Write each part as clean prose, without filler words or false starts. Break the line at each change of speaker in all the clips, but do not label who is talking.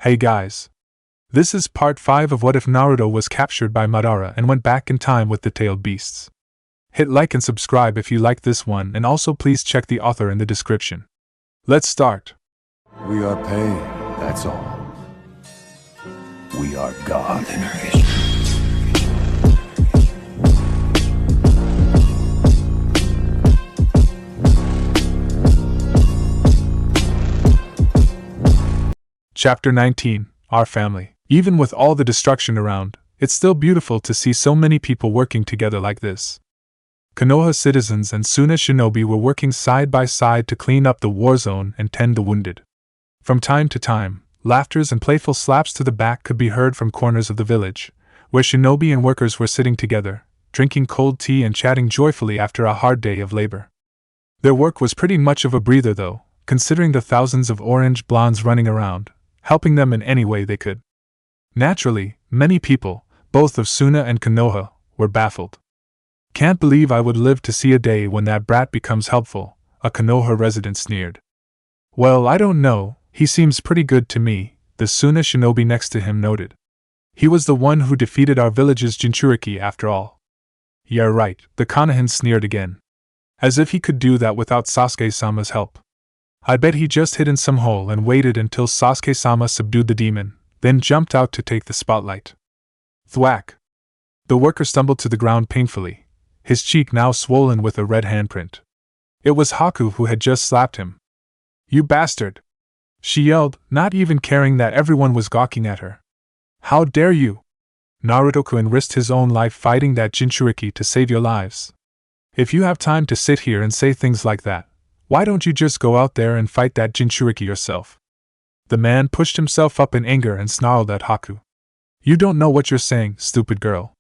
Hey guys. This is part 5 of What If Naruto was captured by Madara and went back in time with the tailed beasts. Hit like and subscribe if you like this one, and also please check the author in the description. Let's start.
We are pain, that's all. We are God.
Chapter 19, Our Family. Even with all the destruction around, it's still beautiful to see so many people working together like this. Konoha citizens and Suna shinobi were working side by side to clean up the war zone and tend the wounded. From time to time, laughters and playful slaps to the back could be heard from corners of the village, where shinobi and workers were sitting together, drinking cold tea and chatting joyfully after a hard day of labor. Their work was pretty much of a breather though, considering the thousands of orange blondes running around, helping them in any way they could. Naturally, many people, both of Suna and Konoha, were baffled. Can't believe I would live to see a day when that brat becomes helpful, a Konoha resident sneered. Well, I don't know, he seems pretty good to me, the Suna shinobi next to him noted. He was the one who defeated our village's Jinchuriki after all. Yeah right, the Konohan sneered again. As if he could do that without Sasuke-sama's help. I bet he just hid in some hole and waited until Sasuke-sama subdued the demon, then jumped out to take the spotlight. Thwack! The worker stumbled to the ground painfully, his cheek now swollen with a red handprint. It was Haku who had just slapped him. You bastard! She yelled, not even caring that everyone was gawking at her. How dare you! Naruto-kun risked his own life fighting that Jinchuriki to save your lives. If you have time to sit here and say things like that, why don't you just go out there and fight that Jinchuriki yourself? The man pushed himself up in anger and snarled at Haku. You don't know what you're saying, stupid girl.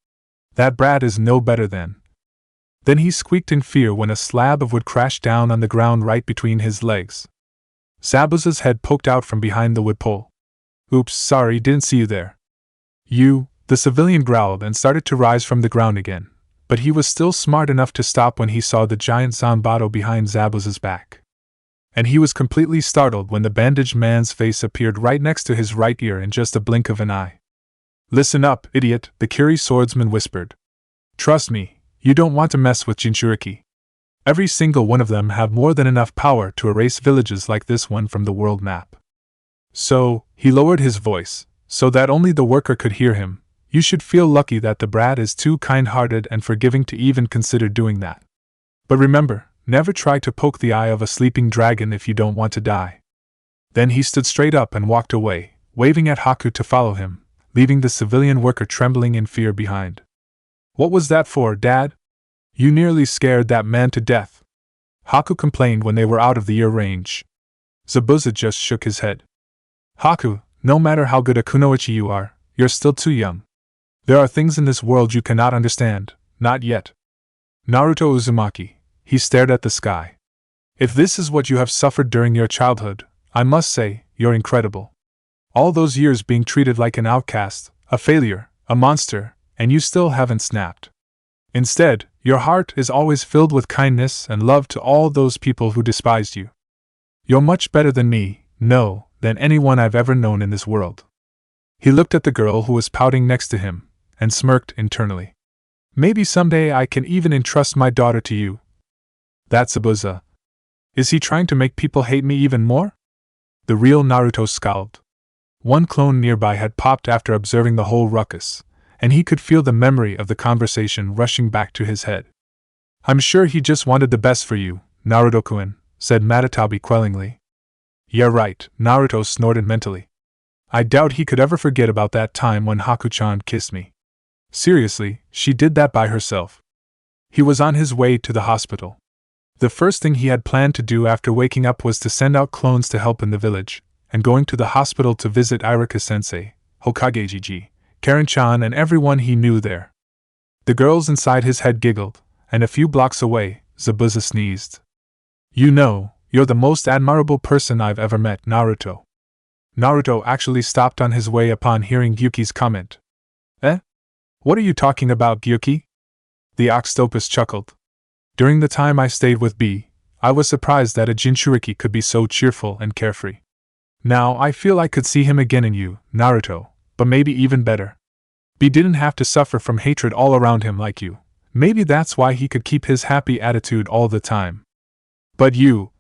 That brat is no better than. Then he squeaked in fear when a slab of wood crashed down on the ground right between his legs. Zabuza's head poked out from behind the wood pole. Oops, sorry, didn't see you there. You, the civilian growled and started to rise from the ground again, but he was still smart enough to stop when he saw the giant Zanbato behind Zabuza's back. And he was completely startled when the bandaged man's face appeared right next to his right ear in just a blink of an eye. Listen up, idiot, the Kiri swordsman whispered. Trust me, you don't want to mess with Jinchuriki. Every single one of them have more than enough power to erase villages like this one from the world map. So, he lowered his voice, so that only the worker could hear him. You should feel lucky that the brat is too kind-hearted and forgiving to even consider doing that. But remember, never try to poke the eye of a sleeping dragon if you don't want to die. Then he stood straight up and walked away, waving at Haku to follow him, leaving the civilian worker trembling in fear behind. What was that for, Dad? You nearly scared that man to death. Haku complained when they were out of the ear range. Zabuza just shook his head. Haku, no matter how good a kunoichi you are, you're still too young. There are things in this world you cannot understand, not yet. Naruto Uzumaki, he stared at the sky. If this is what you have suffered during your childhood, I must say, you're incredible. All those years being treated like an outcast, a failure, a monster, and you still haven't snapped. Instead, your heart is always filled with kindness and love to all those people who despised you. You're much better than me, no, than anyone I've ever known in this world. He looked at the girl who was pouting next to him, and smirked internally. Maybe someday I can even entrust my daughter to you. That's Zabuza. Is he trying to make people hate me even more? The real Naruto scowled. One clone nearby had popped after observing the whole ruckus, and he could feel the memory of the conversation rushing back to his head. I'm sure he just wanted the best for you, Naruto-kun, said Matatabi quellingly. Yeah right, Naruto snorted mentally. I doubt he could ever forget about that time when Haku-chan kissed me. Seriously, she did that by herself. He was on his way to the hospital. The first thing he had planned to do after waking up was to send out clones to help in the village, and going to the hospital to visit Irika Sensei, Hokage Gigi, Karin-chan and everyone he knew there. The girls inside his head giggled, and a few blocks away, Zabuza sneezed. You know, you're the most admirable person I've ever met, Naruto. Naruto actually stopped on his way upon hearing Gyuki's comment. Eh? What are you talking about, Gyuki? The Octopus chuckled. During the time I stayed with B, I was surprised that a Jinchuriki could be so cheerful and carefree. Now I feel I could see him again in you, Naruto, but maybe even better. He didn't have to suffer from hatred all around him like you. Maybe that's why he could keep his happy attitude all the time. But you,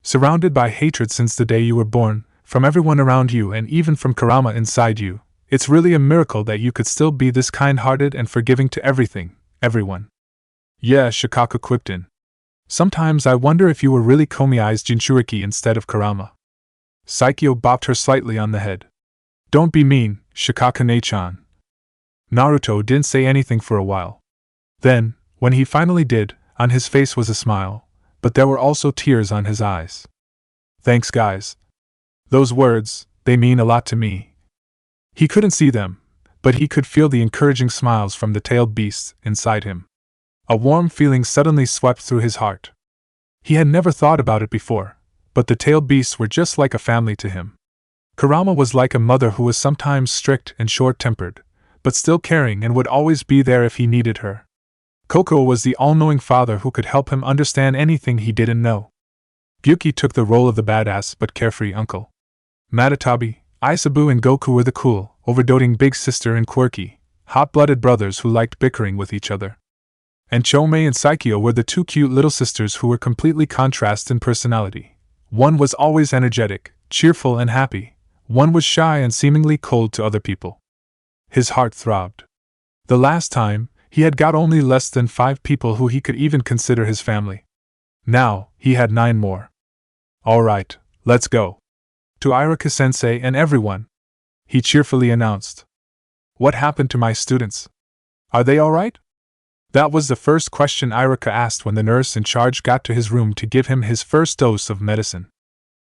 surrounded by hatred since the day you were born, from everyone around you and even from Kurama inside you, it's really a miracle that you could still be this kind-hearted and forgiving to everyone. Yeah, Shukaku quipped in. Sometimes I wonder if you were really Komii's Jinchuriki instead of Kurama. Saikyo bopped her slightly on the head. Don't be mean, Shikakane-chan. Naruto didn't say anything for a while. Then, when he finally did, on his face was a smile, but there were also tears on his eyes. Thanks, guys. Those words, they mean a lot to me. He couldn't see them, but he could feel the encouraging smiles from the tailed beasts inside him. A warm feeling suddenly swept through his heart. He had never thought about it before, but the tailed beasts were just like a family to him. Kurama was like a mother who was sometimes strict and short-tempered, but still caring and would always be there if he needed her. Koko was the all-knowing father who could help him understand anything he didn't know. Gyuki took the role of the badass but carefree uncle. Matatabi, Isabu and Goku were the cool, overdoting big sister and quirky, hot-blooded brothers who liked bickering with each other. And Chomei and Saikyo were the two cute little sisters who were completely contrast in personality. One was always energetic, cheerful and happy. One was shy and seemingly cold to other people. His heart throbbed. The last time, he had got only less than 5 people who he could even consider his family. Now, he had 9 more. All right, let's go. To Iruka-sensei and everyone, he cheerfully announced. What happened to my students? Are they all right? That was the first question Iruka asked when the nurse in charge got to his room to give him his first dose of medicine.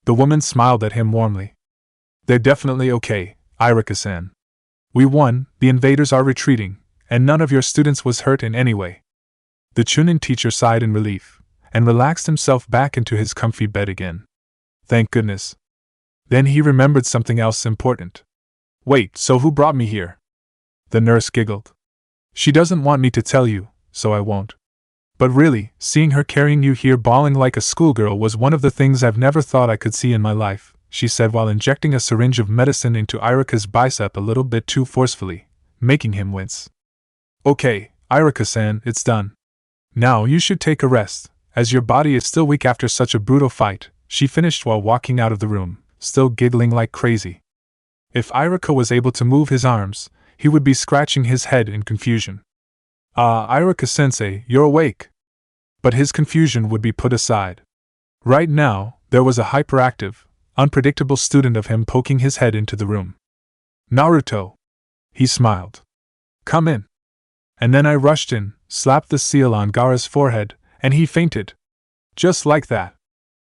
The woman smiled at him warmly. They're definitely okay, Iruka-san. We won, the invaders are retreating, and none of your students was hurt in any way. The Chunin teacher sighed in relief, and relaxed himself back into his comfy bed again. Thank goodness. Then he remembered something else important. Wait, so who brought me here? The nurse giggled. She doesn't want me to tell you, so I won't. But really, seeing her carrying you here bawling like a schoolgirl was one of the things I've never thought I could see in my life, she said while injecting a syringe of medicine into Iruka's bicep a little bit too forcefully, making him wince. Okay, Iruka-san, it's done. Now you should take a rest, as your body is still weak after such a brutal fight, she finished while walking out of the room, still giggling like crazy. If Iruka was able to move his arms, he would be scratching his head in confusion. Iruka-sensei, you're awake. But his confusion would be put aside. Right now, there was a hyperactive, unpredictable student of him poking his head into the room. Naruto. He smiled. Come in. And then I rushed in, slapped the seal on Gaara's forehead, and he fainted. Just like that.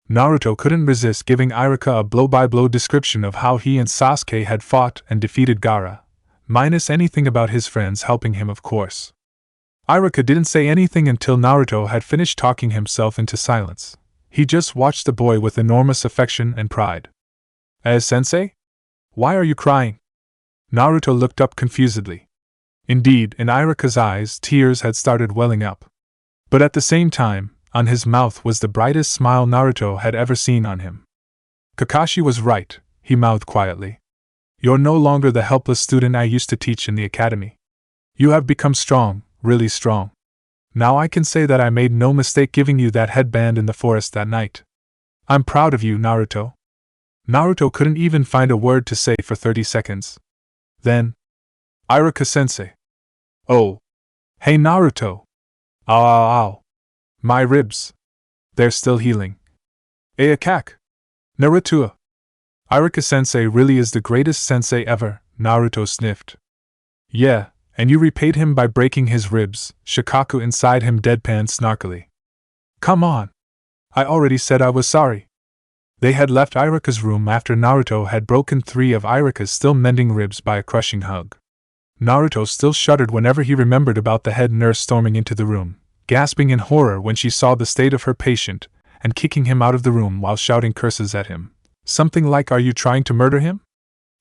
Naruto couldn't resist giving Iruka a blow-by-blow description of how he and Sasuke had fought and defeated Gaara, minus anything about his friends helping him, of course. Iruka didn't say anything until Naruto had finished talking himself into silence. He just watched the boy with enormous affection and pride. Sensei? Why are you crying? Naruto looked up confusedly. Indeed, in Iruka's eyes tears had started welling up. But at the same time, on his mouth was the brightest smile Naruto had ever seen on him. Kakashi was right, he mouthed quietly. You're no longer the helpless student I used to teach in the academy. You have become strong, really strong. Now I can say that I made no mistake giving you that headband in the forest that night. I'm proud of you, Naruto. Naruto couldn't even find a word to say for 30 seconds. Then, Iruka-sensei. Oh. Hey Naruto. Ow ow ow. My ribs. They're still healing. Akak. Naruto. Iruka-sensei really is the greatest sensei ever, Naruto sniffed. Yeah, and you repaid him by breaking his ribs, Shukaku inside him deadpanned snarkily. Come on. I already said I was sorry. They had left Iruka's room after Naruto had broken 3 of Iruka's still mending ribs by a crushing hug. Naruto still shuddered whenever he remembered about the head nurse storming into the room, gasping in horror when she saw the state of her patient, and kicking him out of the room while shouting curses at him. Something like, "Are you trying to murder him?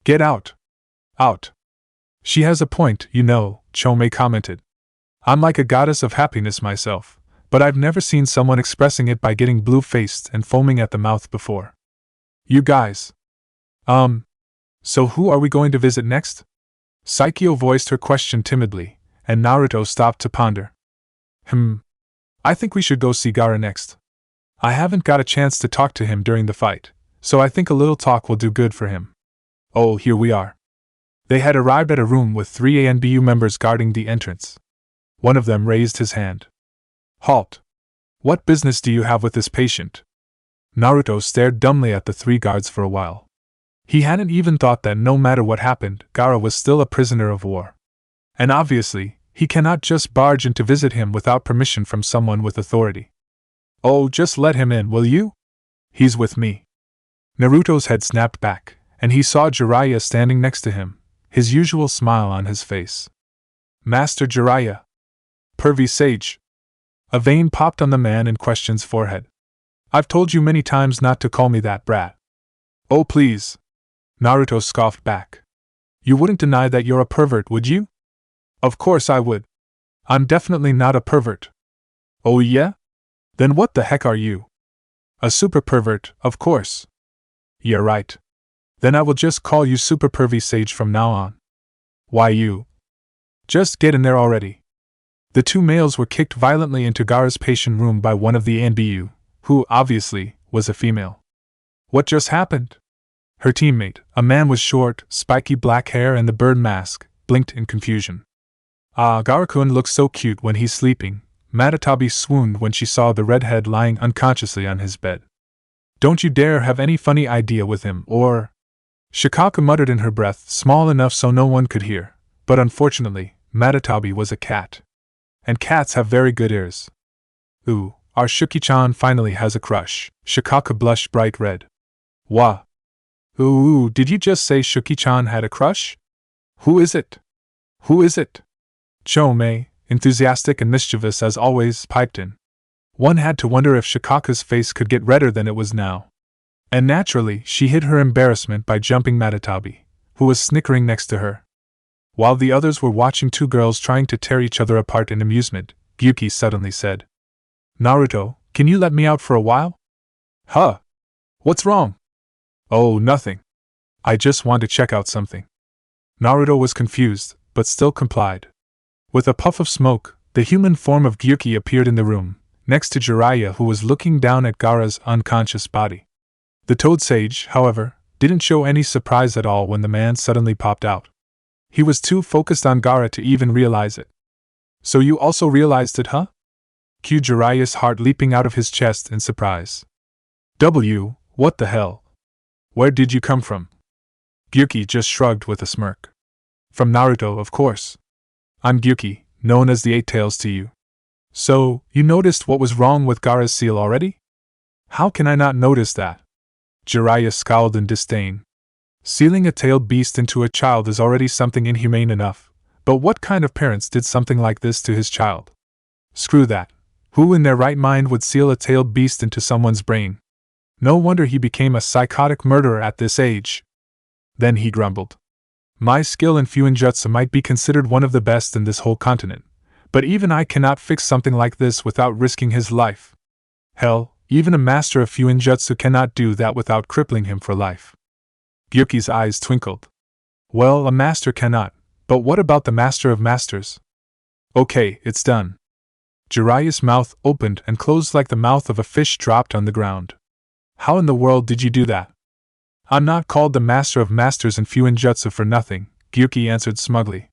Get out. Out." She has a point, you know, Chomei commented. I'm like a goddess of happiness myself, but I've never seen someone expressing it by getting blue-faced and foaming at the mouth before. You guys. So who are we going to visit next? Saikyo voiced her question timidly, and Naruto stopped to ponder. I think we should go see Gaara next. I haven't got a chance to talk to him during the fight, so I think a little talk will do good for him. Oh, here we are. They had arrived at a room with 3 ANBU members guarding the entrance. One of them raised his hand. Halt! What business do you have with this patient? Naruto stared dumbly at the 3 guards for a while. He hadn't even thought that no matter what happened, Gaara was still a prisoner of war. And obviously, he cannot just barge in to visit him without permission from someone with authority. Oh, just let him in, will you? He's with me. Naruto's head snapped back, and he saw Jiraiya standing next to him, his usual smile on his face. Master Jiraiya. Pervy sage. A vein popped on the man in question's forehead. I've told you many times not to call me that, brat. Oh, please. Naruto scoffed back. You wouldn't deny that you're a pervert, would you? Of course I would. I'm definitely not a pervert. Oh yeah? Then what the heck are you? A super pervert, of course. Yeah, right. Then I will just call you Super Pervy Sage from now on. Why you? Just get in there already. The 2 males were kicked violently into Gaara's patient room by one of the ANBU, who, obviously, was a female. What just happened? Her teammate, a man with short, spiky black hair and the bird mask, blinked in confusion. Ah, Gaara-kun looks so cute when he's sleeping. Matatabi swooned when she saw the redhead lying unconsciously on his bed. Don't you dare have any funny idea with him, or… Shukaku muttered in her breath, small enough so no one could hear, but unfortunately, Matatabi was a cat. And cats have very good ears. Ooh, our Shuki-chan finally has a crush. Shukaku blushed bright red. Wah. Ooh, did you just say Shuki-chan had a crush? Who is it? Who is it? Chome, enthusiastic and mischievous as always, piped in. One had to wonder if Shukaku's face could get redder than it was now. And naturally, she hid her embarrassment by jumping Matatabi, who was snickering next to her. While the others were watching 2 girls trying to tear each other apart in amusement, Gyuki suddenly said, Naruto, can you let me out for a while? Huh? What's wrong? Oh, nothing. I just want to check out something. Naruto was confused, but still complied. With a puff of smoke, the human form of Gyuki appeared in the room, next to Jiraiya, who was looking down at Gaara's unconscious body. The Toad Sage, however, didn't show any surprise at all when the man suddenly popped out. He was too focused on Gaara to even realize it. So you also realized it, huh? Cued Jiraiya's heart leaping out of his chest in surprise. What the hell? Where did you come from? Gyuki just shrugged with a smirk. From Naruto, of course. I'm Gyuki, known as the 8 Tails to you. So, you noticed what was wrong with Gaara's seal already? How can I not notice that? Jiraiya scowled in disdain. Sealing a tailed beast into a child is already something inhumane enough, but what kind of parents did something like this to his child? Screw that. Who in their right mind would seal a tailed beast into someone's brain? No wonder he became a psychotic murderer at this age. Then he grumbled. My skill in Fuinjutsu might be considered one of the best in this whole continent, but even I cannot fix something like this without risking his life. Hell, even a master of Fuinjutsu cannot do that without crippling him for life. Gyuki's eyes twinkled. Well, a master cannot, but what about the master of masters? Okay, it's done. Jiraiya's mouth opened and closed like the mouth of a fish dropped on the ground. How in the world did you do that? I'm not called the master of masters in Fuinjutsu for nothing, Gyuki answered smugly.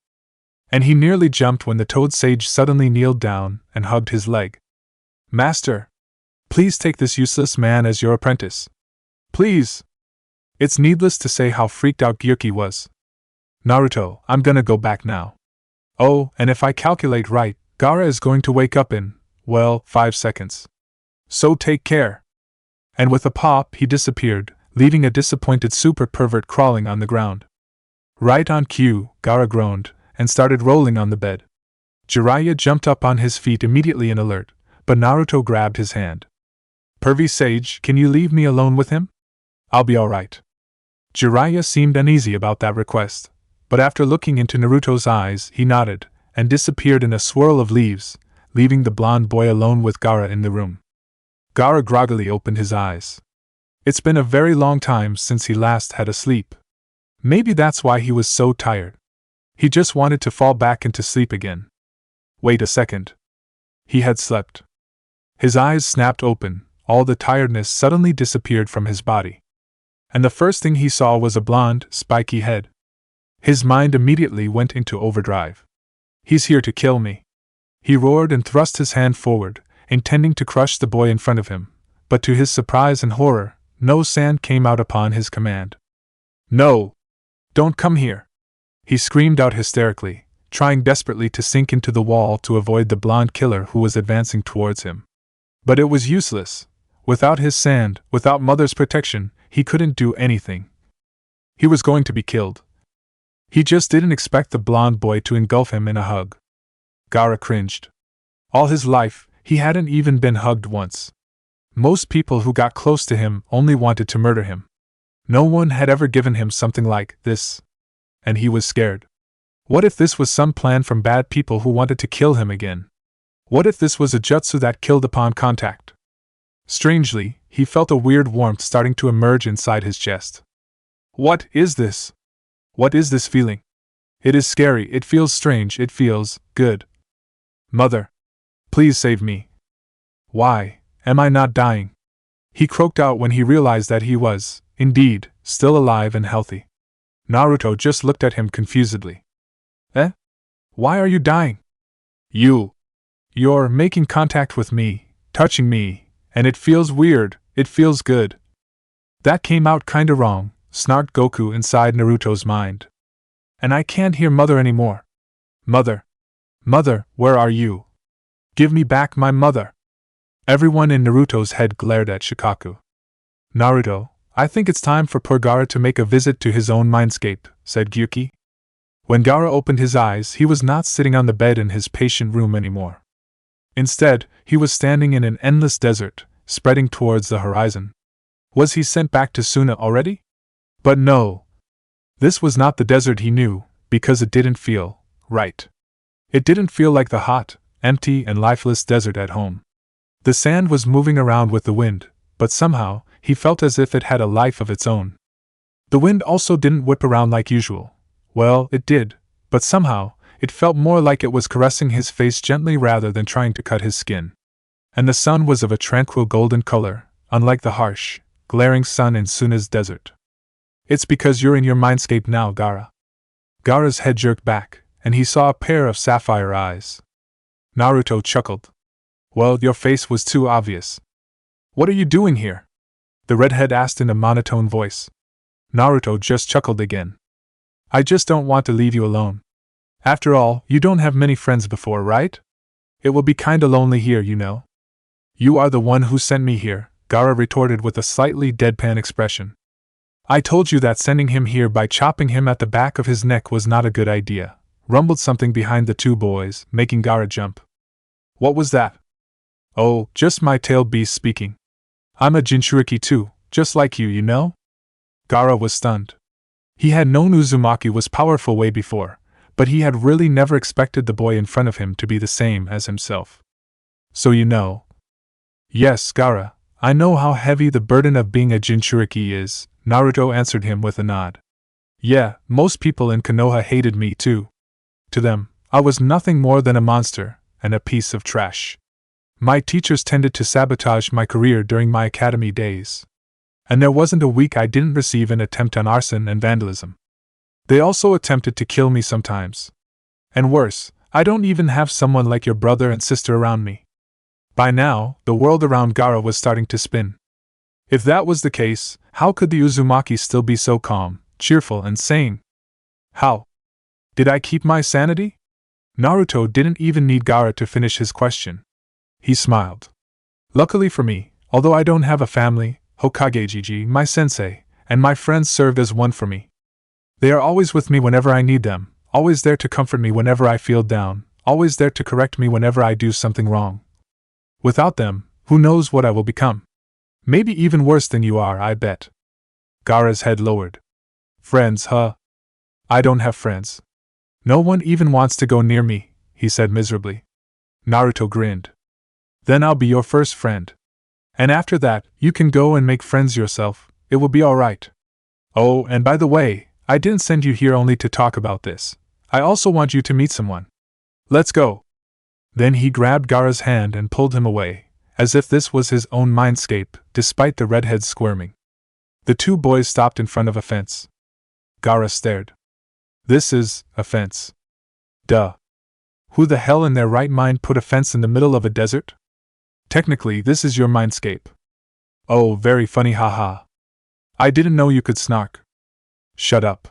And he nearly jumped when the Toad Sage suddenly kneeled down and hugged his leg. Master! Please take this useless man as your apprentice. Please! It's needless to say how freaked out Gyuki was. Naruto, I'm gonna go back now. Oh, and if I calculate right, Gaara is going to wake up in, well, 5 seconds. So take care. And with a pop he disappeared, leaving a disappointed super pervert crawling on the ground. Right on cue, Gaara groaned, and started rolling on the bed. Jiraiya jumped up on his feet immediately in alert, but Naruto grabbed his hand. Pervy Sage, can you leave me alone with him? I'll be alright. Jiraiya seemed uneasy about that request, but after looking into Naruto's eyes he nodded, and disappeared in a swirl of leaves, leaving the blond boy alone with Gaara in the room. Gaara groggily opened his eyes. It's been a very long time since he last had a sleep. Maybe that's why he was so tired. He just wanted to fall back into sleep again. Wait a second. He had slept. His eyes snapped open, all the tiredness suddenly disappeared from his body. And the first thing he saw was a blonde, spiky head. His mind immediately went into overdrive. He's here to kill me. He roared and thrust his hand forward, intending to crush the boy in front of him, but to his surprise and horror, no sand came out upon his command. No! Don't come here! He screamed out hysterically, trying desperately to sink into the wall to avoid the blonde killer who was advancing towards him. But it was useless. Without his sand, without Mother's protection, he couldn't do anything. He was going to be killed. He just didn't expect the blonde boy to engulf him in a hug. Gaara cringed. All his life, he hadn't even been hugged once. Most people who got close to him only wanted to murder him. No one had ever given him something like this. And he was scared. What if this was some plan from bad people who wanted to kill him again? What if this was a jutsu that killed upon contact? Strangely, he felt a weird warmth starting to emerge inside his chest. What is this? What is this feeling? It is scary, it feels strange, it feels good. Mother, please save me. Why am I not dying? He croaked out when he realized that he was, indeed, still alive and healthy. Naruto just looked at him confusedly. Eh? Why are you dying? You're making contact with me, touching me, and it feels weird, it feels good. That came out kinda wrong, snarked Goku inside Naruto's mind. And I can't hear Mother anymore. Mother, where are you? Give me back my mother. Everyone in Naruto's head glared at Shukaku. Naruto, I think it's time for poor Gaara to make a visit to his own mindscape, said Gyuki. When Gaara opened his eyes, he was not sitting on the bed in his patient room anymore. Instead, he was standing in an endless desert, spreading towards the horizon. Was he sent back to Suna already? But no. This was not the desert he knew, because it didn't feel right. It didn't feel like the hot, empty and lifeless desert at home. The sand was moving around with the wind, but somehow, he felt as if it had a life of its own. The wind also didn't whip around like usual. Well, it did, but somehow, it felt more like it was caressing his face gently rather than trying to cut his skin. And the sun was of a tranquil golden color, unlike the harsh, glaring sun in Suna's desert. It's because you're in your mindscape now, Gaara. Gaara's head jerked back, and he saw a pair of sapphire eyes. Naruto chuckled. Well, your face was too obvious. What are you doing here? The redhead asked in a monotone voice. Naruto just chuckled again. I just don't want to leave you alone. After all, you don't have many friends before, right? It will be kinda lonely here, you know. You are the one who sent me here, Gaara retorted with a slightly deadpan expression. I told you that sending him here by chopping him at the back of his neck was not a good idea, rumbled something behind the two boys, making Gaara jump. What was that? Oh, just my tailed beast speaking. I'm a Jinchuriki too, just like you know? Gaara was stunned. He had known Uzumaki was powerful way before, but he had really never expected the boy in front of him to be the same as himself. So you know? Yes, Gaara, I know how heavy the burden of being a Jinchuriki is, Naruto answered him with a nod. Yeah, most people in Konoha hated me too. To them, I was nothing more than a monster, and a piece of trash. My teachers tended to sabotage my career during my academy days. And there wasn't a week I didn't receive an attempt on arson and vandalism. They also attempted to kill me sometimes. And worse, I don't even have someone like your brother and sister around me. By now, the world around Gaara was starting to spin. If that was the case, how could the Uzumaki still be so calm, cheerful and sane? How? Did I keep my sanity? Naruto didn't even need Gaara to finish his question. He smiled. Luckily for me, although I don't have a family, Hokage, my sensei, and my friends served as one for me. They are always with me whenever I need them, always there to comfort me whenever I feel down, always there to correct me whenever I do something wrong. Without them, who knows what I will become? Maybe even worse than you are, I bet. Gaara's head lowered. Friends, huh? I don't have friends. No one even wants to go near me, he said miserably. Naruto grinned. Then I'll be your first friend. And after that, you can go and make friends yourself, it will be alright. Oh, and by the way, I didn't send you here only to talk about this. I also want you to meet someone. Let's go. Then he grabbed Gaara's hand and pulled him away, as if this was his own mindscape, despite the redhead's squirming. The two boys stopped in front of a fence. Gaara stared. This is a fence. Duh. Who the hell in their right mind put a fence in the middle of a desert? Technically, this is your mindscape. Oh, very funny, haha. I didn't know you could snark. Shut up.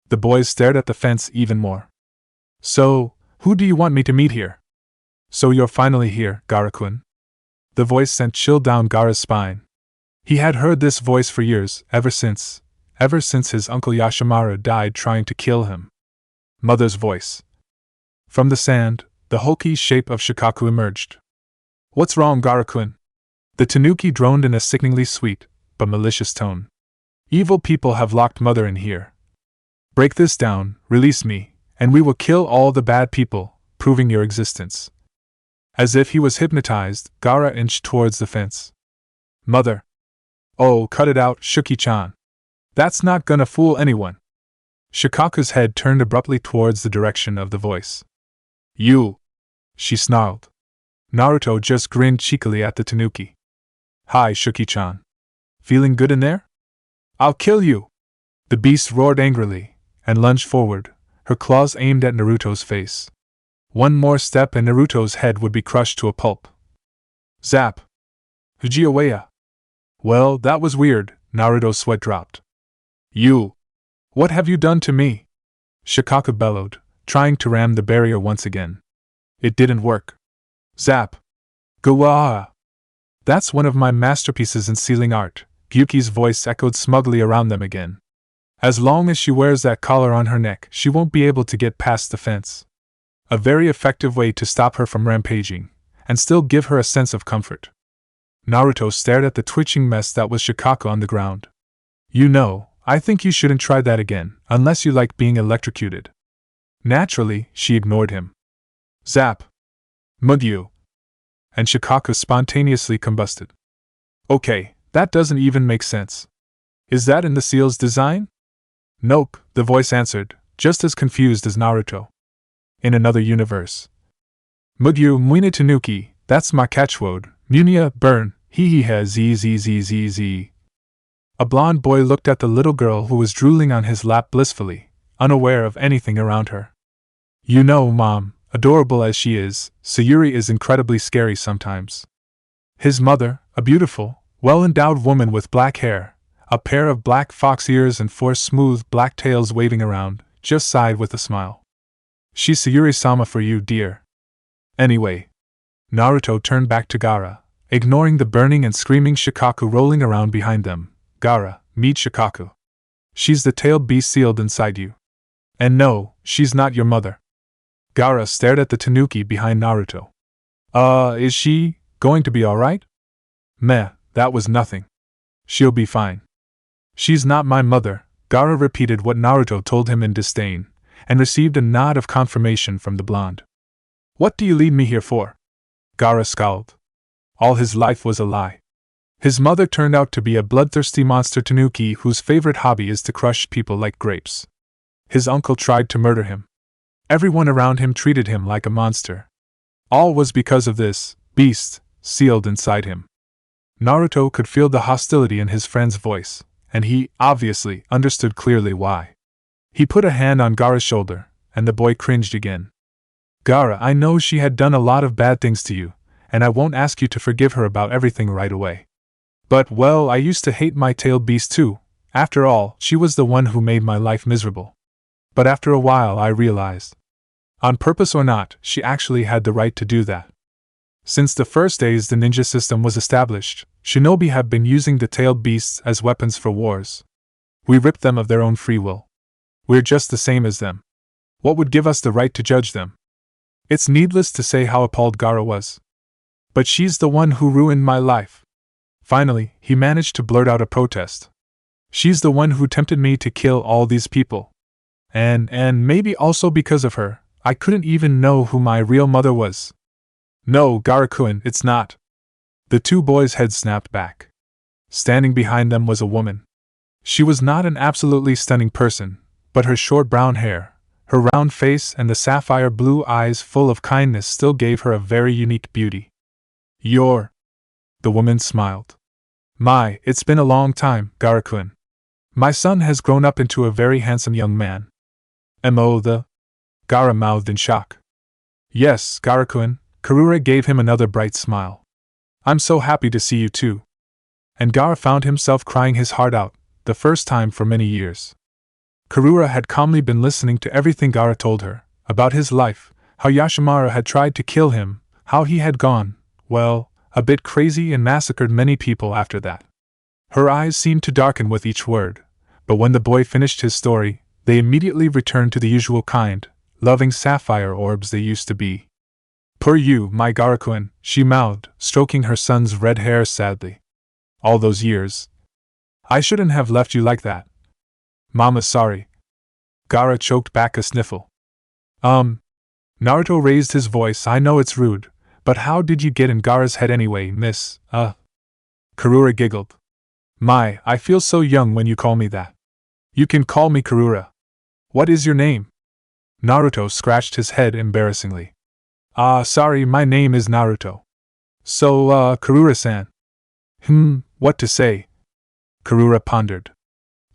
The boys stared at the fence even more. So, who do you want me to meet here? So you're finally here, Gaara-kun. The voice sent chill down Gaara's spine. He had heard this voice for years, ever since his uncle Yashimaru died trying to kill him. Mother's voice. From the sand, the hulky shape of Shukaku emerged. What's wrong, Gaara-kun? The tanuki droned in a sickeningly sweet, but malicious tone. Evil people have locked Mother in here. Break this down, release me, and we will kill all the bad people, proving your existence. As if he was hypnotized, Gaara inched towards the fence. Mother. Oh, cut it out, Shuki-chan. That's not gonna fool anyone. Shukaku's head turned abruptly towards the direction of the voice. You! She snarled. Naruto just grinned cheekily at the tanuki. Hi, Shuki-chan. Feeling good in there? I'll kill you! The beast roared angrily, and lunged forward, her claws aimed at Naruto's face. One more step and Naruto's head would be crushed to a pulp. Zap! Ujiawaya! Well, that was weird, Naruto's sweat dropped. You! What have you done to me? Shukaku bellowed, trying to ram the barrier once again. It didn't work. Zap! Gawaa! That's one of my masterpieces in sealing art, Gyuki's voice echoed smugly around them again. As long as she wears that collar on her neck, she won't be able to get past the fence. A very effective way to stop her from rampaging, and still give her a sense of comfort. Naruto stared at the twitching mess that was Shukaku on the ground. You know, I think you shouldn't try that again, unless you like being electrocuted. Naturally, she ignored him. Zap! Mudyu! And Shukaku spontaneously combusted. Okay, that doesn't even make sense. Is that in the seal's design? Nope, the voice answered, just as confused as Naruto. In another universe. Mudyu Muina Tanuki, that's my catchword, Munia, burn, hee ha zzzzz. A blond boy looked at the little girl who was drooling on his lap blissfully, unaware of anything around her. You know, Mom, adorable as she is, Sayuri is incredibly scary sometimes. His mother, a beautiful, well-endowed woman with black hair, a pair of black fox ears and 4 smooth black tails waving around, just sighed with a smile. She's Sayuri-sama for you, dear. Anyway. Naruto turned back to Gaara, ignoring the burning and screaming Shukaku rolling around behind them. Gaara, meet Shukaku. She's the tailed beast sealed inside you. And no, she's not your mother. Gaara stared at the tanuki behind Naruto. Is she going to be alright? Meh, that was nothing. She'll be fine. She's not my mother, Gaara repeated what Naruto told him in disdain, and received a nod of confirmation from the blonde. What do you lead me here for? Gaara scowled. All his life was a lie. His mother turned out to be a bloodthirsty monster tanuki whose favorite hobby is to crush people like grapes. His uncle tried to murder him. Everyone around him treated him like a monster. All was because of this beast sealed inside him. Naruto could feel the hostility in his friend's voice, and he, obviously, understood clearly why. He put a hand on Gaara's shoulder, and the boy cringed again. Gaara, I know she had done a lot of bad things to you, and I won't ask you to forgive her about everything right away. But, well, I used to hate my tailed beast too. After all, she was the one who made my life miserable. But after a while I realized, on purpose or not, she actually had the right to do that. Since the first days the ninja system was established, shinobi have been using the tailed beasts as weapons for wars. We ripped them of their own free will. We're just the same as them. What would give us the right to judge them? It's needless to say how appalled Gaara was. But she's the one who ruined my life. Finally, he managed to blurt out a protest. She's the one who tempted me to kill all these people. And maybe also because of her, I couldn't even know who my real mother was. No, Gaara-kun, it's not. The two boys' heads snapped back. Standing behind them was a woman. She was not an absolutely stunning person, but her short brown hair, her round face, and the sapphire blue eyes full of kindness still gave her a very unique beauty. "You're..." The woman smiled. "My, it's been a long time, Gaara-kun. My son has grown up into a very handsome young man." The Gaara mouthed in shock. "Yes, Gaara-kun," Kurura gave him another bright smile. "I'm so happy to see you too." And Gaara found himself crying his heart out, the first time for many years. Kurura had calmly been listening to everything Gaara told her, about his life, how Yashimaru had tried to kill him, how he had gone, well, a bit crazy and massacred many people after that. Her eyes seemed to darken with each word, but when the boy finished his story, they immediately returned to the usual kind, loving sapphire orbs they used to be. "Poor you, my Gaara-kun," she mouthed, stroking her son's red hair sadly. "All those years. I shouldn't have left you like that." "Mama, sorry." Gaara choked back a sniffle. Naruto raised his voice. "I know it's rude, but how did you get in Gaara's head anyway, miss, Kurura giggled. "My, I feel so young when you call me that." "You can call me Kurura." "What is your name?" Naruto scratched his head embarrassingly. Sorry, my name is Naruto." "So, Kurura-san." What to say?" Kurura pondered.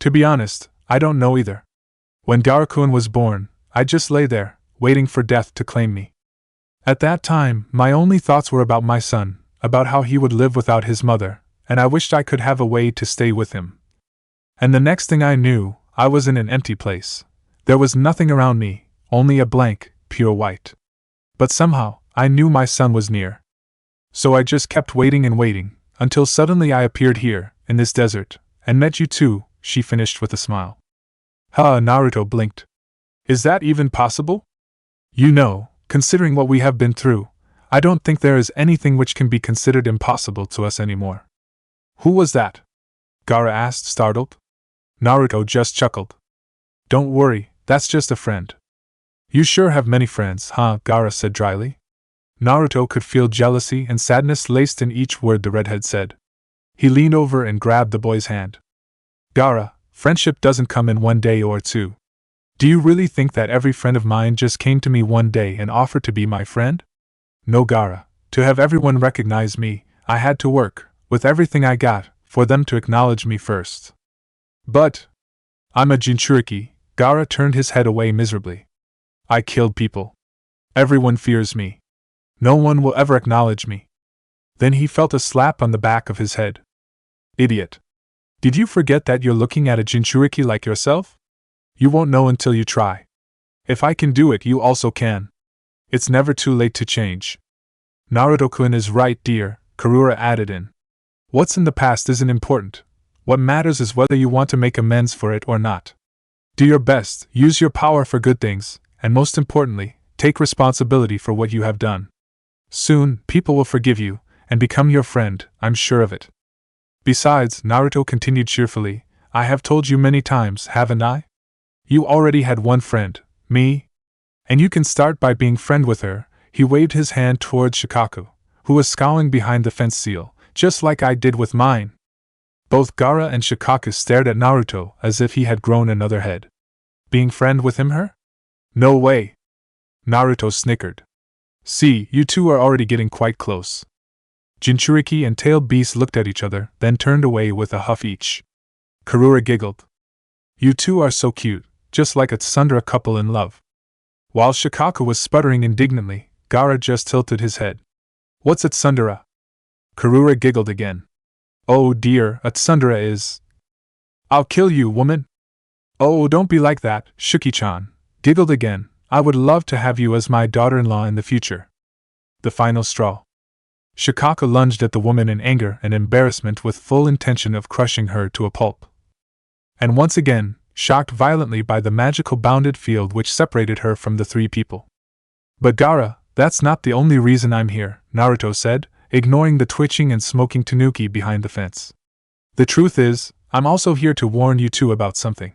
"To be honest, I don't know either. When Gaara-kun was born, I just lay there, waiting for death to claim me. At that time, my only thoughts were about my son, about how he would live without his mother, and I wished I could have a way to stay with him. And the next thing I knew, I was in an empty place. There was nothing around me, only a blank, pure white. But somehow, I knew my son was near. So I just kept waiting and waiting, until suddenly I appeared here, in this desert, and met you too," she finished with a smile. Naruto blinked. "Is that even possible?" "You know, considering what we have been through, I don't think there is anything which can be considered impossible to us anymore." "Who was that?" Gaara asked, startled. Naruto just chuckled. "Don't worry, that's just a friend." "You sure have many friends, huh?" Gaara said dryly. Naruto could feel jealousy and sadness laced in each word the redhead said. He leaned over and grabbed the boy's hand. "Gaara, friendship doesn't come in one day or two. Do you really think that every friend of mine just came to me one day and offered to be my friend? No, Gaara, to have everyone recognize me, I had to work, with everything I got, for them to acknowledge me first. But I'm a Jinchuriki." Gaara turned his head away miserably. "I killed people. Everyone fears me. No one will ever acknowledge me." Then he felt a slap on the back of his head. "Idiot. Did you forget that you're looking at a Jinchuriki like yourself? You won't know until you try. If I can do it, you also can. It's never too late to change." "Naruto-kun is right, dear," Kurura added in. "What's in the past isn't important. What matters is whether you want to make amends for it or not. Do your best, use your power for good things, and most importantly, take responsibility for what you have done. Soon, people will forgive you, and become your friend, I'm sure of it. Besides," Naruto continued cheerfully, "I have told you many times, haven't I? You already had one friend, me. And you can start by being friend with her." He waved his hand towards Shukaku, who was scowling behind the fence seal, "just like I did with mine." Both Gaara and Shukaku stared at Naruto as if he had grown another head. "Being friend with him, her? No way." Naruto snickered. "See, you two are already getting quite close." Jinchuriki and tailed beasts looked at each other, then turned away with a huff each. Kurura giggled. "You two are so cute, just like a tsundere couple in love." While Shukaku was sputtering indignantly, Gaara just tilted his head. "What's a tsundere?" Kurura giggled again. "Oh dear, a tsundere is—" "I'll kill you, woman!" "Oh, don't be like that," Shuki-chan giggled again. "I would love to have you as my daughter-in-law in the future." The final straw. Shukaku lunged at the woman in anger and embarrassment with full intention of crushing her to a pulp. And once again, shocked violently by the magical bounded field which separated her from the three people. "But Gaara, that's not the only reason I'm here," Naruto said, ignoring the twitching and smoking tanuki behind the fence. "The truth is, I'm also here to warn you two about something.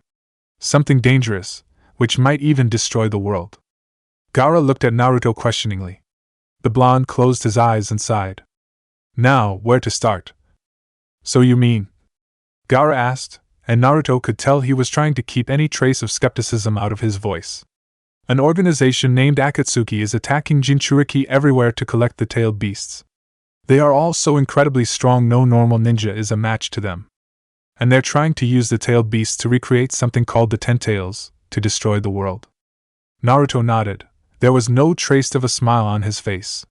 Something dangerous, which might even destroy the world." Gaara looked at Naruto questioningly. The blonde closed his eyes and sighed. Now, where to start? So you mean? Gaara asked, and Naruto could tell he was trying to keep any trace of skepticism out of his voice. An organization named Akatsuki is attacking Jinchuriki everywhere to collect the tailed beasts. They are all so incredibly strong no normal ninja is a match to them. And they're trying to use the tailed beasts to recreate something called the Ten Tails, to destroy the world. Naruto nodded. There was no trace of a smile on his face.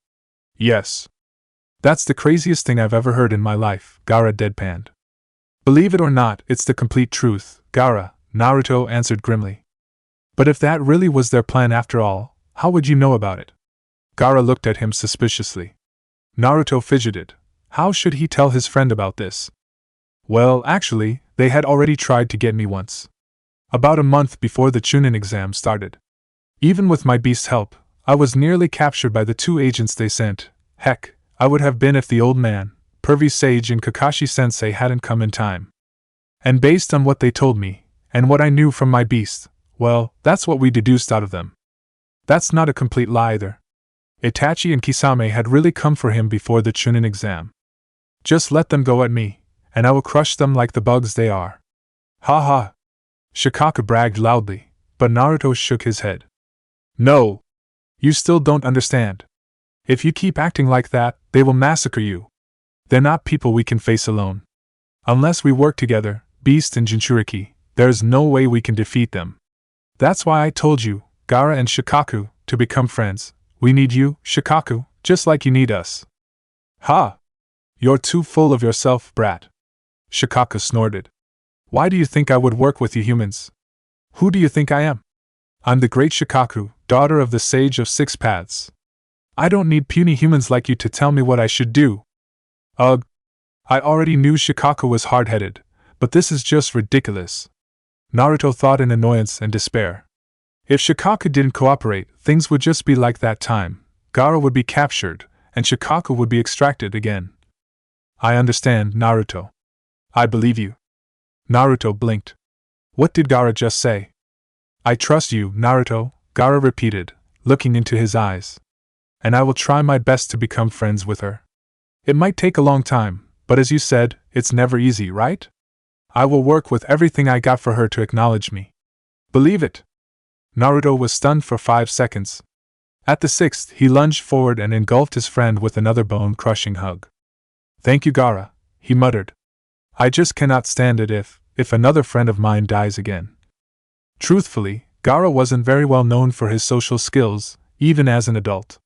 Yes. That's the craziest thing I've ever heard in my life, Gaara deadpanned. Believe it or not, it's the complete truth, Gaara, Naruto answered grimly. But if that really was their plan after all, how would you know about it? Gaara looked at him suspiciously. Naruto fidgeted. How should he tell his friend about this? Well, actually, they had already tried to get me once. About a month before the Chunin exam started. Even with my beast's help, I was nearly captured by the 2 agents they sent. Heck, I would have been if the old man, pervy sage and Kakashi Sensei hadn't come in time. And based on what they told me, and what I knew from my beast, well, that's what we deduced out of them. That's not a complete lie either. Itachi and Kisame had really come for him before the Chunin exam. Just let them go at me, and I will crush them like the bugs they are. Ha ha! Shukaku bragged loudly, but Naruto shook his head. No! You still don't understand. If you keep acting like that, they will massacre you. They're not people we can face alone. Unless we work together, Beast and Jinchuriki, there's no way we can defeat them. That's why I told you, Gaara and Shukaku, to become friends. We need you, Shukaku, just like you need us. Ha! You're too full of yourself, brat. Shukaku snorted. Why do you think I would work with you humans? Who do you think I am? I'm the great Shukaku, daughter of the Sage of Six Paths. I don't need puny humans like you to tell me what I should do. Ugh. I already knew Shukaku was hard-headed, but this is just ridiculous. Naruto thought in annoyance and despair. If Shukaku didn't cooperate, things would just be like that time. Gaara would be captured, and Shukaku would be extracted again. I understand, Naruto. I believe you. Naruto blinked. What did Gaara just say? I trust you, Naruto, Gaara repeated, looking into his eyes. And I will try my best to become friends with her. It might take a long time, but as you said, it's never easy, right? I will work with everything I got for her to acknowledge me. Believe it. Naruto was stunned for 5 seconds. At the 6th, he lunged forward and engulfed his friend with another bone-crushing hug. Thank you, Gaara, he muttered. I just cannot stand it if another friend of mine dies again. Truthfully, Gaara wasn't very well known for his social skills, even as an adult.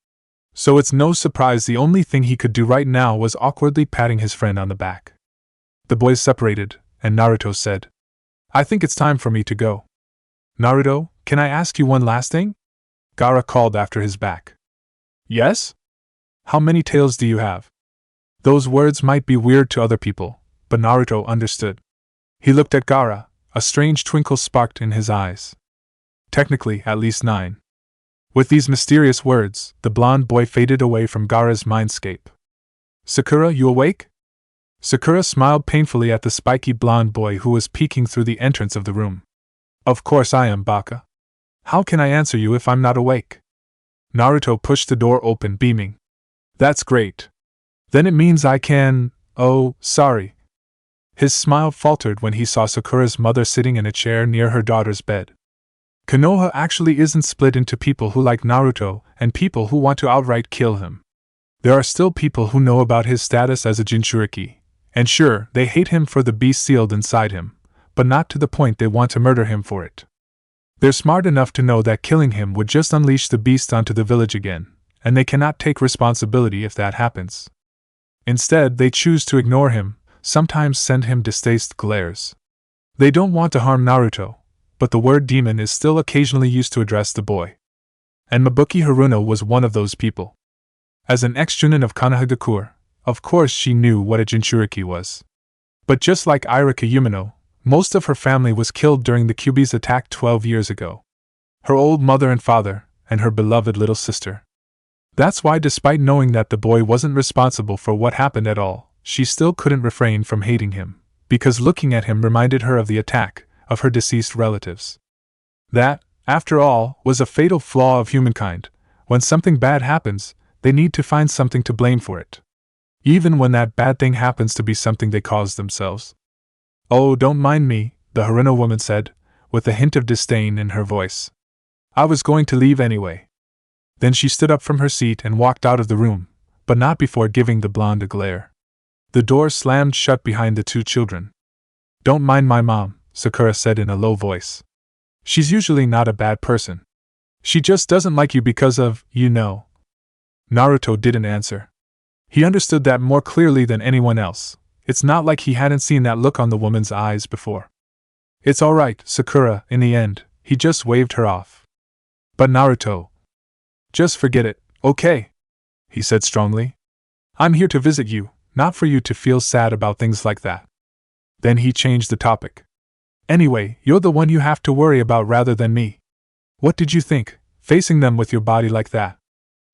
So it's no surprise the only thing he could do right now was awkwardly patting his friend on the back. The boys separated, and Naruto said, I think it's time for me to go. Naruto, can I ask you one last thing? Gaara called after his back. Yes? How many tails do you have? Those words might be weird to other people, but Naruto understood. He looked at Gaara, a strange twinkle sparked in his eyes. Technically, at least 9. With these mysterious words, the blond boy faded away from Gaara's mindscape. Sakura, you awake? Sakura smiled painfully at the spiky blond boy who was peeking through the entrance of the room. Of course I am, Baka. How can I answer you if I'm not awake? Naruto pushed the door open, beaming. That's great. Then it means I can… Oh, sorry. His smile faltered when he saw Sakura's mother sitting in a chair near her daughter's bed. Konoha actually isn't split into people who like Naruto and people who want to outright kill him. There are still people who know about his status as a Jinchuriki, and sure, they hate him for the beast sealed inside him, but not to the point they want to murder him for it. They're smart enough to know that killing him would just unleash the beast onto the village again, and they cannot take responsibility if that happens. Instead, they choose to ignore him, sometimes send him distasteful glares. They don't want to harm Naruto, but the word demon is still occasionally used to address the boy. And Mabuki Haruno was one of those people. As an ex-Chunin of Konohagakure, of course she knew what a Jinchuriki was. But just like Irika Yumino, most of her family was killed during the Kyuubi's attack 12 years ago. Her old mother and father, and her beloved little sister. That's why despite knowing that the boy wasn't responsible for what happened at all, she still couldn't refrain from hating him, because looking at him reminded her of the attack, of her deceased relatives. That, after all, was a fatal flaw of humankind. When something bad happens, they need to find something to blame for it. Even when that bad thing happens to be something they caused themselves. Oh, don't mind me, the Haruna woman said, with a hint of disdain in her voice. I was going to leave anyway. Then she stood up from her seat and walked out of the room, but not before giving the blonde a glare. The door slammed shut behind the two children. Don't mind my mom, Sakura said in a low voice. She's usually not a bad person. She just doesn't like you because of, you know. Naruto didn't answer. He understood that more clearly than anyone else. It's not like he hadn't seen that look on the woman's eyes before. It's alright, Sakura, in the end, he just waved her off. But Naruto. Just forget it, okay? He said strongly. I'm here to visit you, not for you to feel sad about things like that. Then he changed the topic. Anyway, you're the one you have to worry about rather than me. What did you think, facing them with your body like that?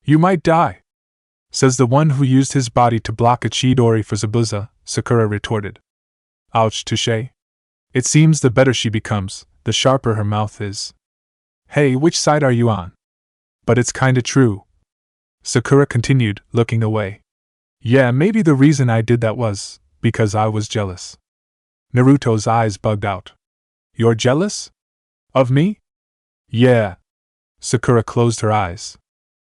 You might die. Says the one who used his body to block a Chidori for Zabuza, Sakura retorted. Ouch, touche. It seems the better she becomes, the sharper her mouth is. Hey, which side are you on? But it's kinda true. Sakura continued, looking away. Yeah, maybe the reason I did that was because I was jealous. Naruto's eyes bugged out. You're jealous? Of me? Yeah. Sakura closed her eyes.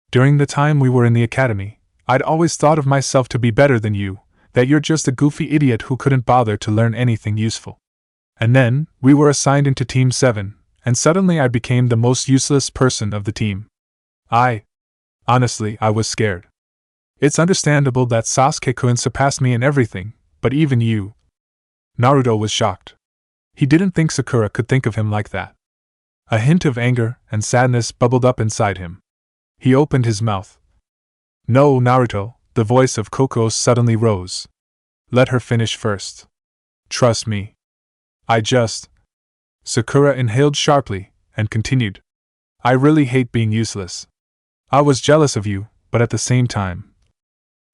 During the time we were in the academy, I'd always thought of myself to be better than you, that you're just a goofy idiot who couldn't bother to learn anything useful. And then, we were assigned into Team 7, and suddenly I became the most useless person of the team. Honestly, I was scared. It's understandable that Sasuke couldn't surpass me in everything, but even you. Naruto was shocked. He didn't think Sakura could think of him like that. A hint of anger and sadness bubbled up inside him. He opened his mouth. No, Naruto, the voice of Koko suddenly rose. Let her finish first. Trust me. Sakura inhaled sharply, and continued. I really hate being useless. I was jealous of you, but at the same time.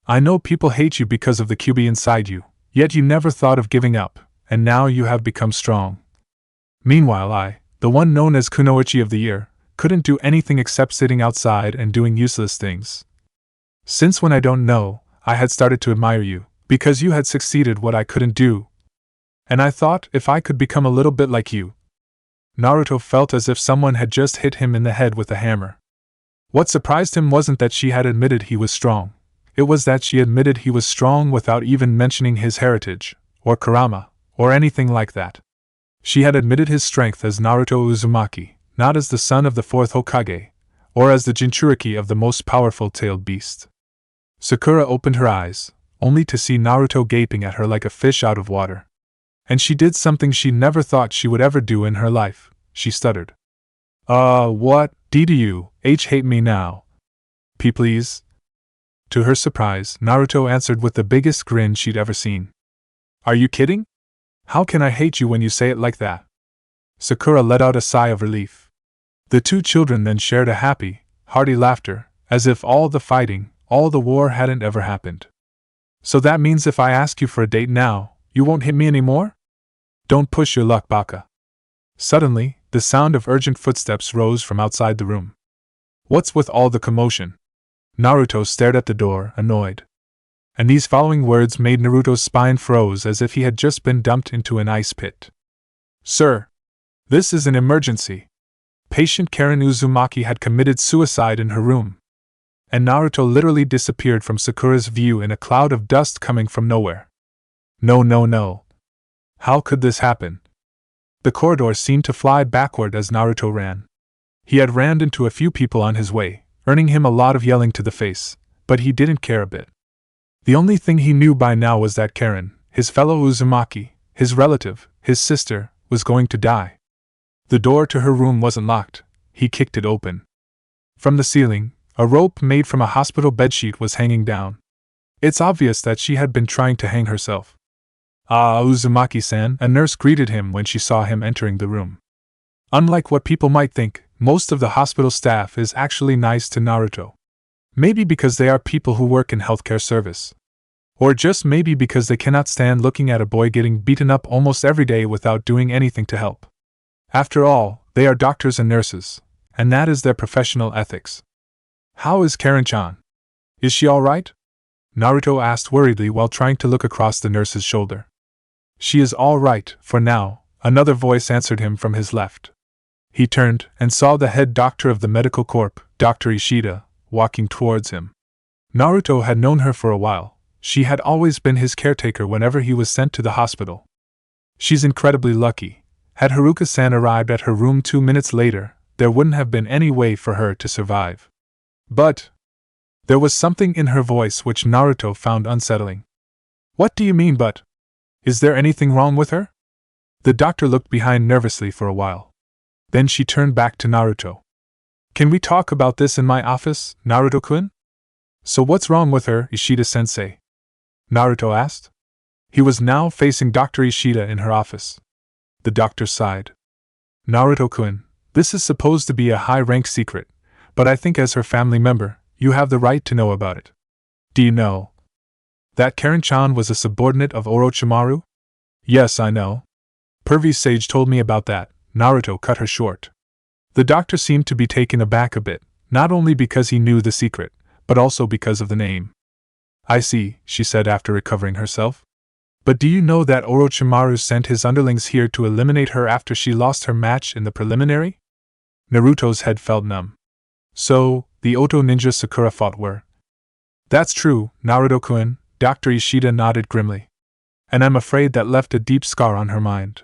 I know people hate you because of the QB inside you, yet you never thought of giving up, and now you have become strong. Meanwhile I, the one known as Kunoichi of the Year, couldn't do anything except sitting outside and doing useless things. Since when I don't know, I had started to admire you, because you had succeeded what I couldn't do. And I thought if I could become a little bit like you. Naruto felt as if someone had just hit him in the head with a hammer. What surprised him wasn't that she had admitted he was strong. It was that she admitted he was strong without even mentioning his heritage, or Kurama, or anything like that. She had admitted his strength as Naruto Uzumaki, not as the son of the fourth Hokage, or as the Jinchuriki of the most powerful tailed beast. Sakura opened her eyes, only to see Naruto gaping at her like a fish out of water. And she did something she never thought she would ever do in her life. She stuttered. What, do you hate me now? Please? To her surprise, Naruto answered with the biggest grin she'd ever seen. Are you kidding? How can I hate you when you say it like that? Sakura let out a sigh of relief. The two children then shared a happy, hearty laughter, as if all the fighting, all the war hadn't ever happened. So that means if I ask you for a date now, you won't hit me anymore? Don't push your luck, Baka. Suddenly, the sound of urgent footsteps rose from outside the room. What's with all the commotion? Naruto stared at the door, annoyed. And these following words made Naruto's spine froze as if he had just been dumped into an ice pit. Sir! This is an emergency. Patient Karin Uzumaki had committed suicide in her room. And Naruto literally disappeared from Sakura's view in a cloud of dust coming from nowhere. No. How could this happen? The corridor seemed to fly backward as Naruto ran. He had rammed into a few people on his way, earning him a lot of yelling to the face, but he didn't care a bit. The only thing he knew by now was that Karin, his fellow Uzumaki, his relative, his sister, was going to die. The door to her room wasn't locked. He kicked it open. From the ceiling, a rope made from a hospital bedsheet was hanging down. It's obvious that she had been trying to hang herself. Ah, Uzumaki-san, a nurse greeted him when she saw him entering the room. Unlike what people might think, most of the hospital staff is actually nice to Naruto. Maybe because they are people who work in healthcare service. Or just maybe because they cannot stand looking at a boy getting beaten up almost every day without doing anything to help. After all, they are doctors and nurses, and that is their professional ethics. How is Karin-chan? Is she all right? Naruto asked worriedly while trying to look across the nurse's shoulder. She is all right, for now, another voice answered him from his left. He turned and saw the head doctor of the medical corps, Dr. Ishida, walking towards him. Naruto had known her for a while. She had always been his caretaker whenever he was sent to the hospital. She's incredibly lucky. Had Haruka-san arrived at her room 2 minutes later, there wouldn't have been any way for her to survive. But there was something in her voice which Naruto found unsettling. What do you mean, but? Is there anything wrong with her? The doctor looked behind nervously for a while. Then she turned back to Naruto. Can we talk about this in my office, Naruto-kun? So what's wrong with her, Ishida-sensei? Naruto asked. He was now facing Dr. Ishida in her office. The doctor sighed. Naruto-kun, this is supposed to be a high-rank secret, but I think as her family member, you have the right to know about it. Do you know that Karin-chan was a subordinate of Orochimaru? Yes, I know. Pervy's sage told me about that. Naruto cut her short. The doctor seemed to be taken aback a bit, not only because he knew the secret, but also because of the name. I see, she said after recovering herself. But do you know that Orochimaru sent his underlings here to eliminate her after she lost her match in the preliminary? Naruto's head felt numb. So, the Oto ninja Sakura fought were. That's true, Naruto-kun, Dr. Ishida nodded grimly. And I'm afraid that left a deep scar on her mind.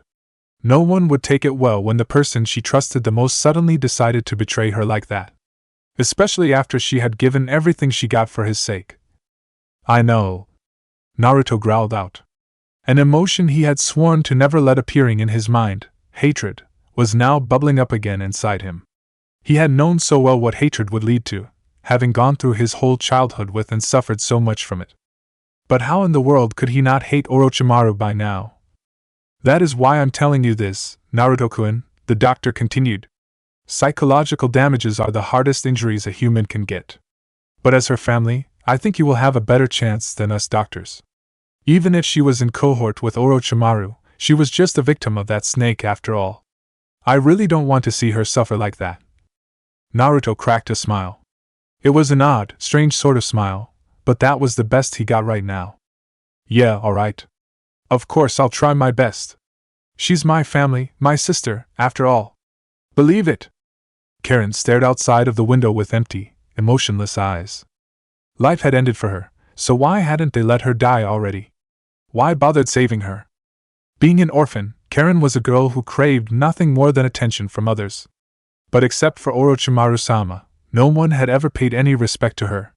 No one would take it well when the person she trusted the most suddenly decided to betray her like that. Especially after she had given everything she got for his sake. I know. Naruto growled out. An emotion he had sworn to never let appearing in his mind, hatred, was now bubbling up again inside him. He had known so well what hatred would lead to, having gone through his whole childhood with and suffered so much from it. But how in the world could he not hate Orochimaru by now? That is why I'm telling you this, Naruto-kun, the doctor continued. Psychological damages are the hardest injuries a human can get. But as her family, I think you will have a better chance than us doctors. Even if she was in cohort with Orochimaru, she was just a victim of that snake after all. I really don't want to see her suffer like that. Naruto cracked a smile. It was an odd, strange sort of smile, but that was the best he got right now. Yeah, alright. Of course I'll try my best. She's my family, my sister, after all. Believe it. Karin stared outside of the window with empty, emotionless eyes. Life had ended for her, so why hadn't they let her die already? Why bothered saving her? Being an orphan, Karin was a girl who craved nothing more than attention from others. But except for Orochimaru-sama, no one had ever paid any respect to her.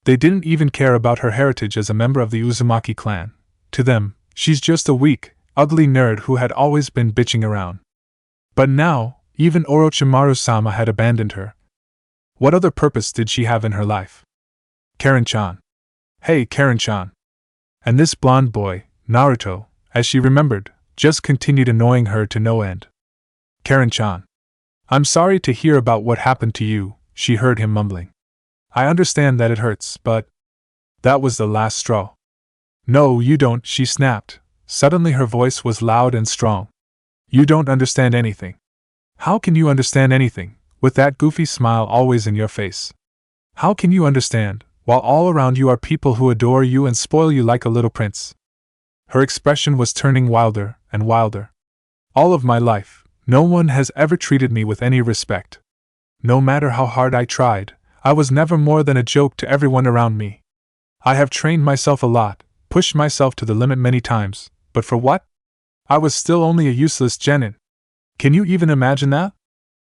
They didn't even care about her heritage as a member of the Uzumaki clan. To them, she's just a weak, ugly nerd who had always been bitching around. But now, even Orochimaru-sama had abandoned her. What other purpose did she have in her life? Karin-chan. Hey, Karin-chan. And this blonde boy, Naruto, as she remembered, just continued annoying her to no end. Karin-chan. I'm sorry to hear about what happened to you, she heard him mumbling. I understand that it hurts, but that was the last straw. No, you don't, she snapped. Suddenly her voice was loud and strong. You don't understand anything. How can you understand anything, with that goofy smile always in your face? How can you understand, while all around you are people who adore you and spoil you like a little prince? Her expression was turning wilder and wilder. All of my life, no one has ever treated me with any respect. No matter how hard I tried, I was never more than a joke to everyone around me. I have trained myself a lot, pushed myself to the limit many times, but for what? I was still only a useless genin. Can you even imagine that?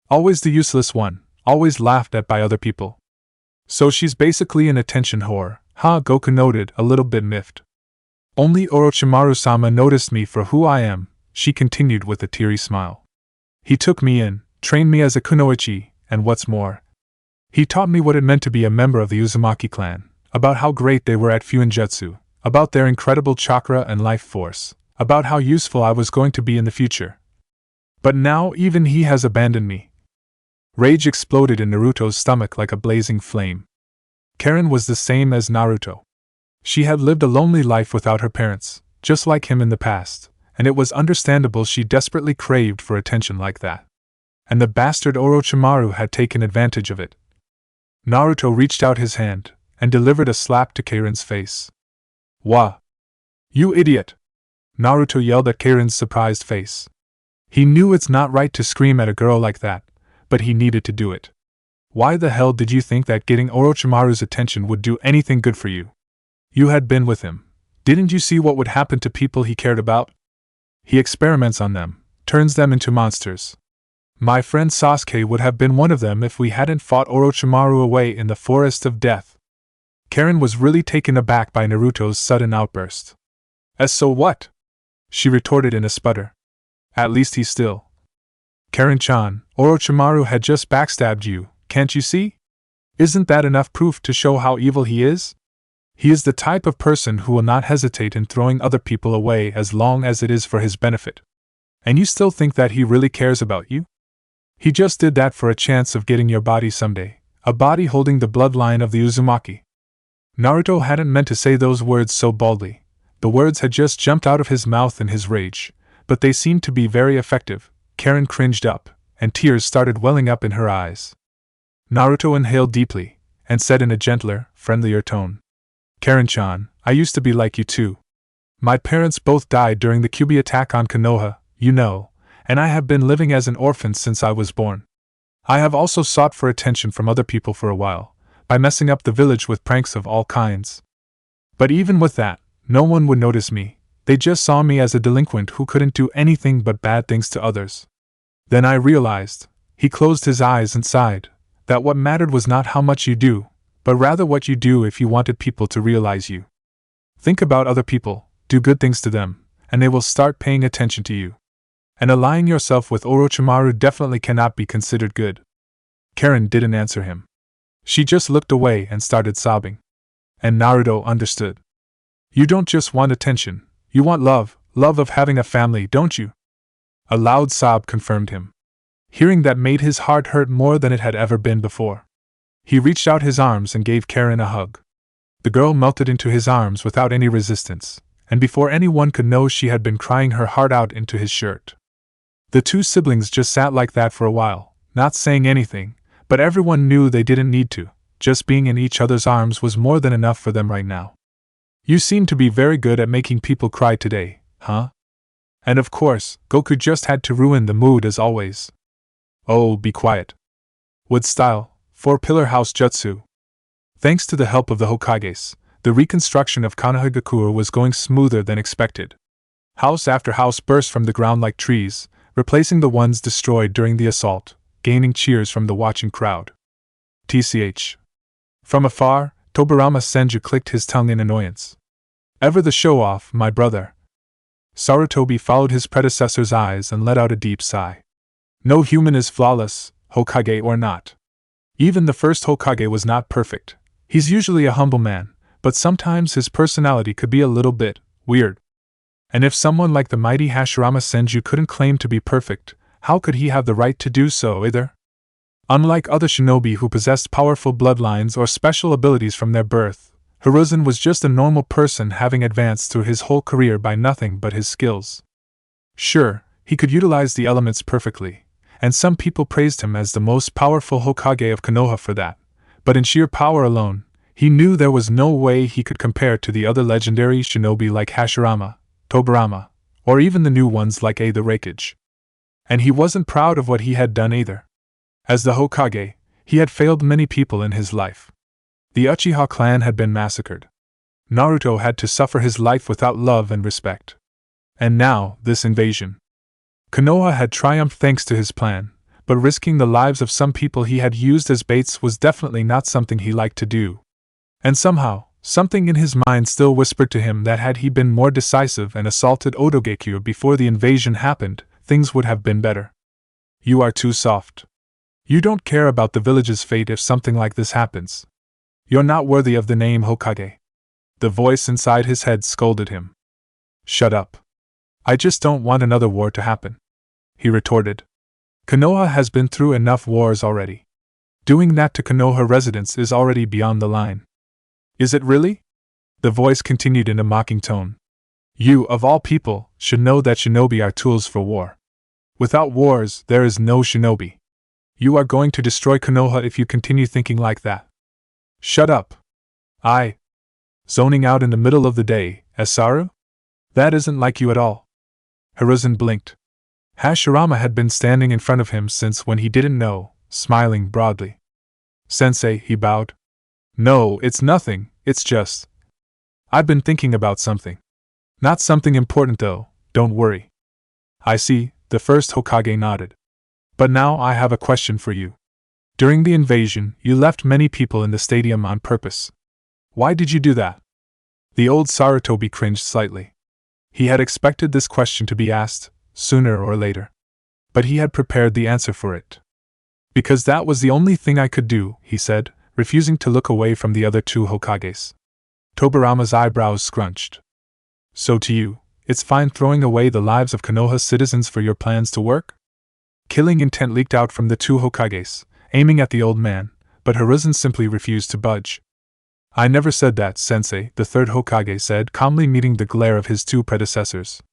Always the useless one, always laughed at by other people. So she's basically an attention whore, huh? Goku noted, a little bit miffed. Only Orochimaru-sama noticed me for who I am, she continued with a teary smile. He took me in, trained me as a kunoichi, and what's more, he taught me what it meant to be a member of the Uzumaki clan, about how great they were at Fuinjutsu, about their incredible chakra and life force, about how useful I was going to be in the future. But now even he has abandoned me. Rage exploded in Naruto's stomach like a blazing flame. Karin was the same as Naruto. She had lived a lonely life without her parents, just like him in the past, and it was understandable she desperately craved for attention like that. And the bastard Orochimaru had taken advantage of it. Naruto reached out his hand, and delivered a slap to Karin's face. Wah! You idiot! Naruto yelled at Karin's surprised face. He knew it's not right to scream at a girl like that, but he needed to do it. Why the hell did you think that getting Orochimaru's attention would do anything good for you? You had been with him. Didn't you see what would happen to people he cared about? He experiments on them, turns them into monsters. My friend Sasuke would have been one of them if we hadn't fought Orochimaru away in the forest of death. Karin was really taken aback by Naruto's sudden outburst. So what? She retorted in a sputter. At least he's still. Karin-chan, Orochimaru had just backstabbed you, can't you see? Isn't that enough proof to show how evil he is? He is the type of person who will not hesitate in throwing other people away as long as it is for his benefit. And you still think that he really cares about you? He just did that for a chance of getting your body someday, a body holding the bloodline of the Uzumaki. Naruto hadn't meant to say those words so baldly. The words had just jumped out of his mouth in his rage, but they seemed to be very effective. Karin cringed up, and tears started welling up in her eyes. Naruto inhaled deeply, and said in a gentler, friendlier tone, Karin-chan, I used to be like you too. My parents both died during the Kyuubi attack on Konoha, you know, and I have been living as an orphan since I was born. I have also sought for attention from other people for a while, by messing up the village with pranks of all kinds. But even with that, no one would notice me. They just saw me as a delinquent who couldn't do anything but bad things to others. Then I realized, he closed his eyes and sighed, that what mattered was not how much you do, but rather what you do if you wanted people to realize you. Think about other people, do good things to them, and they will start paying attention to you. And allying yourself with Orochimaru definitely cannot be considered good. Karin didn't answer him. She just looked away and started sobbing. And Naruto understood. You don't just want attention, you want love of having a family, don't you? A loud sob confirmed him. Hearing that made his heart hurt more than it had ever been before. He reached out his arms and gave Karin a hug. The girl melted into his arms without any resistance, and before anyone could know she had been crying her heart out into his shirt. The two siblings just sat like that for a while, not saying anything, but everyone knew they didn't need to. Just being in each other's arms was more than enough for them right now. You seem to be very good at making people cry today, huh? And of course, Goku just had to ruin the mood as always. Oh, be quiet. With style, 4-pillar house jutsu. Thanks to the help of the Hokages, the reconstruction of Konohagakure was going smoother than expected. House after house burst from the ground like trees, replacing the ones destroyed during the assault, gaining cheers from the watching crowd. TCH. From afar, Tobirama Senju clicked his tongue in annoyance. Ever the show-off, my brother. Sarutobi followed his predecessor's eyes and let out a deep sigh. No human is flawless, Hokage or not. Even the first Hokage was not perfect. He's usually a humble man, but sometimes his personality could be a little bit weird. And if someone like the mighty Hashirama Senju couldn't claim to be perfect, how could he have the right to do so either? Unlike other shinobi who possessed powerful bloodlines or special abilities from their birth, Hiruzen was just a normal person having advanced through his whole career by nothing but his skills. Sure, he could utilize the elements perfectly, and some people praised him as the most powerful Hokage of Konoha for that, but in sheer power alone, he knew there was no way he could compare to the other legendary shinobi like Hashirama, Tobirama, or even the new ones like the Raikage. And he wasn't proud of what he had done either. As the Hokage, he had failed many people in his life. The Uchiha clan had been massacred. Naruto had to suffer his life without love and respect. And now, this invasion. Konoha had triumphed thanks to his plan, but risking the lives of some people he had used as baits was definitely not something he liked to do. And somehow, something in his mind still whispered to him that had he been more decisive and assaulted Odogekure before the invasion happened, things would have been better. You are too soft. You don't care about the village's fate if something like this happens. You're not worthy of the name Hokage. The voice inside his head scolded him. Shut up. I just don't want another war to happen, he retorted. Konoha has been through enough wars already. Doing that to Konoha residents is already beyond the line. Is it really? The voice continued in a mocking tone. You, of all people, should know that shinobi are tools for war. Without wars, there is no shinobi. You are going to destroy Konoha if you continue thinking like that. Shut up. I. Zoning out in the middle of the day, Saru? That isn't like you at all. Hiruzen blinked. Hashirama had been standing in front of him since when he didn't know, smiling broadly. Sensei, he bowed. No, it's nothing, it's just. I've been thinking about something. Not something important though, don't worry. I see, the first Hokage nodded. But now I have a question for you. During the invasion, you left many people in the stadium on purpose. Why did you do that? The old Sarutobi cringed slightly. He had expected this question to be asked, sooner or later. But he had prepared the answer for it. Because that was the only thing I could do, he said, refusing to look away from the other two Hokages. Tobirama's eyebrows scrunched. So to you, it's fine throwing away the lives of Konoha's citizens for your plans to work? Killing intent leaked out from the two Hokages, aiming at the old man, but Hiruzen simply refused to budge. I never said that, Sensei, the third Hokage said, calmly meeting the glare of his two predecessors.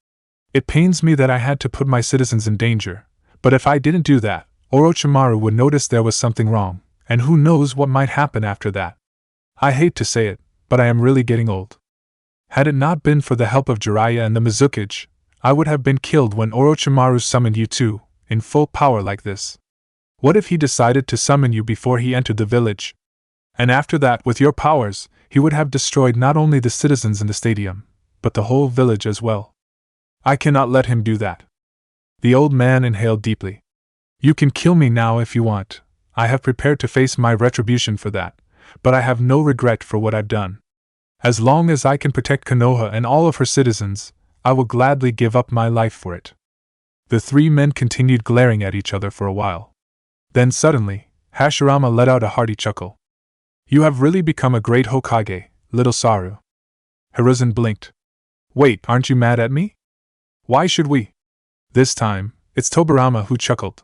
It pains me that I had to put my citizens in danger, but if I didn't do that, Orochimaru would notice there was something wrong, and who knows what might happen after that. I hate to say it, but I am really getting old. Had it not been for the help of Jiraiya and the Mizukage, I would have been killed when Orochimaru summoned you two, in full power like this. What if he decided to summon you before he entered the village? And after that, with your powers, he would have destroyed not only the citizens in the stadium, but the whole village as well. I cannot let him do that. The old man inhaled deeply. You can kill me now if you want. I have prepared to face my retribution for that, but I have no regret for what I've done. As long as I can protect Konoha and all of her citizens, I will gladly give up my life for it. The three men continued glaring at each other for a while. Then suddenly, Hashirama let out a hearty chuckle. You have really become a great Hokage, little Saru. Hiruzen blinked. Wait, aren't you mad at me? Why should we? This time, it's Tobirama who chuckled.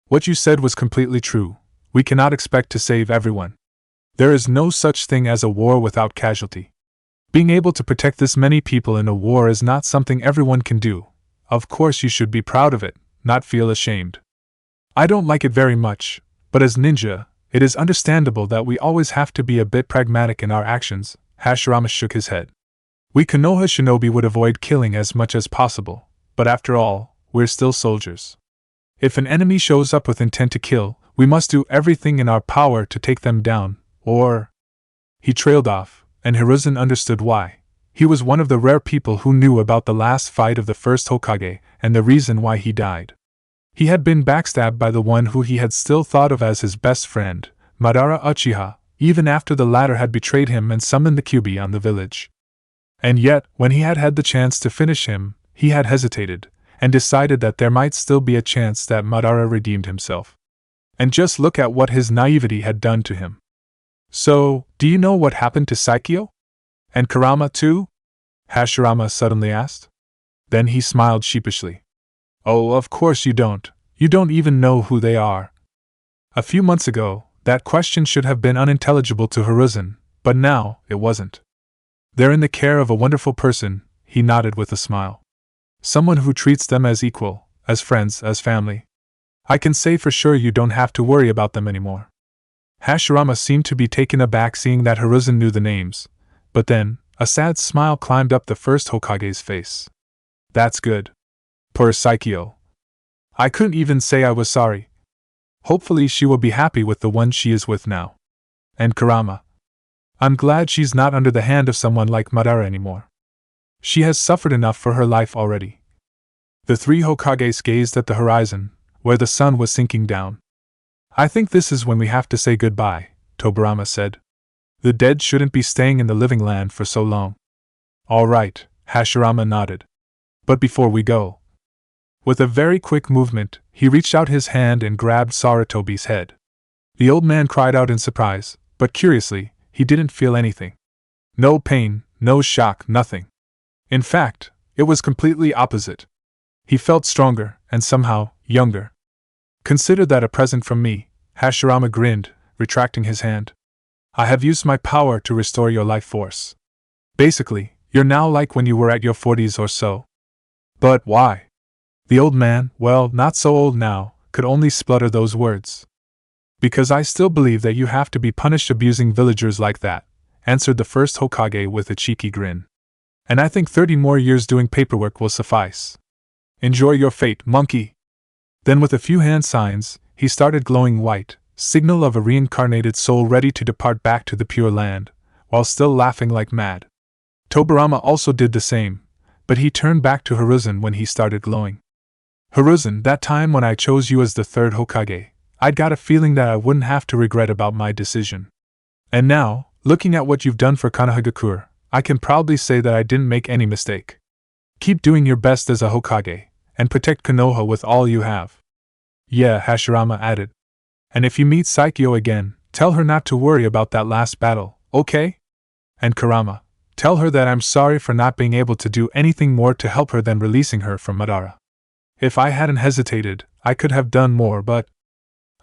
What you said was completely true. We cannot expect to save everyone. There is no such thing as a war without casualty. Being able to protect this many people in a war is not something everyone can do. Of course you should be proud of it, not feel ashamed. I don't like it very much, but as ninja, it is understandable that we always have to be a bit pragmatic in our actions. Hashirama shook his head. We Konoha shinobi would avoid killing as much as possible, but after all, we're still soldiers. If an enemy shows up with intent to kill, we must do everything in our power to take them down, or… He trailed off, and Hiruzen understood why. He was one of the rare people who knew about the last fight of the first Hokage and the reason why he died. He had been backstabbed by the one who he had still thought of as his best friend, Madara Uchiha, even after the latter had betrayed him and summoned the Kyuubi on the village. And yet, when he had had the chance to finish him, he had hesitated, and decided that there might still be a chance that Madara redeemed himself. And just look at what his naivety had done to him. So, do you know what happened to Saikyo? And Kurama too? Hashirama suddenly asked. Then he smiled sheepishly. Oh, of course you don't. You don't even know who they are. A few months ago, that question should have been unintelligible to Hiruzen, but now, it wasn't. They're in the care of a wonderful person, he nodded with a smile. Someone who treats them as equal, as friends, as family. I can say for sure you don't have to worry about them anymore. Hashirama seemed to be taken aback seeing that Hiruzen knew the names, but then, a sad smile climbed up the first Hokage's face. That's good. Poor Saikyo. I couldn't even say I was sorry. Hopefully she will be happy with the one she is with now. And Kurama. I'm glad she's not under the hand of someone like Madara anymore. She has suffered enough for her life already. The three Hokages gazed at the horizon, where the sun was sinking down. I think this is when we have to say goodbye, Tobirama said. The dead shouldn't be staying in the living land for so long. All right, Hashirama nodded. But before we go… With a very quick movement, he reached out his hand and grabbed Sarutobi's head. The old man cried out in surprise, but curiously, he didn't feel anything. No pain, no shock, nothing. In fact, it was completely opposite. He felt stronger, and somehow, younger. Consider that a present from me, Hashirama grinned, retracting his hand. I have used my power to restore your life force. Basically, you're now like when you were at your 40s or so. But why? The old man, well, not so old now, could only splutter those words. Because I still believe that you have to be punished abusing villagers like that, answered the first Hokage with a cheeky grin. And I think 30 more years doing paperwork will suffice. Enjoy your fate, monkey! Then with a few hand signs, he started glowing white, signal of a reincarnated soul ready to depart back to the Pure Land, while still laughing like mad. Tobirama also did the same, but he turned back to Hiruzen when he started glowing. Hiruzen, that time when I chose you as the third Hokage, I'd got a feeling that I wouldn't have to regret about my decision. And now, looking at what you've done for Konohagakure, I can proudly say that I didn't make any mistake. Keep doing your best as a Hokage, and protect Konoha with all you have. Yeah, Hashirama added. And if you meet Saikyo again, tell her not to worry about that last battle, okay? And Kurama, tell her that I'm sorry for not being able to do anything more to help her than releasing her from Madara. If I hadn't hesitated, I could have done more, but...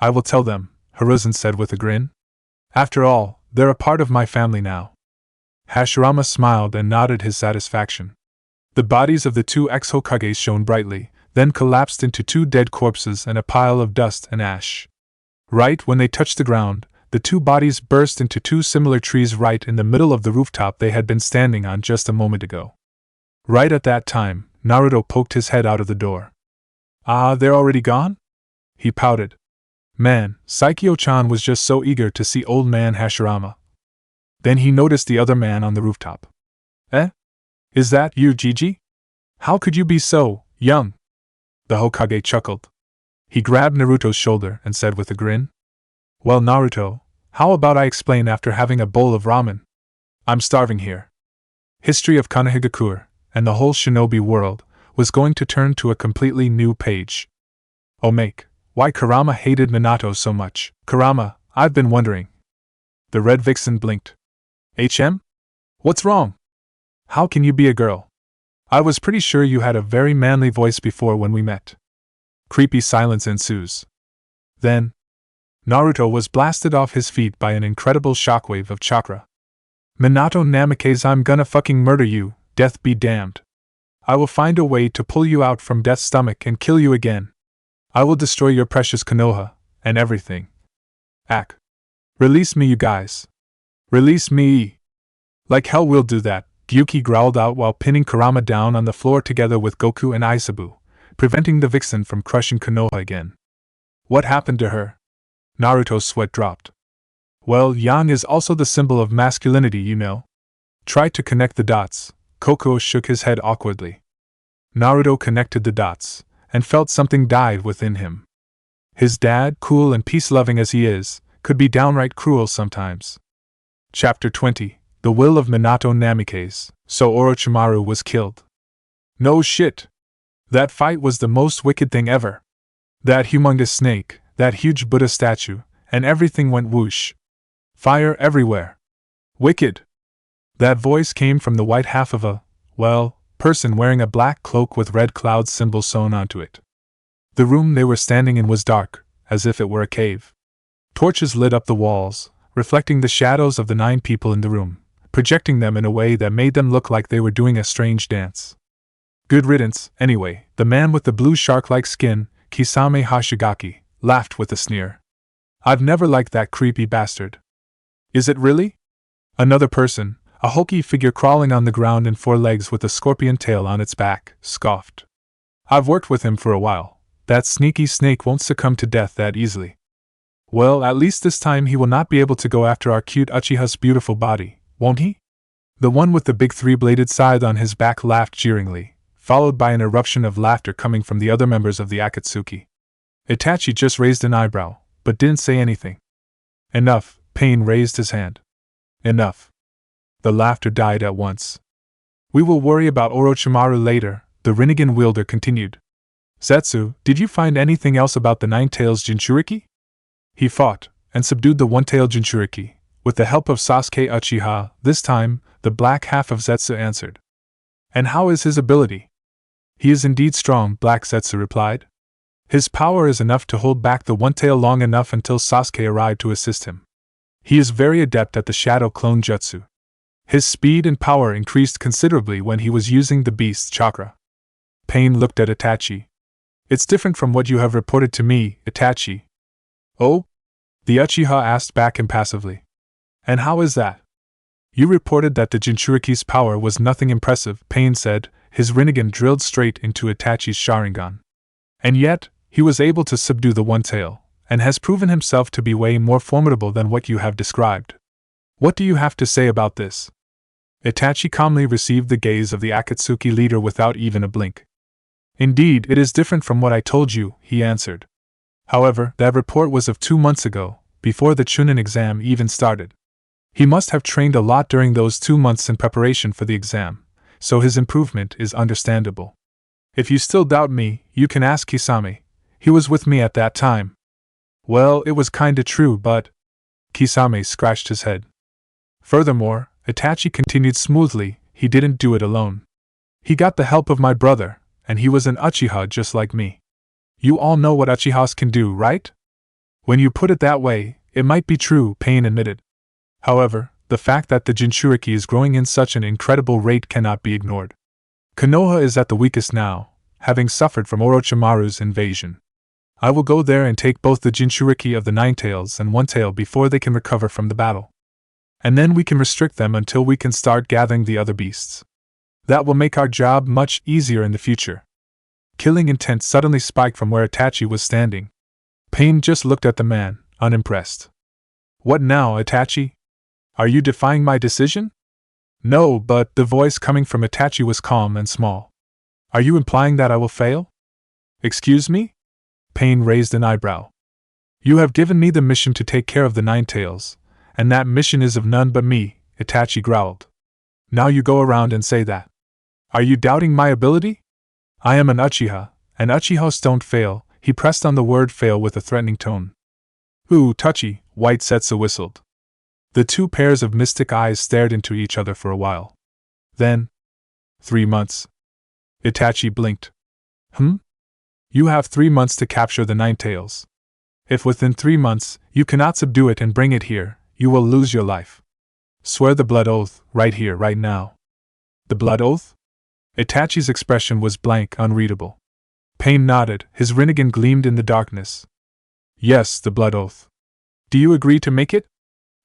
I will tell them, Hiruzen said with a grin. After all, they're a part of my family now. Hashirama smiled and nodded his satisfaction. The bodies of the two ex-Hokages shone brightly, then collapsed into two dead corpses and a pile of dust and ash. Right when they touched the ground, the two bodies burst into two similar trees right in the middle of the rooftop they had been standing on just a moment ago. Right at that time, Naruto poked his head out of the door. Ah, they're already gone? He pouted. Man, Saikyo-chan was just so eager to see old man Hashirama. Then he noticed the other man on the rooftop. Eh? Is that you, Gigi? How could you be so young? The Hokage chuckled. He grabbed Naruto's shoulder and said with a grin. Well, Naruto, how about I explain after having a bowl of ramen? I'm starving here. History of Konohagakure, and the whole shinobi world, was going to turn to a completely new page. Oh make, why Kurama hated Minato so much. Kurama, I've been wondering. The red vixen blinked. HM? What's wrong? How can you be a girl? I was pretty sure you had a very manly voice before when we met. Creepy silence ensues. Then, Naruto was blasted off his feet by an incredible shockwave of chakra. Minato Namikaze, I'm gonna fucking murder you, death be damned. I will find a way to pull you out from death's stomach and kill you again. I will destroy your precious Konoha, and everything. Ack. Release me, you guys. Release me. Like hell we'll do that, Gyuki growled out while pinning Kurama down on the floor together with Goku and Aisabu, preventing the vixen from crushing Konoha again. What happened to her? Naruto's sweat dropped. Well, yang is also the symbol of masculinity, you know. Try to connect the dots. Kokuo shook his head awkwardly. Naruto connected the dots, and felt something died within him. His dad, cool and peace-loving as he is, could be downright cruel sometimes. Chapter 20. The Will of Minato Namikaze. So Orochimaru was killed. No shit! That fight was the most wicked thing ever. That humongous snake, that huge Buddha statue, and everything went whoosh. Fire everywhere. Wicked! That voice came from the white half of a, person wearing a black cloak with red cloud symbol sewn onto it. The room they were standing in was dark, as if it were a cave. Torches lit up the walls, reflecting the shadows of the 9 people in the room, projecting them in a way that made them look like they were doing a strange dance. Good riddance, anyway, the man with the blue shark-like skin, Kisame Hashigaki, laughed with a sneer. I've never liked that creepy bastard. Is it really? Another person, a hulky figure crawling on the ground in 4 legs with a scorpion tail on its back, scoffed. I've worked with him for a while. That sneaky snake won't succumb to death that easily. Well, at least this time he will not be able to go after our cute Uchiha's beautiful body, won't he? The one with the big 3-bladed scythe on his back laughed jeeringly, followed by an eruption of laughter coming from the other members of the Akatsuki. Itachi just raised an eyebrow, but didn't say anything. Enough, Pain raised his hand. Enough. The laughter died at once. We will worry about Orochimaru later, the Rinnegan wielder continued. Zetsu, did you find anything else about the 9-tails Jinchuriki? He fought, and subdued the 1-tailed Jinchuriki, with the help of Sasuke Uchiha. This time, the black half of Zetsu answered. And how is his ability? He is indeed strong, Black Zetsu replied. His power is enough to hold back the 1-tail long enough until Sasuke arrived to assist him. He is very adept at the Shadow Clone Jutsu. His speed and power increased considerably when he was using the beast's chakra. Pain looked at Itachi. It's different from what you have reported to me, Itachi. Oh? The Uchiha asked back impassively. And how is that? You reported that the Jinchuriki's power was nothing impressive, Pain said, his Rinnegan drilled straight into Itachi's Sharingan. And yet, he was able to subdue the One Tail, and has proven himself to be way more formidable than what you have described. What do you have to say about this? Itachi calmly received the gaze of the Akatsuki leader without even a blink. Indeed, it is different from what I told you, he answered. However, that report was of 2 months ago, before the Chunin exam even started. He must have trained a lot during those 2 months in preparation for the exam, so his improvement is understandable. If you still doubt me, you can ask Kisame. He was with me at that time. Well, it was kinda true, but… Kisame scratched his head. Furthermore, Itachi continued smoothly, he didn't do it alone. He got the help of my brother, and he was an Uchiha just like me. You all know what Uchihas can do, right? When you put it that way, it might be true, Pain admitted. However, the fact that the Jinchuriki is growing in such an incredible rate cannot be ignored. Konoha is at the weakest now, having suffered from Orochimaru's invasion. I will go there and take both the Jinchuriki of the Nine Tails and One Tail before they can recover from the battle. And then we can restrict them until we can start gathering the other beasts. That will make our job much easier in the future. Killing intent suddenly spiked from where Itachi was standing. Pain just looked at the man, unimpressed. What now, Itachi? Are you defying my decision? No, but the voice coming from Itachi was calm and small. Are you implying that I will fail? Excuse me? Pain raised an eyebrow. You have given me the mission to take care of the Nine Tails, and that mission is of none but me, Itachi growled. Now you go around and say that. Are you doubting my ability? I am an Uchiha, and Uchihas don't fail, he pressed on the word fail with a threatening tone. Ooh, touchy, White Setsu whistled. The two pairs of mystic eyes stared into each other for a while. Then… 3 months. Itachi blinked. You have 3 months to capture the Nine Tails. If within 3 months you cannot subdue it and bring it here, you will lose your life. Swear the blood oath, right here, right now. The blood oath? Itachi's expression was blank, unreadable. Pain nodded, his Rinnegan gleamed in the darkness. Yes, the blood oath. Do you agree to make it?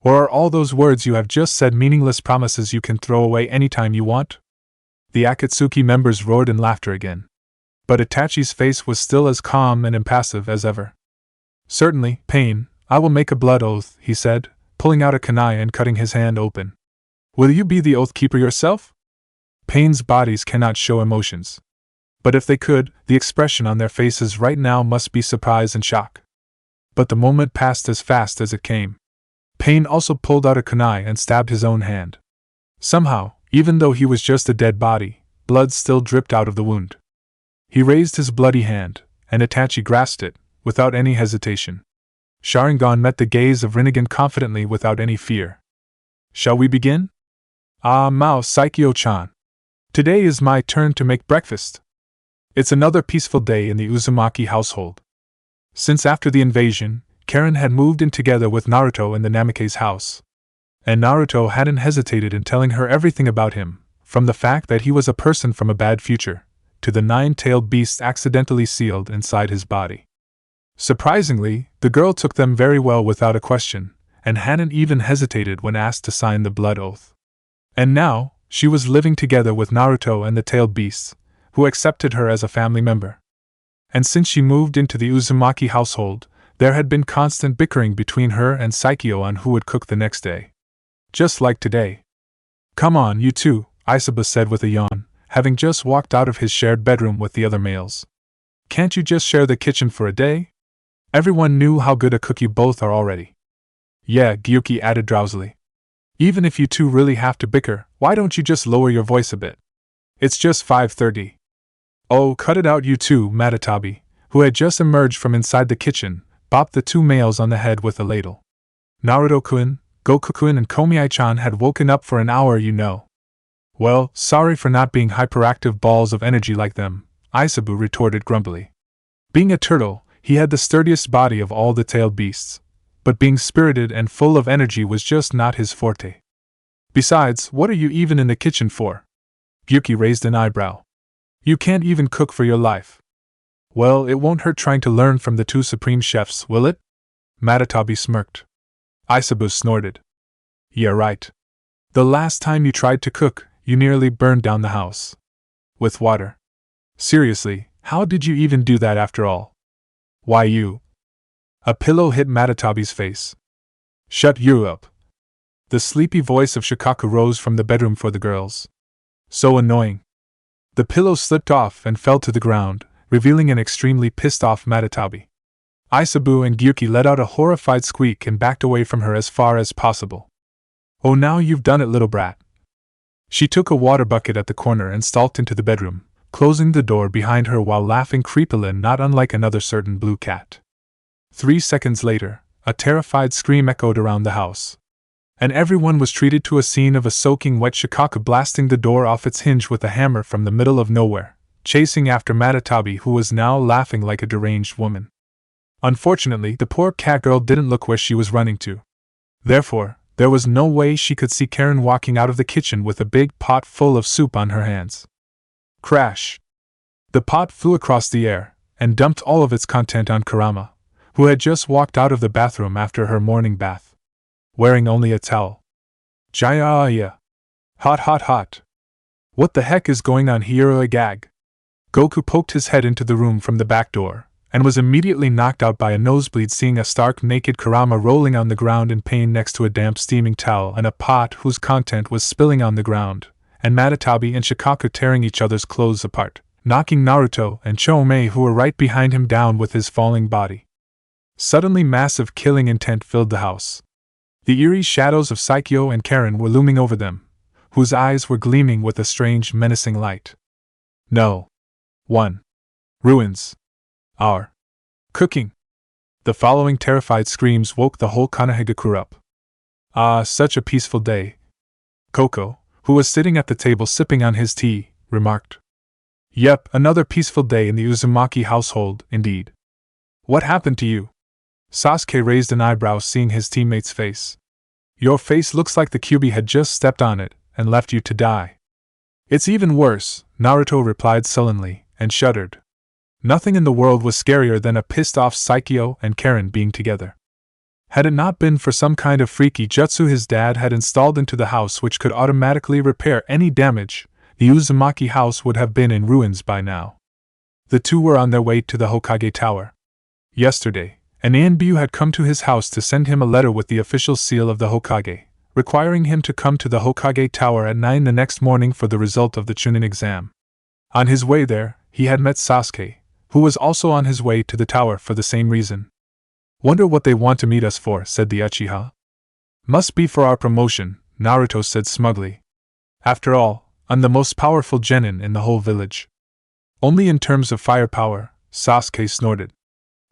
Or are all those words you have just said meaningless promises you can throw away anytime you want? The Akatsuki members roared in laughter again. But Itachi's face was still as calm and impassive as ever. Certainly, Pain, I will make a blood oath, he said, pulling out a kunai and cutting his hand open. Will you be the oath keeper yourself? Pain's bodies cannot show emotions. But if they could, the expression on their faces right now must be surprise and shock. But the moment passed as fast as it came. Pain also pulled out a kunai and stabbed his own hand. Somehow, even though he was just a dead body, blood still dripped out of the wound. He raised his bloody hand, and Itachi grasped it, without any hesitation. Sharingan met the gaze of Rinnegan confidently without any fear. Shall we begin? Ah, Mao Saikyo-chan. Today is my turn to make breakfast. It's another peaceful day in the Uzumaki household. Since after the invasion, Karin had moved in together with Naruto in the Namake's house. And Naruto hadn't hesitated in telling her everything about him, from the fact that he was a person from a bad future, to the nine-tailed beast accidentally sealed inside his body. Surprisingly, the girl took them very well without a question, and hadn't even hesitated when asked to sign the blood oath. And now, she was living together with Naruto and the tailed beasts, who accepted her as a family member. And since she moved into the Uzumaki household, there had been constant bickering between her and Saikyo on who would cook the next day. Just like today. Come on, you two, Isabu said with a yawn, having just walked out of his shared bedroom with the other males. Can't you just share the kitchen for a day? Everyone knew how good a cook you both are already. Yeah, Gyuki added drowsily. Even if you two really have to bicker, why don't you just lower your voice a bit? It's just 5:30. Oh, cut it out, you two, Matatabi, who had just emerged from inside the kitchen, bopped the two males on the head with a ladle. Naruto-kun, Goku-kun and Komi-chan had woken up for an hour, you know. Well, sorry for not being hyperactive balls of energy like them, Isabu retorted grumpily. Being a turtle, he had the sturdiest body of all the tailed beasts, but being spirited and full of energy was just not his forte. Besides, what are you even in the kitchen for? Gyuki raised an eyebrow. You can't even cook for your life. Well, it won't hurt trying to learn from the two supreme chefs, will it? Matatabi smirked. Isabu snorted. Yeah, right. The last time you tried to cook, you nearly burned down the house. With water. Seriously, how did you even do that after all? Why you? A pillow hit Matatabi's face. Shut you up. The sleepy voice of Shukaku rose from the bedroom for the girls. So annoying. The pillow slipped off and fell to the ground, revealing an extremely pissed-off Matatabi. Isabu and Gyuki let out a horrified squeak and backed away from her as far as possible. Oh, now you've done it, little brat. She took a water bucket at the corner and stalked into the bedroom, closing the door behind her while laughing creepily, not unlike another certain blue cat. 3 seconds later, a terrified scream echoed around the house. And everyone was treated to a scene of a soaking wet Shukaku blasting the door off its hinge with a hammer from the middle of nowhere, chasing after Matatabi, who was now laughing like a deranged woman. Unfortunately, the poor cat girl didn't look where she was running to. Therefore, there was no way she could see Karin walking out of the kitchen with a big pot full of soup on her hands. Crash! The pot flew across the air, and dumped all of its content on Kurama, who had just walked out of the bathroom after her morning bath, wearing only a towel. Jaya! Hot, hot, hot! What the heck is going on here? A gag. Goku poked his head into the room from the back door, and was immediately knocked out by a nosebleed seeing a stark naked Kurama rolling on the ground in pain next to a damp steaming towel and a pot whose content was spilling on the ground, and Matatabi and Shukaku tearing each other's clothes apart, knocking Naruto and Chomei, who were right behind him, down with his falling body. Suddenly massive killing intent filled the house. The eerie shadows of Saikyo and Karin were looming over them, whose eyes were gleaming with a strange menacing light. No. 1. Ruins. Our. Cooking. The following terrified screams woke the whole Konohagakure up. Ah, such a peaceful day. Koko, who was sitting at the table sipping on his tea, remarked. Yep, another peaceful day in the Uzumaki household, indeed. What happened to you? Sasuke raised an eyebrow seeing his teammate's face. Your face looks like the Kyuubi had just stepped on it and left you to die. It's even worse, Naruto replied sullenly, and shuddered. Nothing in the world was scarier than a pissed-off Saikyo and Karin being together. Had it not been for some kind of freaky jutsu his dad had installed into the house which could automatically repair any damage, the Uzumaki house would have been in ruins by now. The two were on their way to the Hokage Tower. Yesterday, an Anbu had come to his house to send him a letter with the official seal of the Hokage, requiring him to come to the Hokage Tower at 9 the next morning for the result of the Chunin exam. On his way there, he had met Sasuke, who was also on his way to the tower for the same reason. Wonder what they want to meet us for, said the Uchiha. Must be for our promotion, Naruto said smugly. After all, I'm the most powerful genin in the whole village. Only in terms of firepower, Sasuke snorted.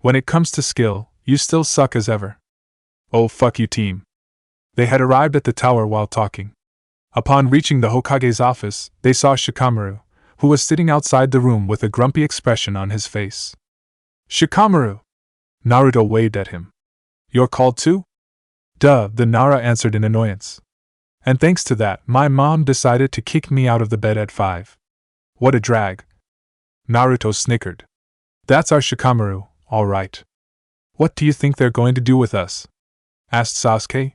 When it comes to skill, you still suck as ever. Oh, fuck you, team. They had arrived at the tower while talking. Upon reaching the Hokage's office, they saw Shikamaru, who was sitting outside the room with a grumpy expression on his face. Shikamaru! Naruto waved at him. You're called too? Duh, the Nara answered in annoyance. And thanks to that, my mom decided to kick me out of the bed at 5. What a drag. Naruto snickered. That's our Shikamaru, all right. What do you think they're going to do with us? Asked Sasuke.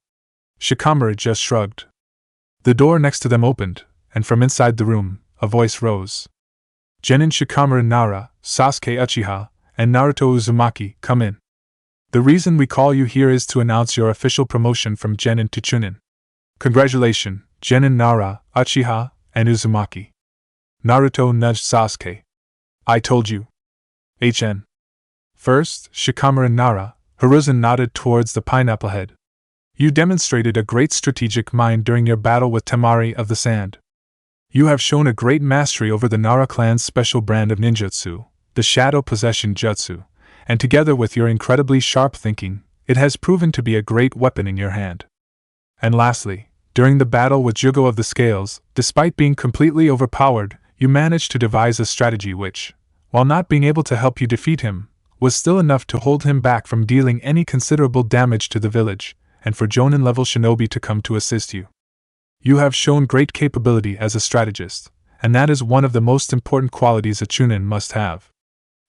Shikamaru just shrugged. The door next to them opened, and from inside the room, a voice rose. Genin Shikamaru Nara, Sasuke Uchiha, and Naruto Uzumaki, come in. The reason we call you here is to announce your official promotion from Genin to Chunin. Congratulations, Genin Nara, Uchiha, and Uzumaki. Naruto nudged Sasuke. I told you. HN. First, Shikamaru Nara, Hiruzen nodded towards the pineapple head. You demonstrated a great strategic mind during your battle with Temari of the Sand. You have shown a great mastery over the Nara clan's special brand of ninjutsu, the Shadow Possession Jutsu, and together with your incredibly sharp thinking, it has proven to be a great weapon in your hand. And lastly, during the battle with Jugo of the Scales, despite being completely overpowered, you managed to devise a strategy which, while not being able to help you defeat him, was still enough to hold him back from dealing any considerable damage to the village, and for Jonin-level shinobi to come to assist you. You have shown great capability as a strategist, and that is one of the most important qualities a Chunin must have.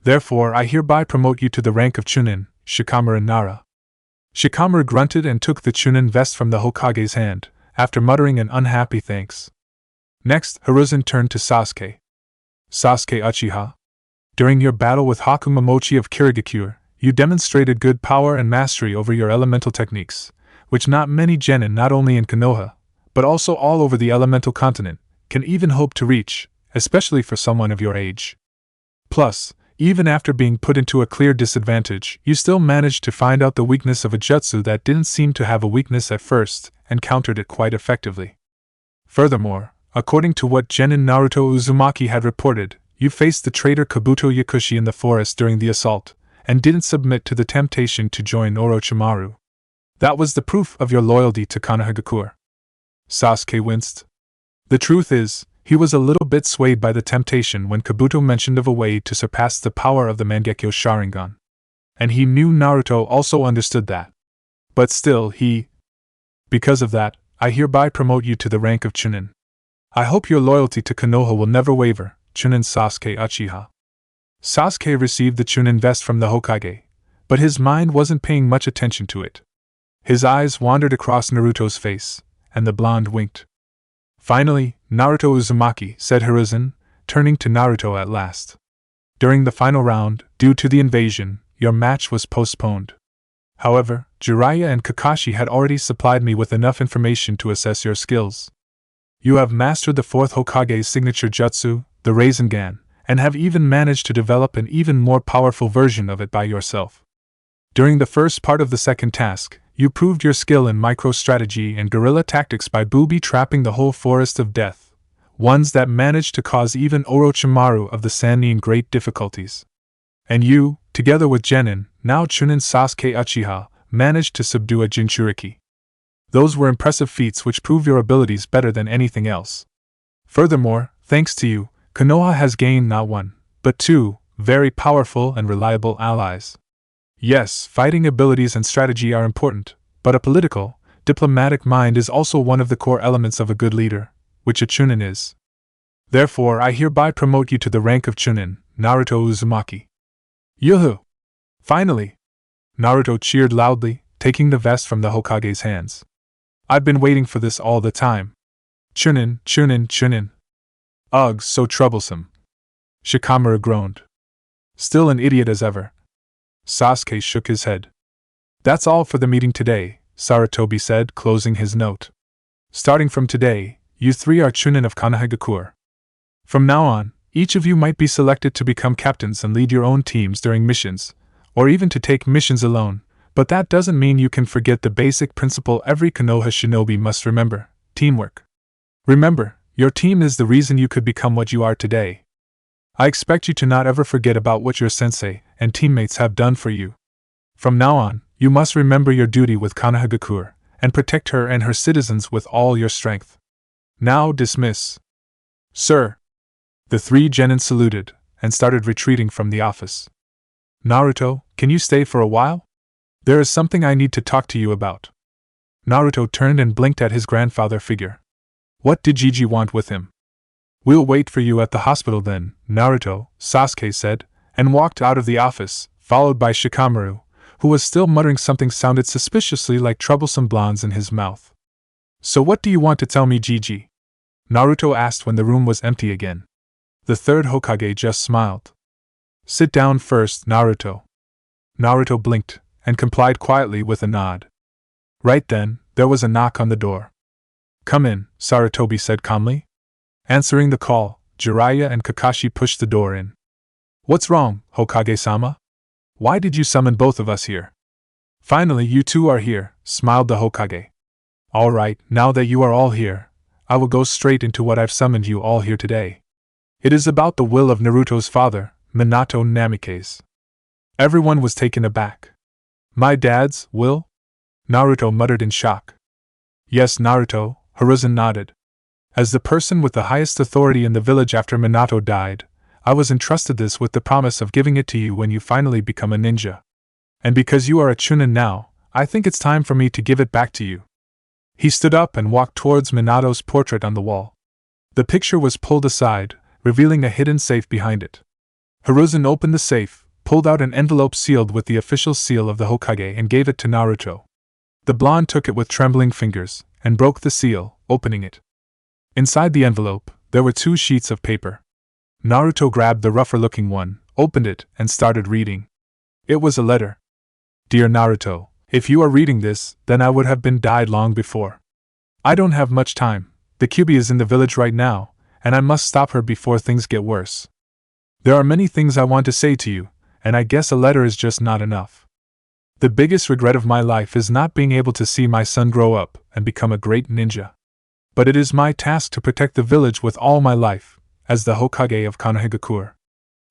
Therefore, I hereby promote you to the rank of Chunin, Shikamaru Nara. Shikamaru grunted and took the Chunin vest from the Hokage's hand, after muttering an unhappy thanks. Next, Hiruzen turned to Sasuke. Sasuke Uchiha. During your battle with Hakumamochi of Kirigakure, you demonstrated good power and mastery over your elemental techniques, which not many genin not only in Konoha, but also all over the elemental continent, can even hope to reach, especially for someone of your age. Plus, even after being put into a clear disadvantage, you still managed to find out the weakness of a jutsu that didn't seem to have a weakness at first, and countered it quite effectively. Furthermore, according to what genin Naruto Uzumaki had reported, you faced the traitor Kabuto Yakushi in the forest during the assault, and didn't submit to the temptation to join Orochimaru. That was the proof of your loyalty to Konohagakure. Sasuke winced. The truth is, he was a little bit swayed by the temptation when Kabuto mentioned of a way to surpass the power of the Mangekyo Sharingan. And he knew Naruto also understood that. But still, Because of that, I hereby promote you to the rank of Chunin. I hope your loyalty to Konoha will never waver, Chunin Sasuke Uchiha. Sasuke received the Chunin vest from the Hokage, but his mind wasn't paying much attention to it. His eyes wandered across Naruto's face, and the blonde winked. Finally, Naruto Uzumaki, said Hiruzen, turning to Naruto at last. During the final round, due to the invasion, your match was postponed. However, Jiraiya and Kakashi had already supplied me with enough information to assess your skills. You have mastered the fourth Hokage's signature jutsu, the Rasengan, and have even managed to develop an even more powerful version of it by yourself. During the first part of the second task, you proved your skill in micro-strategy and guerrilla tactics by booby-trapping the whole forest of death, ones that managed to cause even Orochimaru of the Sannin great difficulties. And you, together with Genin, now Chunin Sasuke Uchiha, managed to subdue a Jinchuriki. Those were impressive feats which prove your abilities better than anything else. Furthermore, thanks to you, Konoha has gained not one, but two, very powerful and reliable allies. Yes, fighting abilities and strategy are important, but a political, diplomatic mind is also one of the core elements of a good leader, which a Chunin is. Therefore, I hereby promote you to the rank of Chunin, Naruto Uzumaki. Yoo-hoo! Finally! Naruto cheered loudly, taking the vest from the Hokage's hands. I've been waiting for this all the time. Chunin, Chunin, Chunin. Ugh, so troublesome. Shikamaru groaned. Still an idiot as ever. Sasuke shook his head. That's all for the meeting today, Sarutobi said, closing his note. Starting from today, you three are Chunin of Konohagakure. From now on, each of you might be selected to become captains and lead your own teams during missions, or even to take missions alone, but that doesn't mean you can forget the basic principle every Konoha shinobi must remember: teamwork. Remember, your team is the reason you could become what you are today. I expect you to not ever forget about what your sensei and teammates have done for you. From now on, you must remember your duty with Konohagakure, and protect her and her citizens with all your strength. Now dismiss. Sir. The three genin saluted, and started retreating from the office. Naruto, can you stay for a while? There is something I need to talk to you about. Naruto turned and blinked at his grandfather figure. What did Gigi want with him? We'll wait for you at the hospital then, Naruto, Sasuke said, and walked out of the office, followed by Shikamaru, who was still muttering something sounded suspiciously like troublesome blondes in his mouth. So what do you want to tell me, Gigi? Naruto asked when the room was empty again. The third Hokage just smiled. Sit down first, Naruto. Naruto blinked, and complied quietly with a nod. Right then, there was a knock on the door. Come in, Sarutobi said calmly. Answering the call, Jiraiya and Kakashi pushed the door in. What's wrong, Hokage-sama? Why did you summon both of us here? Finally, you two are here, smiled the Hokage. All right, now that you are all here, I will go straight into what I've summoned you all here today. It is about the will of Naruto's father, Minato Namikaze. Everyone was taken aback. My dad's will? Naruto muttered in shock. Yes, Naruto, Hiruzen nodded. As the person with the highest authority in the village after Minato died, I was entrusted this with the promise of giving it to you when you finally become a ninja. And because you are a Chunin now, I think it's time for me to give it back to you. He stood up and walked towards Minato's portrait on the wall. The picture was pulled aside, revealing a hidden safe behind it. Hiruzen opened the safe, pulled out an envelope sealed with the official seal of the Hokage and gave it to Naruto. The blonde took it with trembling fingers, and broke the seal, opening it. Inside the envelope, there were 2 sheets of paper. Naruto grabbed the rougher-looking one, opened it, and started reading. It was a letter. Dear Naruto, if you are reading this, then I would have been died long before. I don't have much time. The Kyuubi is in the village right now, and I must stop her before things get worse. There are many things I want to say to you, and I guess a letter is just not enough. The biggest regret of my life is not being able to see my son grow up and become a great ninja. But it is my task to protect the village with all my life, as the Hokage of Konohagakure.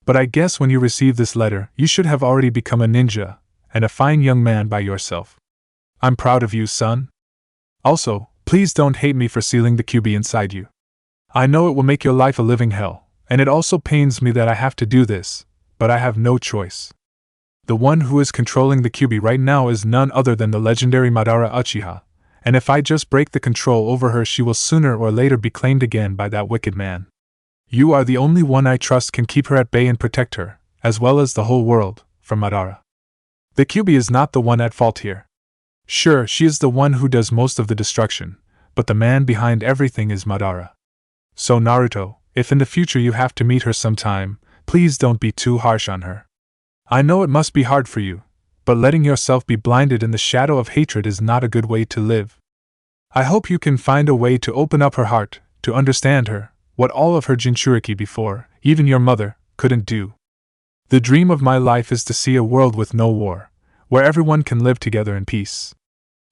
But I guess when you receive this letter, you should have already become a ninja, and a fine young man by yourself. I'm proud of you, son. Also, please don't hate me for sealing the Kyuubi inside you. I know it will make your life a living hell, and it also pains me that I have to do this, but I have no choice. The one who is controlling the Kyuubi right now is none other than the legendary Madara Uchiha, and if I just break the control over her, she will sooner or later be claimed again by that wicked man. You are the only one I trust can keep her at bay and protect her, as well as the whole world, from Madara. The Kyuubi is not the one at fault here. Sure, she is the one who does most of the destruction, but the man behind everything is Madara. So Naruto, if in the future you have to meet her sometime, please don't be too harsh on her. I know it must be hard for you, but letting yourself be blinded in the shadow of hatred is not a good way to live. I hope you can find a way to open up her heart, to understand her, what all of her Jinchuriki before, even your mother, couldn't do. The dream of my life is to see a world with no war, where everyone can live together in peace.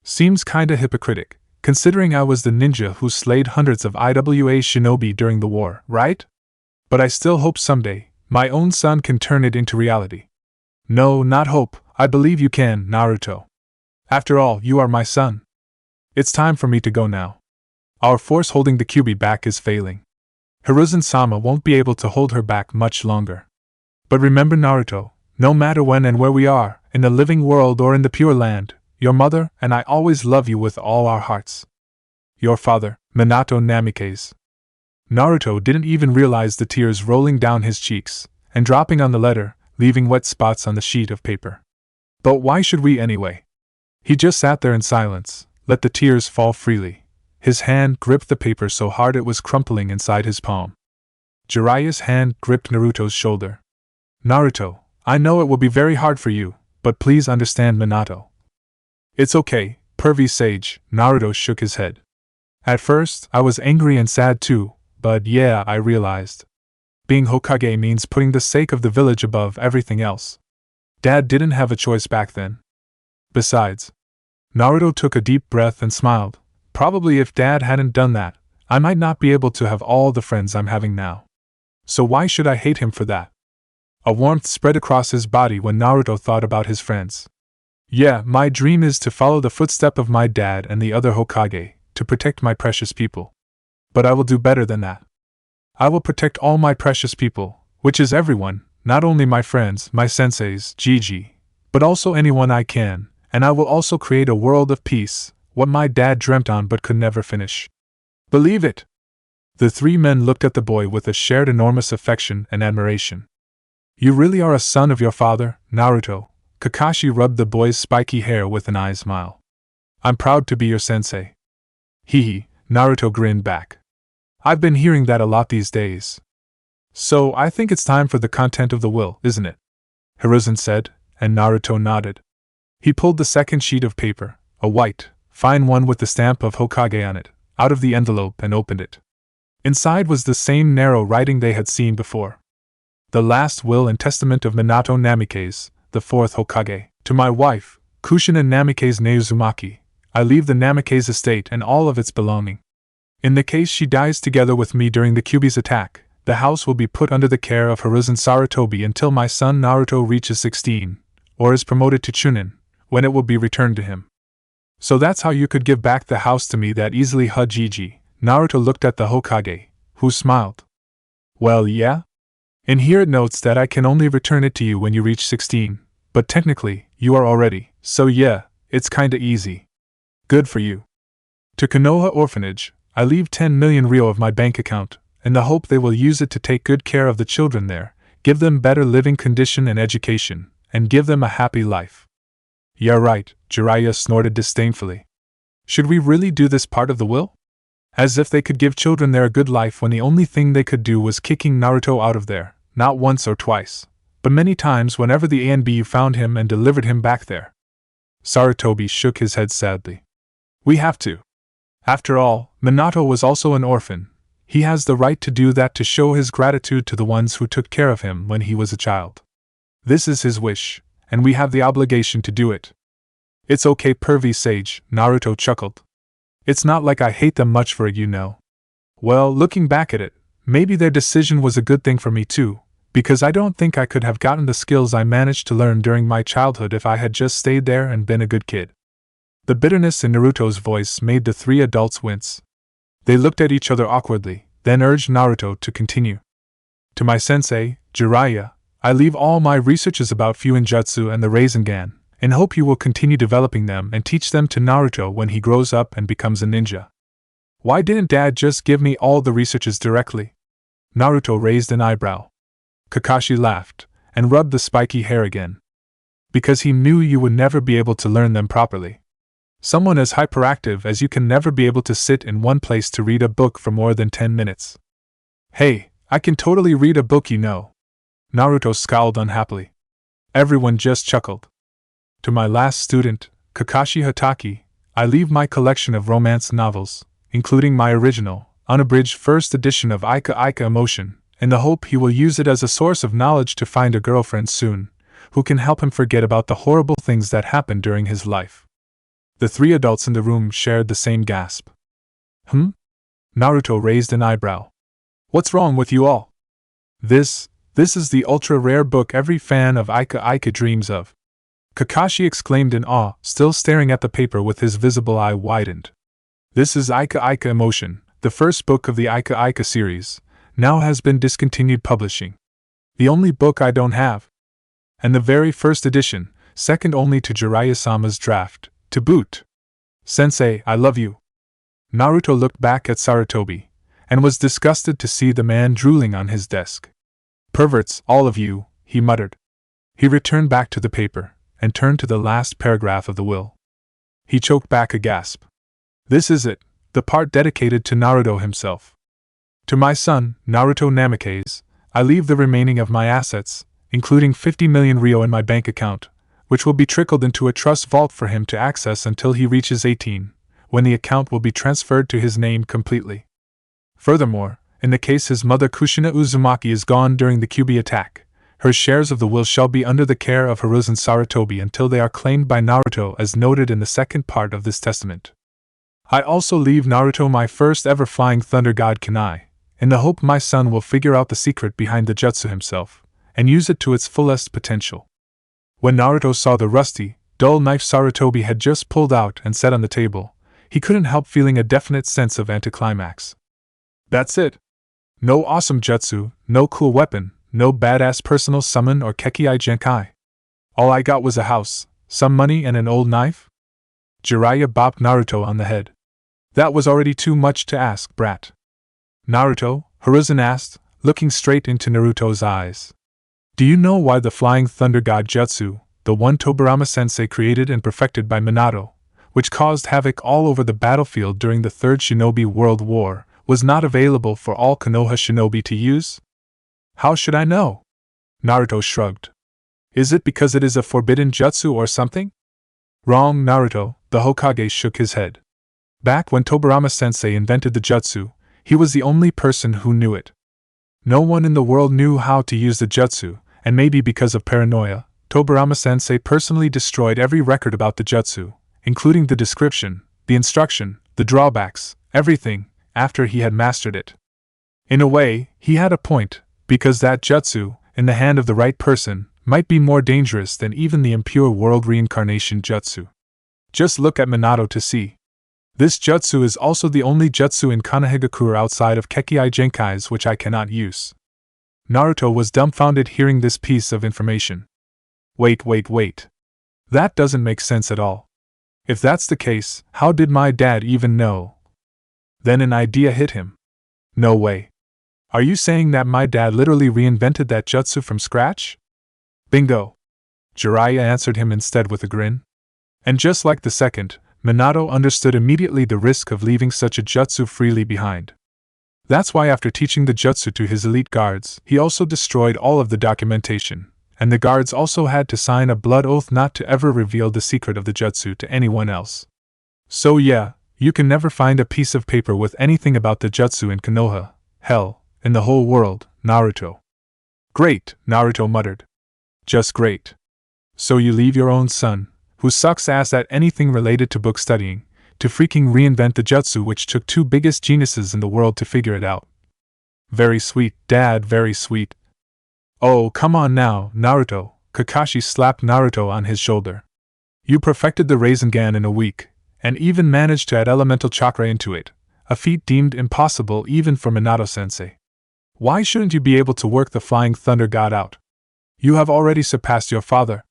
Seems kinda hypocritic, considering I was the ninja who slayed hundreds of IWA shinobi during the war, right? But I still hope someday, my own son can turn it into reality. No, not hope, I believe you can, Naruto. After all, you are my son. It's time for me to go now. Our force holding the Kyuubi back is failing. Hiruzen-sama won't be able to hold her back much longer. But remember, Naruto, no matter when and where we are, in the living world or in the Pure Land, your mother and I always love you with all our hearts. Your father, Minato Namikaze. Naruto didn't even realize the tears rolling down his cheeks, and dropping on the letter, leaving wet spots on the sheet of paper. But why should we anyway? He just sat there in silence, let the tears fall freely. His hand gripped the paper so hard it was crumpling inside his palm. Jiraiya's hand gripped Naruto's shoulder. Naruto, I know it will be very hard for you, but please understand Minato. It's okay, pervy sage, Naruto shook his head. At first, I was angry and sad too, but yeah, I realized. Being Hokage means putting the sake of the village above everything else. Dad didn't have a choice back then. Besides, Naruto took a deep breath and smiled. Probably if Dad hadn't done that, I might not be able to have all the friends I'm having now. So why should I hate him for that? A warmth spread across his body when Naruto thought about his friends. Yeah, my dream is to follow the footstep of my dad and the other Hokage, to protect my precious people. But I will do better than that. I will protect all my precious people, which is everyone, not only my friends, my senseis, Gigi, but also anyone I can, and I will also create a world of peace, what my dad dreamt on but could never finish. Believe it! The 3 men looked at the boy with a shared enormous affection and admiration. You really are a son of your father, Naruto. Kakashi rubbed the boy's spiky hair with an eye smile. I'm proud to be your sensei. Hee, Naruto grinned back. I've been hearing that a lot these days. So I think it's time for the content of the will, isn't it? Hiruzen said, and Naruto nodded. He pulled the second sheet of paper, a white, fine one with the stamp of Hokage on it, out of the envelope and opened it. Inside was the same narrow writing they had seen before. The last will and testament of Minato Namikaze, the 4th Hokage, to my wife, Kushina Namikaze ne Uzumaki, I leave the Namikaze estate and all of its belonging. In the case she dies together with me during the Kyuubi's attack, the house will be put under the care of Hiruzen Sarutobi until my son Naruto reaches 16, or is promoted to Chunin, when it will be returned to him. So that's how you could give back the house to me that easily, Hujiji. Naruto looked at the Hokage, who smiled. Well, yeah? In here it notes that I can only return it to you when you reach 16, but technically, you are already, so yeah, it's kinda easy. Good for you. To Konoha Orphanage, I leave 10 million ryo of my bank account, in the hope they will use it to take good care of the children there, give them better living condition and education, and give them a happy life. Yeah right, Jiraiya snorted disdainfully. Should we really do this part of the will? As if they could give children there a good life when the only thing they could do was kicking Naruto out of there, not once or twice, but many times whenever the ANBU found him and delivered him back there. Sarutobi shook his head sadly. We have to. After all, Minato was also an orphan. He has the right to do that to show his gratitude to the ones who took care of him when he was a child. This is his wish, and we have the obligation to do it. It's okay, pervy sage, Naruto chuckled. It's not like I hate them much for it, you know. Well, looking back at it, maybe their decision was a good thing for me too, because I don't think I could have gotten the skills I managed to learn during my childhood if I had just stayed there and been a good kid. The bitterness in Naruto's voice made the three adults wince. They looked at each other awkwardly, then urged Naruto to continue. To my sensei, Jiraiya, I leave all my researches about Fuinjutsu and the Rasengan, and hope you will continue developing them and teach them to Naruto when he grows up and becomes a ninja. Why didn't Dad just give me all the researches directly? Naruto raised an eyebrow. Kakashi laughed, and rubbed the spiky hair again. Because he knew you would never be able to learn them properly. Someone as hyperactive as you can never be able to sit in one place to read a book for more than 10 minutes. Hey, I can totally read a book, you know. Naruto scowled unhappily. Everyone just chuckled. To my last student, Kakashi Hatake, I leave my collection of romance novels, including my original, unabridged first edition of Ika Ika Emotion, in the hope he will use it as a source of knowledge to find a girlfriend soon, who can help him forget about the horrible things that happened during his life. The three adults in the room shared the same gasp. Naruto raised an eyebrow. What's wrong with you all? This is the ultra-rare book every fan of Ika Ika dreams of. Kakashi exclaimed in awe, still staring at the paper with his visible eye widened. This is Ika Ika Emotion, the first book of the Ika Ika series, now has been discontinued publishing. The only book I don't have. And the very first edition, second only to Jiraiya-sama's draft, to boot. Sensei, I love you. Naruto looked back at Sarutobi, and was disgusted to see the man drooling on his desk. Perverts, all of you, he muttered. He returned back to the paper, and turned to the last paragraph of the will. He choked back a gasp. This is it, the part dedicated to Naruto himself. To my son, Naruto Namikaze, I leave the remaining of my assets, including 50 million ryo in my bank account, which will be trickled into a trust vault for him to access until he reaches 18, when the account will be transferred to his name completely. Furthermore, in the case his mother Kushina Uzumaki is gone during the Kyuubi attack, her shares of the will shall be under the care of Hiruzen Sarutobi until they are claimed by Naruto as noted in the second part of this testament. I also leave Naruto my first ever Flying Thunder God Kunai, in the hope my son will figure out the secret behind the jutsu himself, and use it to its fullest potential. When Naruto saw the rusty, dull knife Sarutobi had just pulled out and set on the table, he couldn't help feeling a definite sense of anticlimax. That's it. No awesome jutsu, no cool weapon, no badass personal summon or Kekkai Genkai. All I got was a house, some money and an old knife? Jiraiya bopped Naruto on the head. That was already too much to ask, brat. Naruto, Hiruzen asked, looking straight into Naruto's eyes. Do you know why the Flying Thunder God Jutsu, the one Tobirama-sensei created and perfected by Minato, which caused havoc all over the battlefield during the Third Shinobi World War, was not available for all Konoha shinobi to use? How should I know? Naruto shrugged. Is it because it is a forbidden jutsu or something? Wrong, Naruto, the Hokage shook his head. Back when Tobirama-sensei invented the jutsu, he was the only person who knew it. No one in the world knew how to use the jutsu, and maybe because of paranoia, Tobirama-sensei personally destroyed every record about the jutsu, including the description, the instruction, the drawbacks, everything, after he had mastered it. In a way, he had a point, because that jutsu, in the hand of the right person, might be more dangerous than even the impure world reincarnation jutsu. Just look at Minato to see. This jutsu is also the only jutsu in Konohagakure outside of Kekkai Genkai's which I cannot use. Naruto was dumbfounded hearing this piece of information. Wait. That doesn't make sense at all. If that's the case, how did my dad even know? Then an idea hit him. No way. Are you saying that my dad literally reinvented that jutsu from scratch? Bingo! Jiraiya answered him instead with a grin. And just like the second, Minato understood immediately the risk of leaving such a jutsu freely behind. That's why after teaching the jutsu to his elite guards, he also destroyed all of the documentation, and the guards also had to sign a blood oath not to ever reveal the secret of the jutsu to anyone else. So yeah, you can never find a piece of paper with anything about the jutsu in Konoha, hell, in the whole world, Naruto. Great, Naruto muttered. Just great. So you leave your own son, who sucks ass at anything related to book studying, to freaking reinvent the jutsu which took two biggest geniuses in the world to figure it out. Very sweet, Dad, very sweet. Oh, come on now, Naruto, Kakashi slapped Naruto on his shoulder. You perfected the Rasengan in a week, and even managed to add elemental chakra into it, a feat deemed impossible even for Minato-sensei. Why shouldn't you be able to work the Flying Thunder God out? You have already surpassed your father.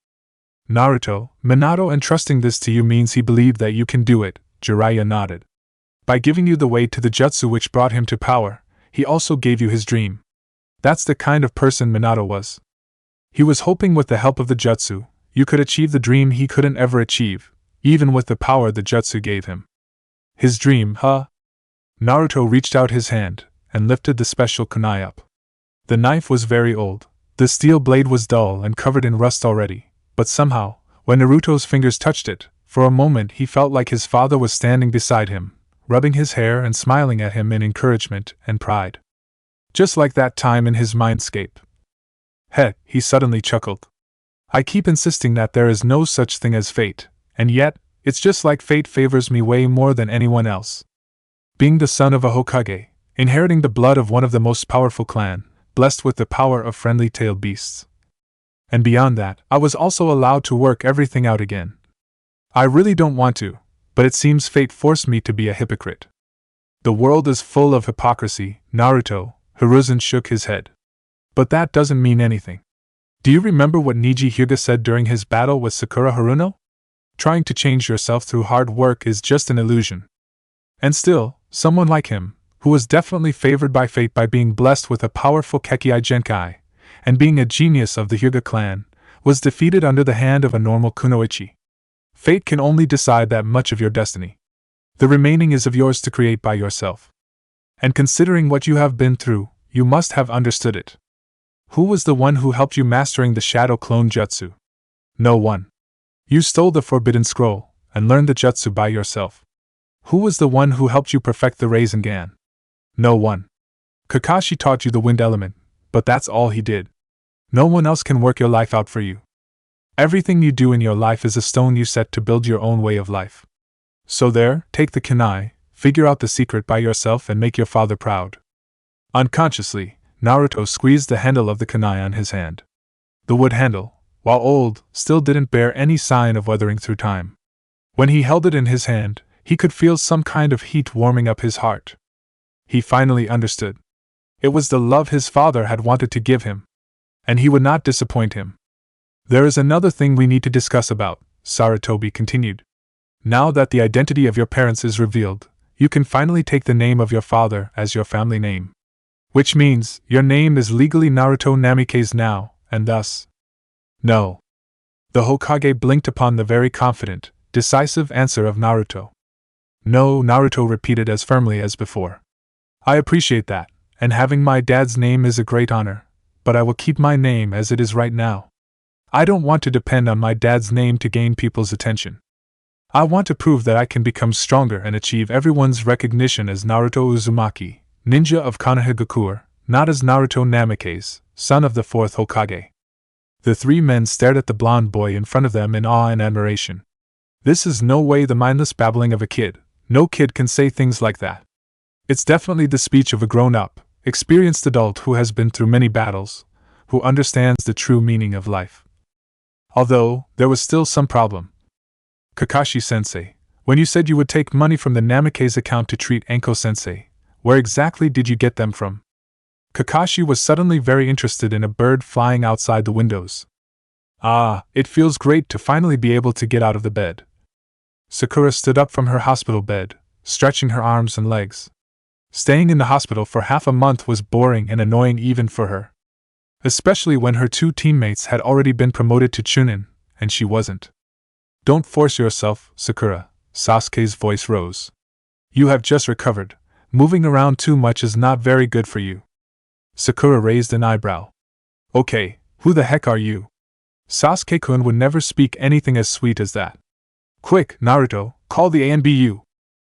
Naruto, Minato entrusting this to you means he believed that you can do it, Jiraiya nodded. By giving you the way to the jutsu which brought him to power, he also gave you his dream. That's the kind of person Minato was. He was hoping with the help of the jutsu, you could achieve the dream he couldn't ever achieve, even with the power the jutsu gave him. His dream, huh? Naruto reached out his hand, and lifted the special kunai up. The knife was very old, the steel blade was dull and covered in rust already, but somehow, when Naruto's fingers touched it, for a moment he felt like his father was standing beside him, rubbing his hair and smiling at him in encouragement and pride. Just like that time in his mindscape. Heh, he suddenly chuckled. I keep insisting that there is no such thing as fate, and yet, it's just like fate favors me way more than anyone else. Being the son of a Hokage, inheriting the blood of one of the most powerful clan, blessed with the power of friendly-tailed beasts. And beyond that, I was also allowed to work everything out again. I really don't want to, but it seems fate forced me to be a hypocrite. The world is full of hypocrisy, Naruto, Hiruzen shook his head. But that doesn't mean anything. Do you remember what Niji Hyuga said during his battle with Sakura Haruno? Trying to change yourself through hard work is just an illusion. And still, someone like him, who was definitely favored by fate by being blessed with a powerful Kekkei Genkai, and being a genius of the Hyuga clan, was defeated under the hand of a normal kunoichi. Fate can only decide that much of your destiny. The remaining is of yours to create by yourself. And considering what you have been through, you must have understood it. Who was the one who helped you mastering the Shadow Clone Jutsu? No one. You stole the Forbidden Scroll, and learned the Jutsu by yourself. Who was the one who helped you perfect the Rasengan? No one. Kakashi taught you the wind element, but that's all he did. No one else can work your life out for you. Everything you do in your life is a stone you set to build your own way of life. So there, take the kunai, figure out the secret by yourself and make your father proud. Unconsciously, Naruto squeezed the handle of the kunai on his hand. The wood handle, while old, still didn't bear any sign of weathering through time. When he held it in his hand, he could feel some kind of heat warming up his heart. He finally understood. It was the love his father had wanted to give him. And he would not disappoint him. There is another thing we need to discuss about, Sarutobi continued. Now that the identity of your parents is revealed, you can finally take the name of your father as your family name. Which means, your name is legally Naruto Namikaze now, and thus. No. The Hokage blinked upon the very confident, decisive answer of Naruto. No, Naruto repeated as firmly as before. I appreciate that, and having my dad's name is a great honor, but I will keep my name as it is right now. I don't want to depend on my dad's name to gain people's attention. I want to prove that I can become stronger and achieve everyone's recognition as Naruto Uzumaki, ninja of Konohagakure, not as Naruto Namikaze, son of the fourth Hokage. The three men stared at the blond boy in front of them in awe and admiration. This is no way the mindless babbling of a kid. No kid can say things like that. It's definitely the speech of a grown-up, experienced adult who has been through many battles, who understands the true meaning of life. Although, there was still some problem. Kakashi-sensei, when you said you would take money from the Namikaze account to treat Anko-sensei, where exactly did you get them from? Kakashi was suddenly very interested in a bird flying outside the windows. Ah, it feels great to finally be able to get out of the bed. Sakura stood up from her hospital bed, stretching her arms and legs. Staying in the hospital for half a month was boring and annoying even for her. Especially when her two teammates had already been promoted to Chunin, and she wasn't. Don't force yourself, Sakura, Sasuke's voice rose. You have just recovered. Moving around too much is not very good for you. Sakura raised an eyebrow. Okay, who the heck are you? Sasuke-kun would never speak anything as sweet as that. Quick, Naruto, call the ANBU.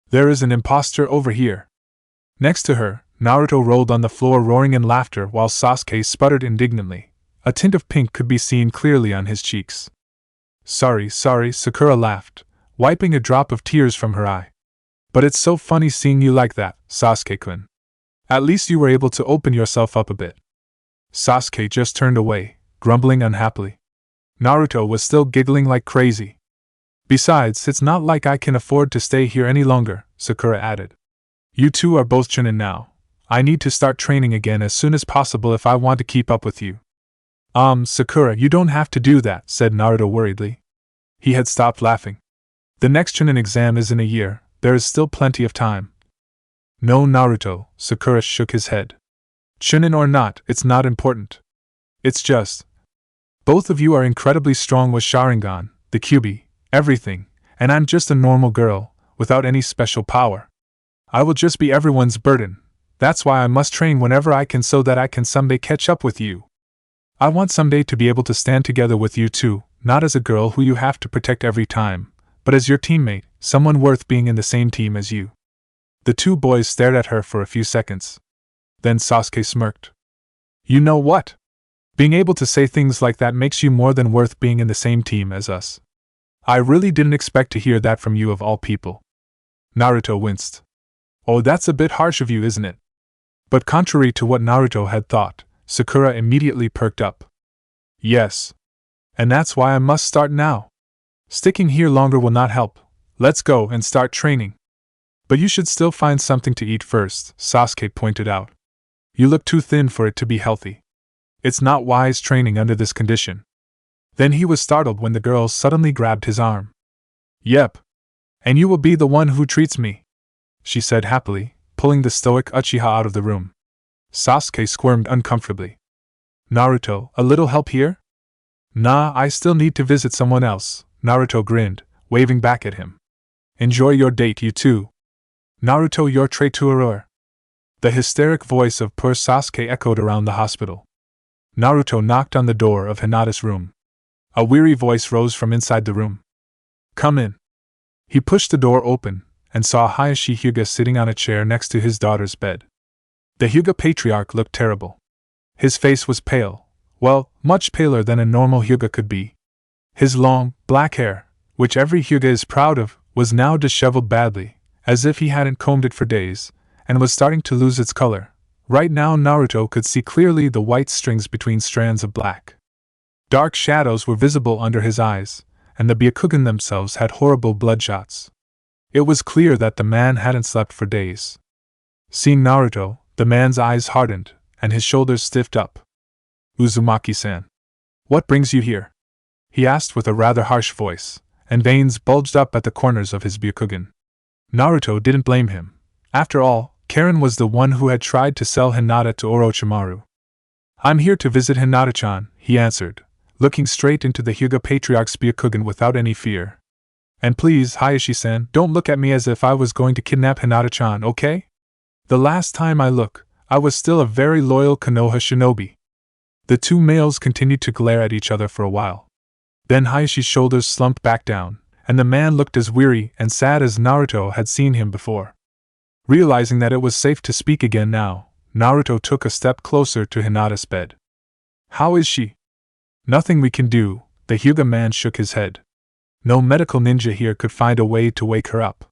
There is an imposter over here. Next to her, Naruto rolled on the floor roaring in laughter while Sasuke sputtered indignantly. A tint of pink could be seen clearly on his cheeks. Sorry, Sakura laughed, wiping a drop of tears from her eye. But it's so funny seeing you like that, Sasuke-kun. At least you were able to open yourself up a bit. Sasuke just turned away, grumbling unhappily. Naruto was still giggling like crazy. Besides, it's not like I can afford to stay here any longer, Sakura added. You two are both chunin now. I need to start training again as soon as possible if I want to keep up with you. Sakura, you don't have to do that, said Naruto worriedly. He had stopped laughing. The next chunin exam is in a year, there is still plenty of time. No, Naruto, Sakura shook his head. Chunin or not, it's not important. It's just, both of you are incredibly strong with Sharingan, the Kyuubi, everything, and I'm just a normal girl, without any special power. I will just be everyone's burden. That's why I must train whenever I can so that I can someday catch up with you. I want someday to be able to stand together with you too, not as a girl who you have to protect every time, but as your teammate, someone worth being in the same team as you. The two boys stared at her for a few seconds. Then Sasuke smirked. You know what? Being able to say things like that makes you more than worth being in the same team as us. I really didn't expect to hear that from you of all people. Naruto winced. Oh, that's a bit harsh of you, isn't it? But contrary to what Naruto had thought, Sakura immediately perked up. Yes. And that's why I must start now. Sticking here longer will not help. Let's go and start training. But you should still find something to eat first, Sasuke pointed out. You look too thin for it to be healthy. It's not wise training under this condition. Then he was startled when the girl suddenly grabbed his arm. Yep. And you will be the one who treats me, she said happily, pulling the stoic Uchiha out of the room. Sasuke squirmed uncomfortably. Naruto, a little help here? Nah, I still need to visit someone else, Naruto grinned, waving back at him. Enjoy your date, you two. Naruto, your traitor. The hysteric voice of poor Sasuke echoed around the hospital. Naruto knocked on the door of Hinata's room. A weary voice rose from inside the room. Come in. He pushed the door open, and saw Hiashi Hyuga sitting on a chair next to his daughter's bed. The Hyuga patriarch looked terrible. His face was pale, well, much paler than a normal Hyuga could be. His long, black hair, which every Hyuga is proud of, was now disheveled badly, as if he hadn't combed it for days, and was starting to lose its color. Right now Naruto could see clearly the white strings between strands of black. Dark shadows were visible under his eyes, and the Byakugan themselves had horrible bloodshots. It was clear that the man hadn't slept for days. Seeing Naruto, the man's eyes hardened, and his shoulders stiffed up. Uzumaki-san. What brings you here? He asked with a rather harsh voice, and veins bulged up at the corners of his Byakugan. Naruto didn't blame him. After all, Karin was the one who had tried to sell Hinata to Orochimaru. I'm here to visit Hinata-chan, he answered, looking straight into the Hyuga Patriarch's Byakugan without any fear. And please, Hiashi-san, don't look at me as if I was going to kidnap Hinata-chan, okay? The last time I look, I was still a very loyal Konoha shinobi. The two males continued to glare at each other for a while. Then Hayashi's shoulders slumped back down, and the man looked as weary and sad as Naruto had seen him before. Realizing that it was safe to speak again now, Naruto took a step closer to Hinata's bed. How is she? Nothing we can do, the Hyuga man shook his head. No medical ninja here could find a way to wake her up.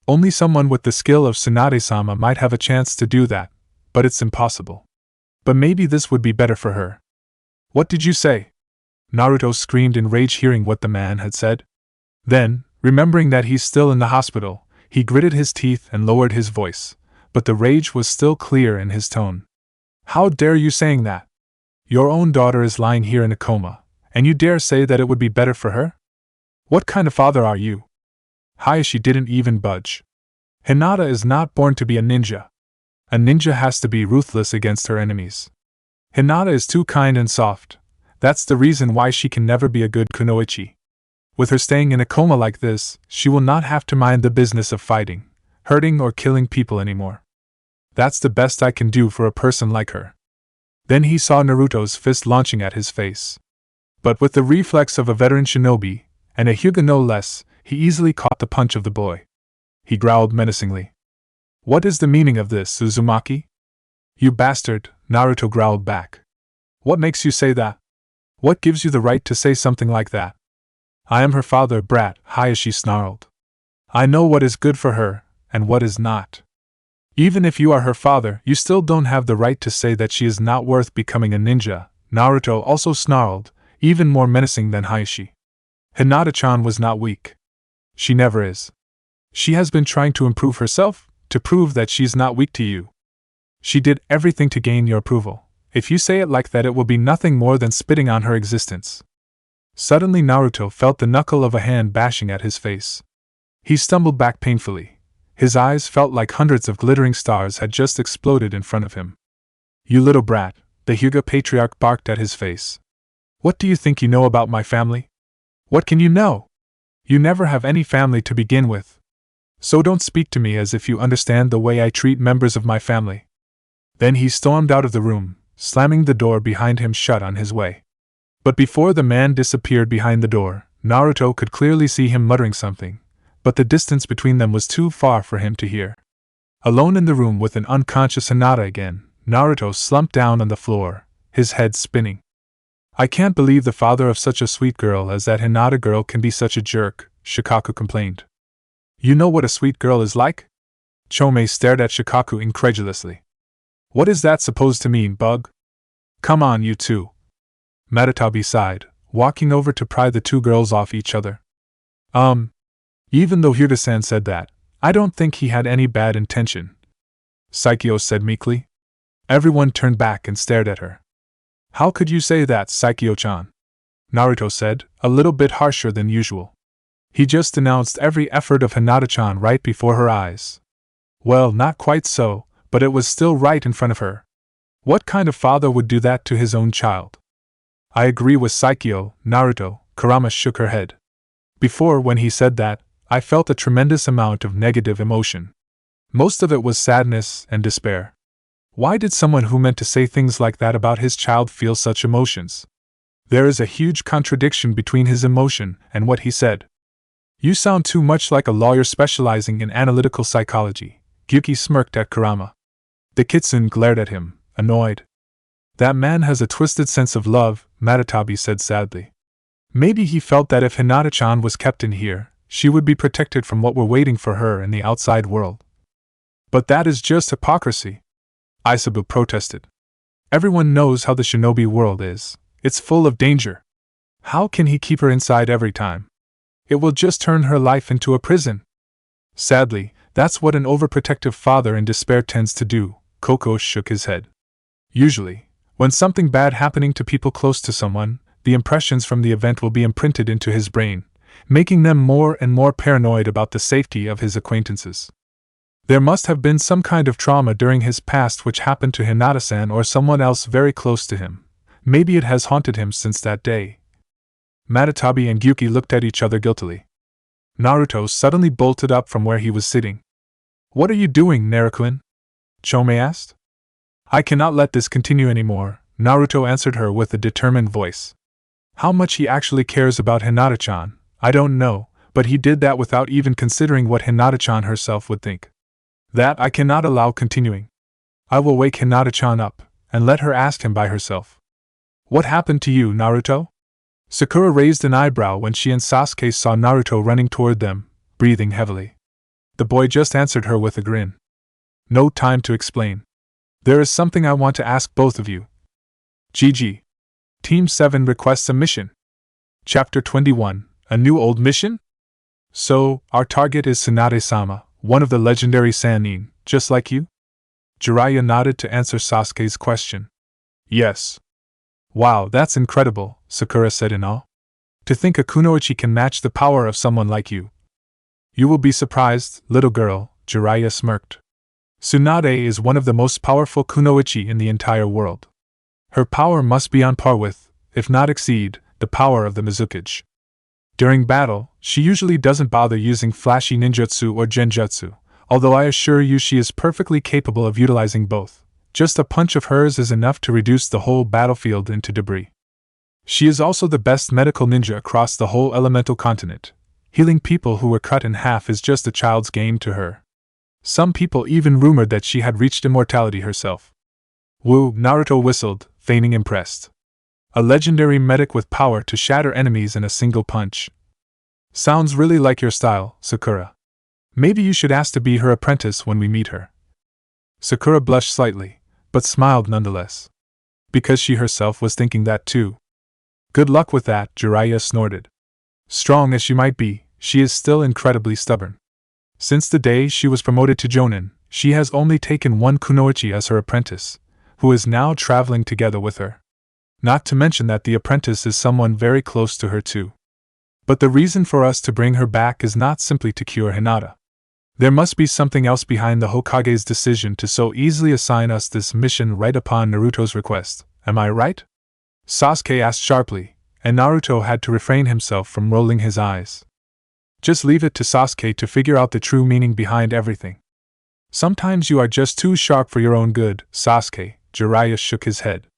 Only someone with the skill of Tsunade-sama might have a chance to do that, but it's impossible. But maybe this would be better for her. What did you say? Naruto screamed in rage hearing what the man had said. Then, remembering that he's still in the hospital, he gritted his teeth and lowered his voice, but the rage was still clear in his tone. How dare you saying that? Your own daughter is lying here in a coma, and you dare say that it would be better for her? What kind of father are you? Hiashi didn't even budge. Hinata is not born to be a ninja. A ninja has to be ruthless against her enemies. Hinata is too kind and soft. That's the reason why she can never be a good kunoichi. With her staying in a coma like this, she will not have to mind the business of fighting, hurting or killing people anymore. That's the best I can do for a person like her. Then he saw Naruto's fist launching at his face. But with the reflex of a veteran shinobi, and a Hyuga no less, he easily caught the punch of the boy. He growled menacingly. What is the meaning of this, Uzumaki? You bastard, Naruto growled back. What makes you say that? What gives you the right to say something like that? I am her father, brat, Hiashi snarled. I know what is good for her, and what is not. Even if you are her father, you still don't have the right to say that she is not worth becoming a ninja, Naruto also snarled, even more menacing than Hiashi. Hinata-chan was not weak. She never is. She has been trying to improve herself, to prove that she's not weak to you. She did everything to gain your approval. If you say it like that, it will be nothing more than spitting on her existence. Suddenly Naruto felt the knuckle of a hand bashing at his face. He stumbled back painfully. His eyes felt like hundreds of glittering stars had just exploded in front of him. You little brat, the Hyuga patriarch barked at his face. What do you think you know about my family? What can you know? You never have any family to begin with. So don't speak to me as if you understand the way I treat members of my family. Then he stormed out of the room, slamming the door behind him shut on his way. But before the man disappeared behind the door, Naruto could clearly see him muttering something, but the distance between them was too far for him to hear. Alone in the room with an unconscious Hinata again, Naruto slumped down on the floor, his head spinning. I can't believe the father of such a sweet girl as that Hinata girl can be such a jerk, Shukaku complained. You know what a sweet girl is like? Chomei stared at Shukaku incredulously. What is that supposed to mean, bug? Come on, you two. Madara sighed, walking over to pry the two girls off each other. Even though Hyuga-san said that, I don't think he had any bad intention, Saikyo said meekly. Everyone turned back and stared at her. How could you say that, Saikyo-chan? Naruto said, a little bit harsher than usual. He just denounced every effort of Hinata-chan right before her eyes. Well, not quite so, but it was still right in front of her. What kind of father would do that to his own child? I agree with Saikyo, Naruto, Kurama shook her head. Before, when he said that, I felt a tremendous amount of negative emotion. Most of it was sadness and despair. Why did someone who meant to say things like that about his child feel such emotions? There is a huge contradiction between his emotion and what he said. You sound too much like a lawyer specializing in analytical psychology, Gyuki smirked at Kurama. The kitsune glared at him, annoyed. That man has a twisted sense of love, Madara said sadly. Maybe he felt that if Hinata-chan was kept in here, she would be protected from what were waiting for her in the outside world. But that is just hypocrisy, Isabu protested. Everyone knows how the shinobi world is. It's full of danger. How can he keep her inside every time? It will just turn her life into a prison. Sadly, that's what an overprotective father in despair tends to do, Koko shook his head. Usually, when something bad happening to people close to someone, the impressions from the event will be imprinted into his brain, making them more and more paranoid about the safety of his acquaintances. There must have been some kind of trauma during his past which happened to Hinata-san or someone else very close to him. Maybe it has haunted him since that day. Madara and Gyuki looked at each other guiltily. Naruto suddenly bolted up from where he was sitting. What are you doing, Naruto-kun? Chomei asked. I cannot let this continue anymore, Naruto answered her with a determined voice. How much he actually cares about Hinata-chan, I don't know, but he did that without even considering what Hinata-chan herself would think. That I cannot allow continuing. I will wake Hinata-chan up, and let her ask him by herself. What happened to you, Naruto? Sakura raised an eyebrow when she and Sasuke saw Naruto running toward them, breathing heavily. The boy just answered her with a grin. No time to explain. There is something I want to ask both of you. GG. Team 7 requests a mission. Chapter 21, a new old mission? So, our target is Tsunade-sama, one of the legendary Sannin, just like you? Jiraiya nodded to answer Sasuke's question. Yes. Wow, that's incredible, Sakura said in awe. To think a kunoichi can match the power of someone like you. You will be surprised, little girl, Jiraiya smirked. Tsunade is one of the most powerful kunoichi in the entire world. Her power must be on par with, if not exceed, the power of the Mizukage. During battle, she usually doesn't bother using flashy ninjutsu or genjutsu, although I assure you she is perfectly capable of utilizing both. Just a punch of hers is enough to reduce the whole battlefield into debris. She is also the best medical ninja across the whole elemental continent. Healing people who were cut in half is just a child's game to her. Some people even rumored that she had reached immortality herself. Woo, Naruto whistled, feigning impressed. A legendary medic with power to shatter enemies in a single punch. Sounds really like your style, Sakura. Maybe you should ask to be her apprentice when we meet her. Sakura blushed slightly, but smiled nonetheless. Because she herself was thinking that too. Good luck with that, Jiraiya snorted. Strong as she might be, she is still incredibly stubborn. Since the day she was promoted to Jonin, she has only taken one kunoichi as her apprentice, who is now traveling together with her. Not to mention that the apprentice is someone very close to her too. But the reason for us to bring her back is not simply to cure Hinata. There must be something else behind the Hokage's decision to so easily assign us this mission right upon Naruto's request, am I right? Sasuke asked sharply, and Naruto had to refrain himself from rolling his eyes. Just leave it to Sasuke to figure out the true meaning behind everything. Sometimes you are just too sharp for your own good, Sasuke, Jiraiya shook his head.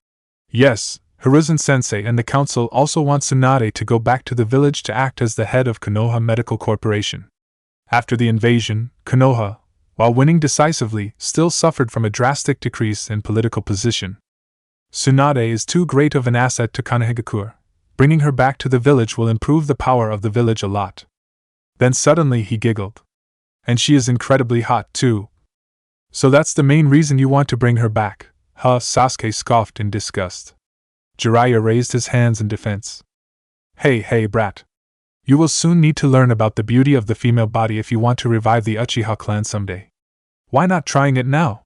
Yes, Hiruzen Sensei and the council also want Tsunade to go back to the village to act as the head of Konoha Medical Corporation. After the invasion, Konoha, while winning decisively, still suffered from a drastic decrease in political position. Tsunade is too great of an asset to Konohagakure. Bringing her back to the village will improve the power of the village a lot. Then suddenly he giggled. And she is incredibly hot too. So that's the main reason you want to bring her back, huh? Sasuke scoffed in disgust. Jiraiya raised his hands in defense. Hey brat. You will soon need to learn about the beauty of the female body if you want to revive the Uchiha clan someday. Why not trying it now?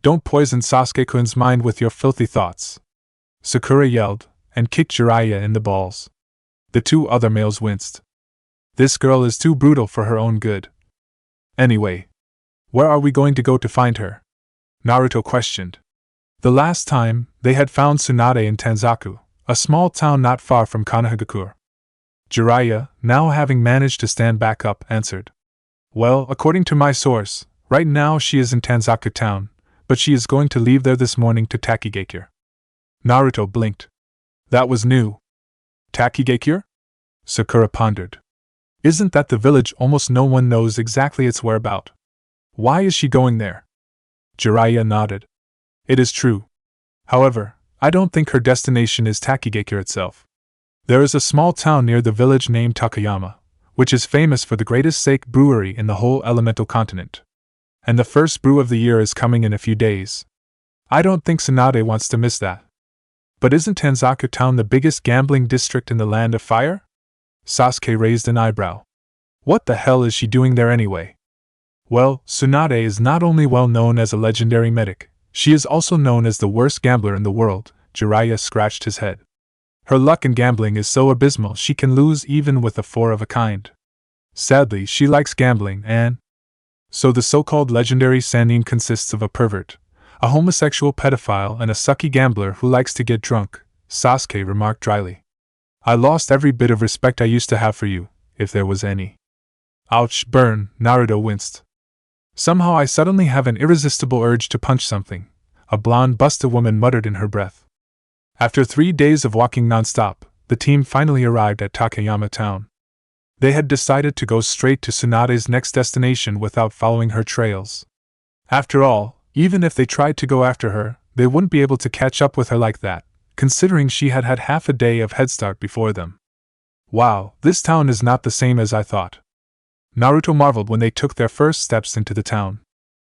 Don't poison Sasuke-kun's mind with your filthy thoughts. Sakura yelled, and kicked Jiraiya in the balls. The two other males winced. This girl is too brutal for her own good. Anyway, where are we going to go to find her? Naruto questioned. The last time, they had found Tsunade in Tanzaku, a small town not far from Konohagakure. Jiraiya, now having managed to stand back up, answered. Well, according to my source, right now she is in Tanzaku town, but she is going to leave there this morning to Takigakure. Naruto blinked. That was new. Takigakure? Sakura pondered. Isn't that the village almost no one knows exactly its whereabout? Why is she going there? Jiraiya nodded. It is true. However, I don't think her destination is Takigakure itself. There is a small town near the village named Takayama, which is famous for the greatest sake brewery in the whole elemental continent. And the first brew of the year is coming in a few days. I don't think Tsunade wants to miss that. But isn't Tanzaku town the biggest gambling district in the Land of Fire? Sasuke raised an eyebrow. What the hell is she doing there anyway? Well, Tsunade is not only well known as a legendary medic, she is also known as the worst gambler in the world. Jiraiya scratched his head. Her luck in gambling is so abysmal she can lose even with a four of a kind. Sadly, she likes gambling and... So the so-called legendary Sannin consists of a pervert, a homosexual pedophile and a sucky gambler who likes to get drunk, Sasuke remarked dryly. I lost every bit of respect I used to have for you, if there was any. Ouch, burn, Naruto winced. Somehow I suddenly have an irresistible urge to punch something, a blonde busted woman muttered in her breath. After 3 days of walking non-stop, the team finally arrived at Takayama town. They had decided to go straight to Tsunade's next destination without following her trails. After all, even if they tried to go after her, they wouldn't be able to catch up with her like that, considering she had had half a day of head start before them. Wow, this town is not the same as I thought. Naruto marveled when they took their first steps into the town.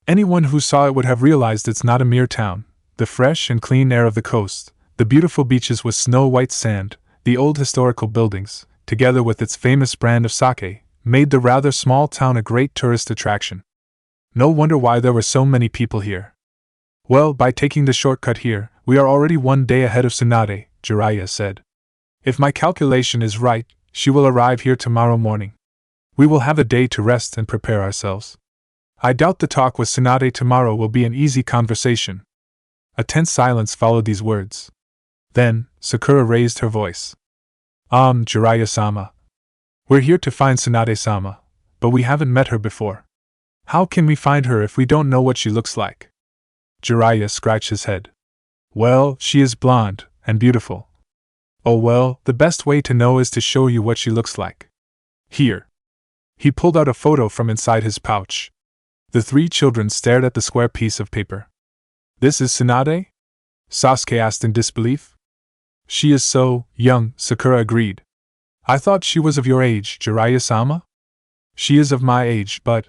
Anyone who saw it would have realized it's not a mere town. The fresh and clean air of the coast, the beautiful beaches with snow-white sand, the old historical buildings, together with its famous brand of sake, made the rather small town a great tourist attraction. No wonder why there were so many people here. Well, by taking the shortcut here, we are already 1 day ahead of Tsunade, Jiraiya said. If my calculation is right, she will arrive here tomorrow morning. We will have a day to rest and prepare ourselves. I doubt the talk with Tsunade tomorrow will be an easy conversation. A tense silence followed these words. Then, Sakura raised her voice. Jiraiya-sama. We're here to find Tsunade-sama, but we haven't met her before. How can we find her if we don't know what she looks like? Jiraiya scratched his head. Well, she is blonde, and beautiful. Oh well, the best way to know is to show you what she looks like. Here. He pulled out a photo from inside his pouch. The three children stared at the square piece of paper. This is Tsunade? Sasuke asked in disbelief. She is so young, Sakura agreed. I thought she was of your age, Jiraiya-sama? She is of my age, but…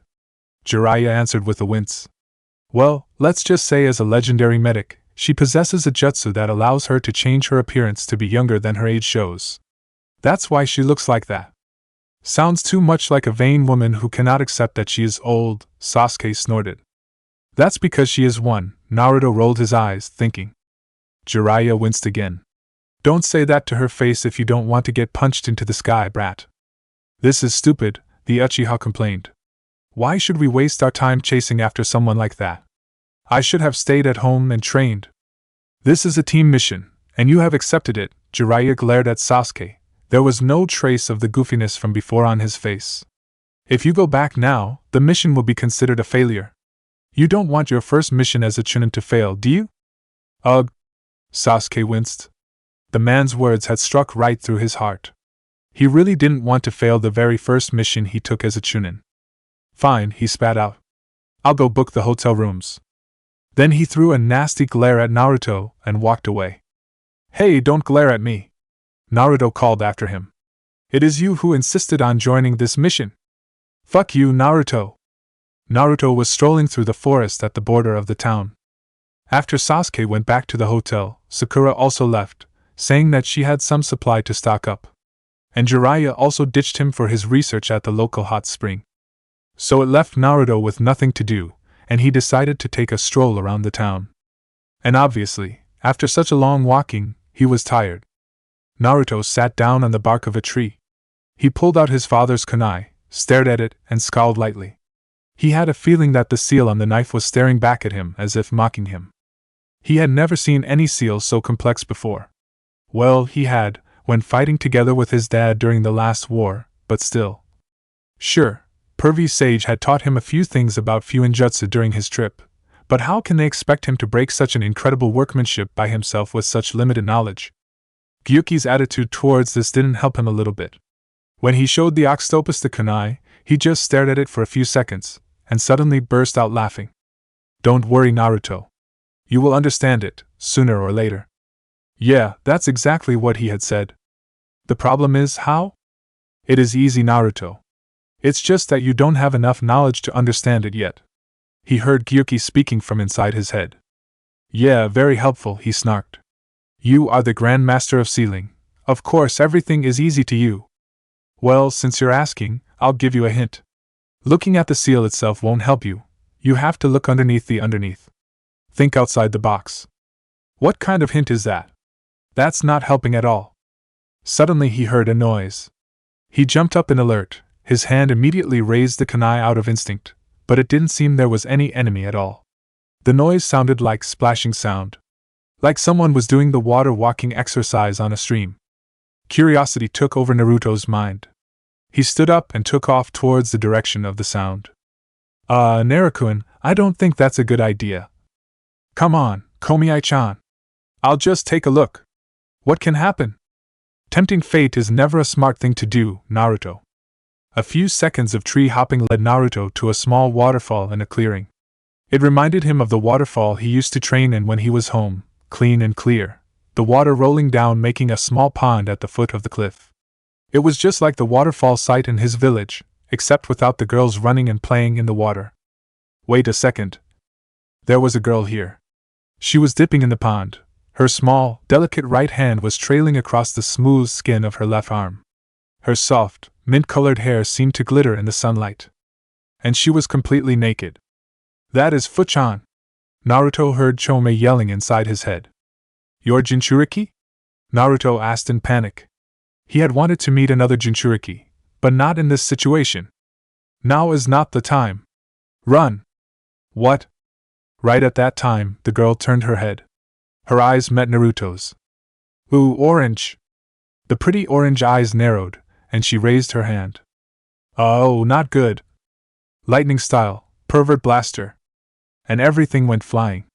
Jiraiya answered with a wince. Well, let's just say as a legendary medic, she possesses a jutsu that allows her to change her appearance to be younger than her age shows. That's why she looks like that. Sounds too much like a vain woman who cannot accept that she is old, Sasuke snorted. That's because she is one, Naruto rolled his eyes, thinking. Jiraiya winced again. Don't say that to her face if you don't want to get punched into the sky, brat. This is stupid, the Uchiha complained. Why should we waste our time chasing after someone like that? I should have stayed at home and trained. This is a team mission, and you have accepted it, Jiraiya glared at Sasuke. There was no trace of the goofiness from before on his face. If you go back now, the mission will be considered a failure. You don't want your first mission as a chunin to fail, do you? Ugh. Sasuke winced. The man's words had struck right through his heart. He really didn't want to fail the very first mission he took as a chunin. Fine, he spat out. I'll go book the hotel rooms. Then he threw a nasty glare at Naruto and walked away. Hey, don't glare at me. Naruto called after him. It is you who insisted on joining this mission. Fuck you, Naruto. Naruto was strolling through the forest at the border of the town. After Sasuke went back to the hotel, Sakura also left, saying that she had some supply to stock up. And Jiraiya also ditched him for his research at the local hot spring. So it left Naruto with nothing to do, and he decided to take a stroll around the town. And obviously, after such a long walking, he was tired. Naruto sat down on the bark of a tree. He pulled out his father's kunai, stared at it, and scowled lightly. He had a feeling that the seal on the knife was staring back at him as if mocking him. He had never seen any seal so complex before. Well, he had, when fighting together with his dad during the last war, but still. Sure, Pervy Sage had taught him a few things about Fuinjutsu during his trip, but how can they expect him to break such an incredible workmanship by himself with such limited knowledge? Gyuki's attitude towards this didn't help him a little bit. When he showed the Octopus the kunai, he just stared at it for a few seconds, and suddenly burst out laughing. Don't worry, Naruto. You will understand it, sooner or later. Yeah, that's exactly what he had said. The problem is, how? It is easy, Naruto. It's just that you don't have enough knowledge to understand it yet. He heard Gyuki speaking from inside his head. Yeah, very helpful, he snarked. You are the Grand Master of Sealing. Of course everything is easy to you. Well, since you're asking, I'll give you a hint. Looking at the seal itself won't help you. You have to look underneath the underneath. Think outside the box. What kind of hint is that? That's not helping at all. Suddenly he heard a noise. He jumped up in alert, his hand immediately raised the kunai out of instinct, but it didn't seem there was any enemy at all. The noise sounded like splashing sound. Like someone was doing the water walking exercise on a stream. Curiosity took over Naruto's mind. He stood up and took off towards the direction of the sound. Naruto-kun, I don't think that's a good idea. Come on, Komi-chan. I'll just take a look. What can happen? Tempting fate is never a smart thing to do, Naruto. A few seconds of tree hopping led Naruto to a small waterfall in a clearing. It reminded him of the waterfall he used to train in when he was home, clean and clear, the water rolling down making a small pond at the foot of the cliff. It was just like the waterfall site in his village, except without the girls running and playing in the water. Wait a second. There was a girl here. She was dipping in the pond. Her small, delicate right hand was trailing across the smooth skin of her left arm. Her soft, mint-colored hair seemed to glitter in the sunlight. And she was completely naked. That is Fu-chan. Naruto heard Chome yelling inside his head. Your Jinchuriki? Naruto asked in panic. He had wanted to meet another Jinchuriki, but not in this situation. Now is not the time. Run! What? Right at that time, the girl turned her head. Her eyes met Naruto's. Ooh, orange! The pretty orange eyes narrowed, and she raised her hand. Oh, not good. Lightning style, pervert blaster. And everything went flying.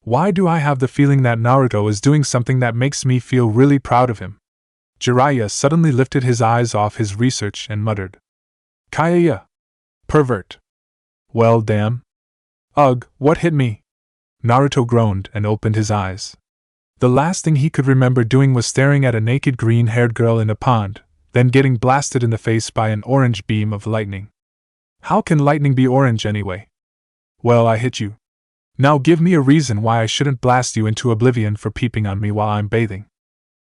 Why do I have the feeling that Naruto is doing something that makes me feel really proud of him? Jiraiya suddenly lifted his eyes off his research and muttered. Kaya! Pervert! Well, damn. Ugh, what hit me? Naruto groaned and opened his eyes. The last thing he could remember doing was staring at a naked green-haired girl in a pond, then getting blasted in the face by an orange beam of lightning. How can lightning be orange anyway? Well, I hit you. Now give me a reason why I shouldn't blast you into oblivion for peeping on me while I'm bathing.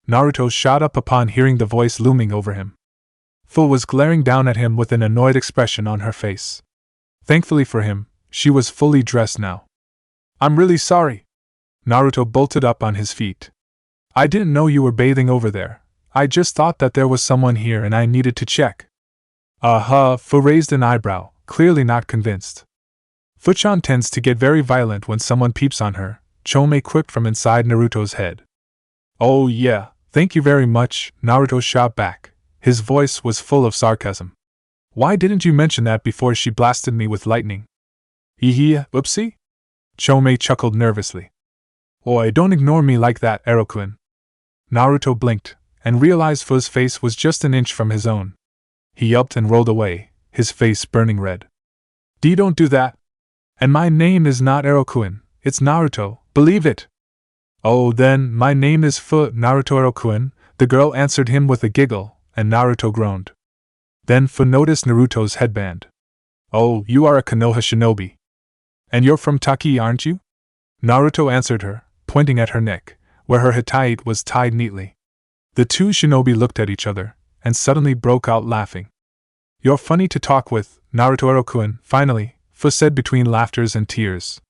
Naruto shot up upon hearing the voice looming over him. Fu was glaring down at him with an annoyed expression on her face. Thankfully for him, she was fully dressed now. I'm really sorry. Naruto bolted up on his feet. I didn't know you were bathing over there. I just thought that there was someone here and I needed to check. Fu raised an eyebrow, clearly not convinced. Fu-chan tends to get very violent when someone peeps on her, Chome quipped from inside Naruto's head. Oh yeah, thank you very much, Naruto shot back. His voice was full of sarcasm. Why didn't you mention that before she blasted me with lightning? Oopsie? Chome chuckled nervously. Oi, don't ignore me like that, Ero-kun. Naruto blinked, and realized Fu's face was just an inch from his own. He yelped and rolled away, his face burning red. Don't do that. And my name is not Ero-kun, it's Naruto, believe it. Oh, then, my name is Fu, Naruto Ero-kun, the girl answered him with a giggle, and Naruto groaned. Then Fu noticed Naruto's headband. Oh, you are a Konoha shinobi. And you're from Taki, aren't you? Naruto answered her, pointing at her neck, where her hataite was tied neatly. The two shinobi looked at each other, and suddenly broke out laughing. You're funny to talk with, Naruto Ero-kun, finally, Fu said between laughters and tears.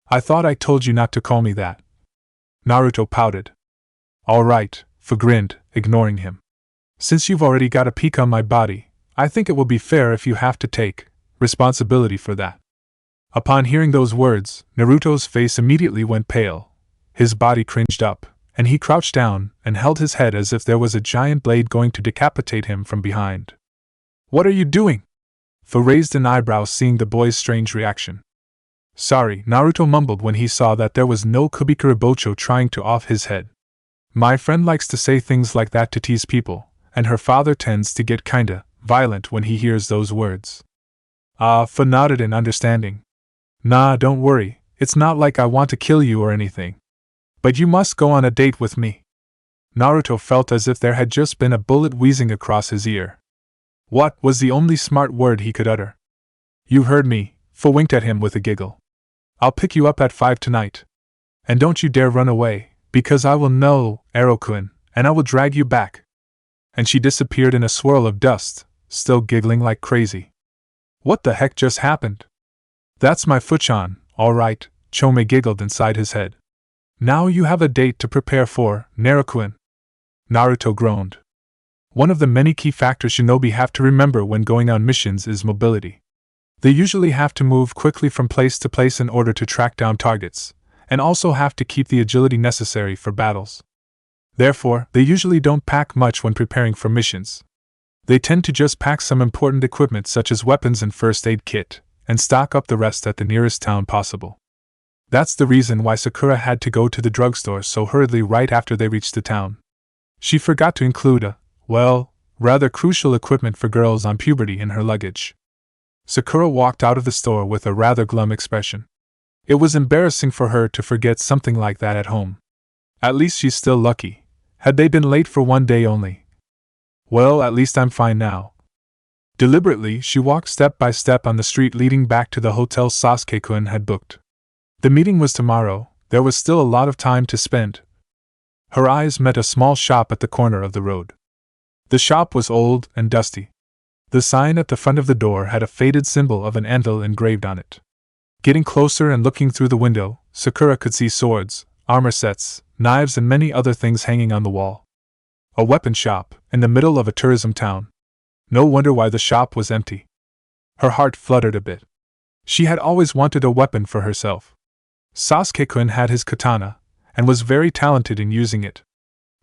I thought I told you not to call me that. Naruto pouted. All right, Fu grinned, ignoring him. Since you've already got a peek on my body, I think it will be fair if you have to take responsibility for that. Upon hearing those words, Naruto's face immediately went pale. His body cringed up, and he crouched down and held his head as if there was a giant blade going to decapitate him from behind. What are you doing? Fu raised an eyebrow seeing the boy's strange reaction. Sorry, Naruto mumbled when he saw that there was no Kubikuribocho trying to off his head. My friend likes to say things like that to tease people, and her father tends to get kinda violent when he hears those words. Fu nodded in understanding. Nah, don't worry, it's not like I want to kill you or anything. But you must go on a date with me. Naruto felt as if there had just been a bullet wheezing across his ear. What was the only smart word he could utter? You heard me, Fu winked at him with a giggle. I'll pick you up at 5 tonight. And don't you dare run away, because I will know, Ero-kun, and I will drag you back. And she disappeared in a swirl of dust, still giggling like crazy. What the heck just happened? That's my Fu-chan, all right, Chome giggled inside his head. Now you have a date to prepare for, Naruto-kun. Naruto groaned. One of the many key factors shinobi have to remember when going on missions is mobility. They usually have to move quickly from place to place in order to track down targets, and also have to keep the agility necessary for battles. Therefore, they usually don't pack much when preparing for missions. They tend to just pack some important equipment such as weapons and first aid kit, and stock up the rest at the nearest town possible. That's the reason why Sakura had to go to the drugstore so hurriedly right after they reached the town. She forgot to include rather crucial equipment for girls on puberty in her luggage. Sakura walked out of the store with a rather glum expression. It was embarrassing for her to forget something like that at home. At least she's still lucky. Had they been late for one day only? Well, at least I'm fine now. Deliberately, she walked step by step on the street leading back to the hotel Sasuke-kun had booked. The meeting was tomorrow, there was still a lot of time to spend. Her eyes met a small shop at the corner of the road. The shop was old and dusty. The sign at the front of the door had a faded symbol of an anvil engraved on it. Getting closer and looking through the window, Sakura could see swords, armor sets, knives and many other things hanging on the wall. A weapon shop, in the middle of a tourism town. No wonder why the shop was empty. Her heart fluttered a bit. She had always wanted a weapon for herself. Sasuke-kun had his katana, and was very talented in using it.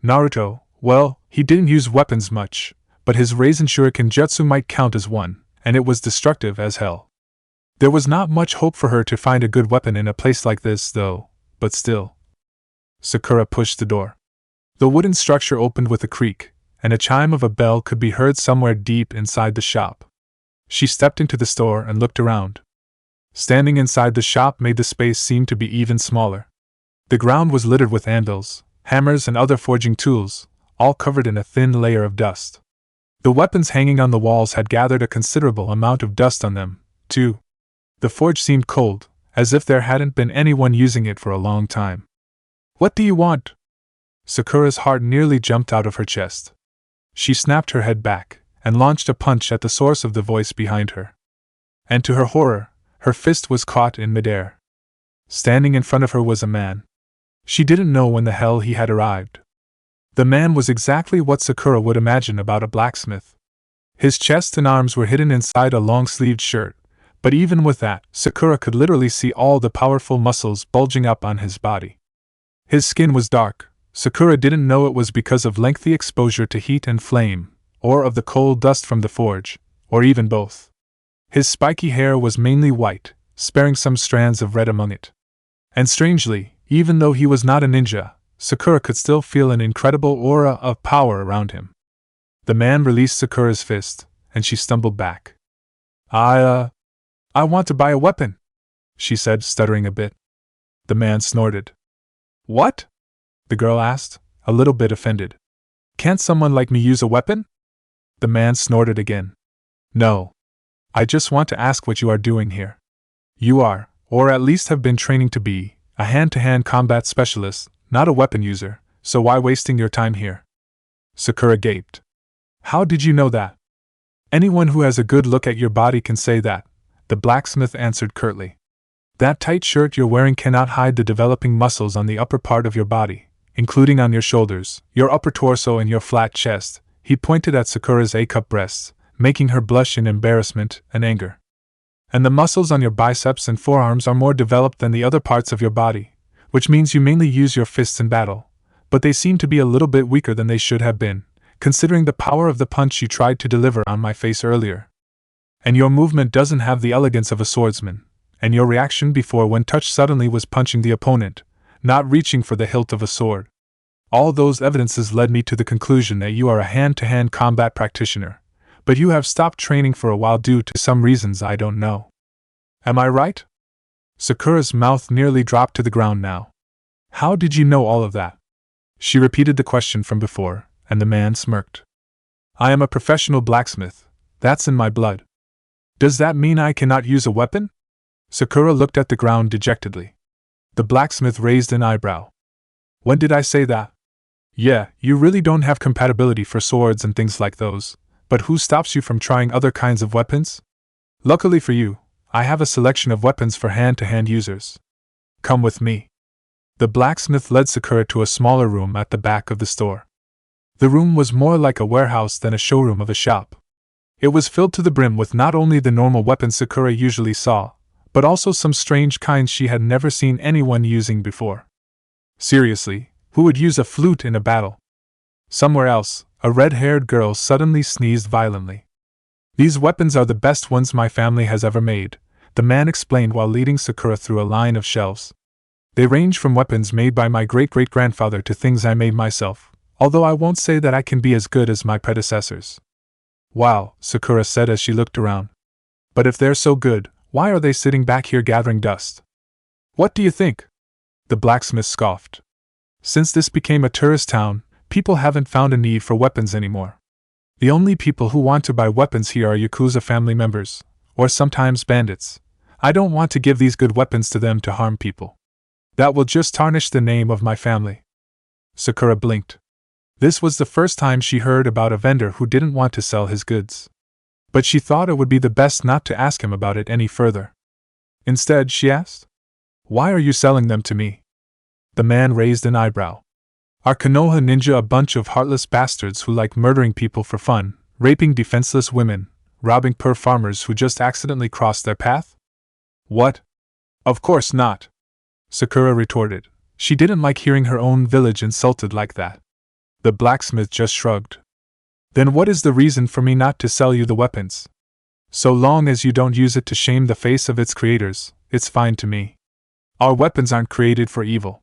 Naruto, well, he didn't use weapons much, but his Raisin Shuriken Jutsu might count as one, and it was destructive as hell. There was not much hope for her to find a good weapon in a place like this, though, but still. Sakura pushed the door. The wooden structure opened with a creak, and a chime of a bell could be heard somewhere deep inside the shop. She stepped into the store and looked around. Standing inside the shop made the space seem to be even smaller. The ground was littered with anvils, hammers, and other forging tools, all covered in a thin layer of dust. The weapons hanging on the walls had gathered a considerable amount of dust on them, too. The forge seemed cold, as if there hadn't been anyone using it for a long time. "What do you want?" Sakura's heart nearly jumped out of her chest. She snapped her head back, and launched a punch at the source of the voice behind her. And to her horror, her fist was caught in midair. Standing in front of her was a man. She didn't know when the hell he had arrived. The man was exactly what Sakura would imagine about a blacksmith. His chest and arms were hidden inside a long-sleeved shirt, but even with that, Sakura could literally see all the powerful muscles bulging up on his body. His skin was dark. Sakura didn't know it was because of lengthy exposure to heat and flame, or of the coal dust from the forge, or even both. His spiky hair was mainly white, sparing some strands of red among it. And strangely, even though he was not a ninja, Sakura could still feel an incredible aura of power around him. The man released Sakura's fist, and she stumbled back. I want to buy a weapon," she said, stuttering a bit. The man snorted. "What?" the girl asked, a little bit offended. "Can't someone like me use a weapon?" The man snorted again. "No. I just want to ask what you are doing here. You are, or at least have been training to be, a hand-to-hand combat specialist, not a weapon user, so why wasting your time here?" Sakura gaped. "How did you know that?" "Anyone who has a good look at your body can say that," the blacksmith answered curtly. "That tight shirt you're wearing cannot hide the developing muscles on the upper part of your body, including on your shoulders, your upper torso, and your flat chest." He pointed at Sakura's A-cup breasts, making her blush in embarrassment and anger. "And the muscles on your biceps and forearms are more developed than the other parts of your body, which means you mainly use your fists in battle, but they seem to be a little bit weaker than they should have been, considering the power of the punch you tried to deliver on my face earlier. And your movement doesn't have the elegance of a swordsman, and your reaction before when touched suddenly was punching the opponent, not reaching for the hilt of a sword. All those evidences led me to the conclusion that you are a hand-to-hand combat practitioner, but you have stopped training for a while due to some reasons I don't know. Am I right?" Sakura's mouth nearly dropped to the ground now. "How did you know all of that?" She repeated the question from before, and the man smirked. "I am a professional blacksmith. That's in my blood." "Does that mean I cannot use a weapon?" Sakura looked at the ground dejectedly. The blacksmith raised an eyebrow. "When did I say that? Yeah, you really don't have compatibility for swords and things like those, but who stops you from trying other kinds of weapons? Luckily for you, I have a selection of weapons for hand-to-hand users. Come with me." The blacksmith led Sakura to a smaller room at the back of the store. The room was more like a warehouse than a showroom of a shop. It was filled to the brim with not only the normal weapons Sakura usually saw, but also some strange kinds she had never seen anyone using before. Seriously, who would use a flute in a battle? Somewhere else, a red-haired girl suddenly sneezed violently. "These weapons are the best ones my family has ever made," the man explained while leading Sakura through a line of shelves. "They range from weapons made by my great-great-grandfather to things I made myself, although I won't say that I can be as good as my predecessors." "Wow," Sakura said as she looked around. "But if they're so good, why are they sitting back here gathering dust?" "What do you think?" the blacksmith scoffed. "Since this became a tourist town, people haven't found a need for weapons anymore. The only people who want to buy weapons here are Yakuza family members, or sometimes bandits. I don't want to give these good weapons to them to harm people. That will just tarnish the name of my family." Sakura blinked. This was the first time she heard about a vendor who didn't want to sell his goods. But she thought it would be the best not to ask him about it any further. Instead, she asked, "Why are you selling them to me?" The man raised an eyebrow. "Are Konoha ninja a bunch of heartless bastards who like murdering people for fun, raping defenseless women, robbing poor farmers who just accidentally crossed their path?" "What? Of course not," Sakura retorted. She didn't like hearing her own village insulted like that. The blacksmith just shrugged. Then what is the reason for me not to sell you the weapons? So long as you don't use it to shame the face of its creators, it's fine to me. Our weapons aren't created for evil.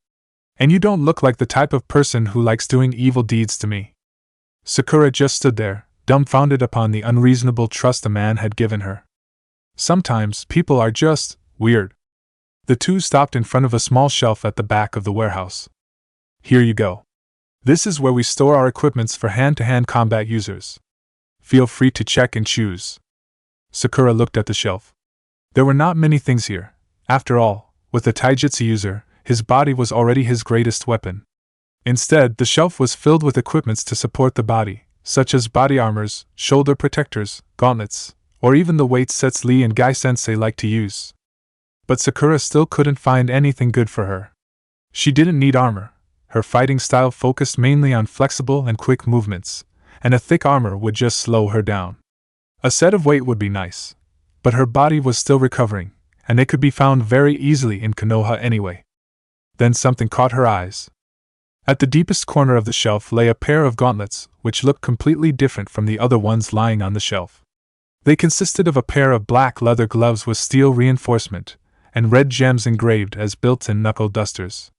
And you don't look like the type of person who likes doing evil deeds to me. Sakura just stood there, dumbfounded upon the unreasonable trust the man had given her. Sometimes people are just weird. The two stopped in front of a small shelf at the back of the warehouse. Here you go. This is where we store our equipments for hand-to-hand combat users. Feel free to check and choose. Sakura looked at the shelf. There were not many things here. After all, with the taijutsu user, his body was already his greatest weapon. Instead, the shelf was filled with equipments to support the body, such as body armors, shoulder protectors, gauntlets, or even the weight sets Lee and Guy Sensei like to use. But Sakura still couldn't find anything good for her. She didn't need armor. Her fighting style focused mainly on flexible and quick movements, and a thick armor would just slow her down. A set of weight would be nice, but her body was still recovering, and they could be found very easily in Konoha anyway. Then something caught her eyes. At the deepest corner of the shelf lay a pair of gauntlets, which looked completely different from the other ones lying on the shelf. They consisted of a pair of black leather gloves with steel reinforcement, and red gems engraved as built-in knuckle dusters.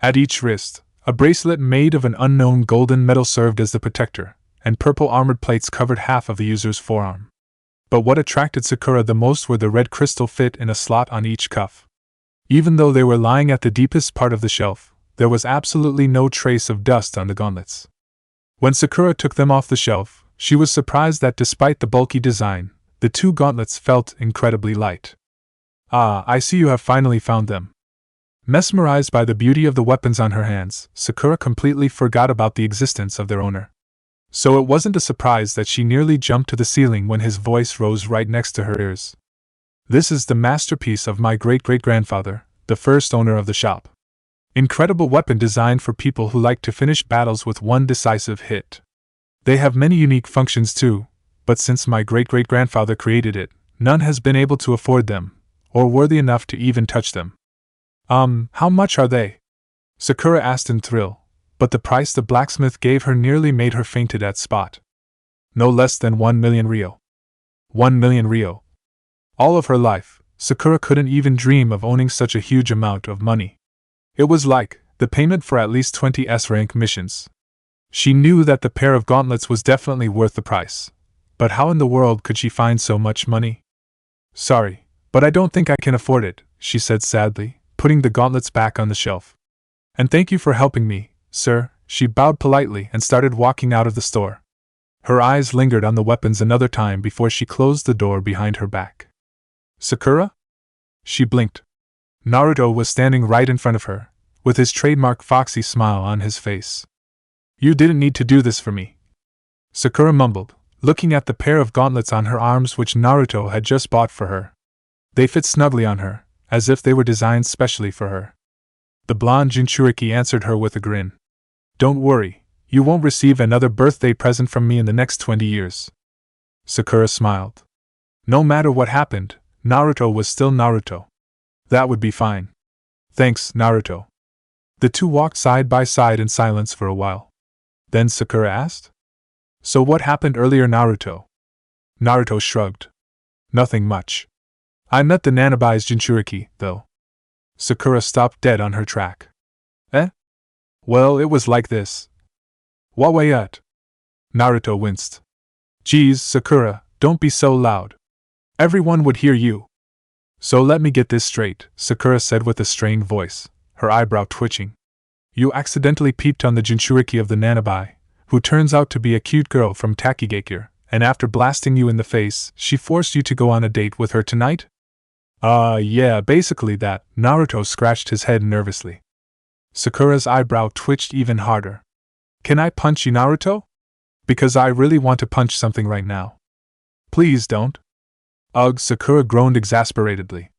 At each wrist, a bracelet made of an unknown golden metal served as the protector, and purple armored plates covered half of the user's forearm. But what attracted Sakura the most were the red crystal fit in a slot on each cuff. Even though they were lying at the deepest part of the shelf, there was absolutely no trace of dust on the gauntlets. When Sakura took them off the shelf, she was surprised that despite the bulky design, the two gauntlets felt incredibly light. Ah, I see you have finally found them. Mesmerized by the beauty of the weapons on her hands, Sakura completely forgot about the existence of their owner. So it wasn't a surprise that she nearly jumped to the ceiling when his voice rose right next to her ears. This is the masterpiece of my great-great-grandfather, the first owner of the shop. Incredible weapon designed for people who like to finish battles with one decisive hit. They have many unique functions too, but since my great-great-grandfather created it, none has been able to afford them, or worthy enough to even touch them. How much are they? Sakura asked in thrill, but the price the blacksmith gave her nearly made her faint at spot. No less than 1 million ryo. 1 million ryo. All of her life, Sakura couldn't even dream of owning such a huge amount of money. It was like the payment for at least 20 S-rank missions. She knew that the pair of gauntlets was definitely worth the price, but how in the world could she find so much money? Sorry, but I don't think I can afford it, she said sadly, putting the gauntlets back on the shelf. And thank you for helping me, sir. She bowed politely and started walking out of the store. Her eyes lingered on the weapons another time before she closed the door behind her back. Sakura? She blinked. Naruto was standing right in front of her, with his trademark foxy smile on his face. You didn't need to do this for me, Sakura mumbled, looking at the pair of gauntlets on her arms which Naruto had just bought for her. They fit snugly on her, as if they were designed specially for her. The blonde Jinchuriki answered her with a grin. Don't worry, you won't receive another birthday present from me in the next 20 years. Sakura smiled. No matter what happened, Naruto was still Naruto. That would be fine. Thanks, Naruto. The two walked side by side in silence for a while. Then Sakura asked, So what happened earlier, Naruto? Naruto shrugged. Nothing much. I met the Nanabai's Jinchuriki, though. Sakura stopped dead on her track. Eh? Well, it was like this. What? Naruto winced. Geez, Sakura, don't be so loud. Everyone would hear you. So let me get this straight, Sakura said with a strained voice, her eyebrow twitching. You accidentally peeped on the Jinchuriki of the Nanabai, who turns out to be a cute girl from Takigakure, and after blasting you in the face, she forced you to go on a date with her tonight? Yeah, basically that. Naruto scratched his head nervously. Sakura's eyebrow twitched even harder. Can I punch you, Naruto? Because I really want to punch something right now. Please don't. Ugh, Sakura groaned exasperatedly.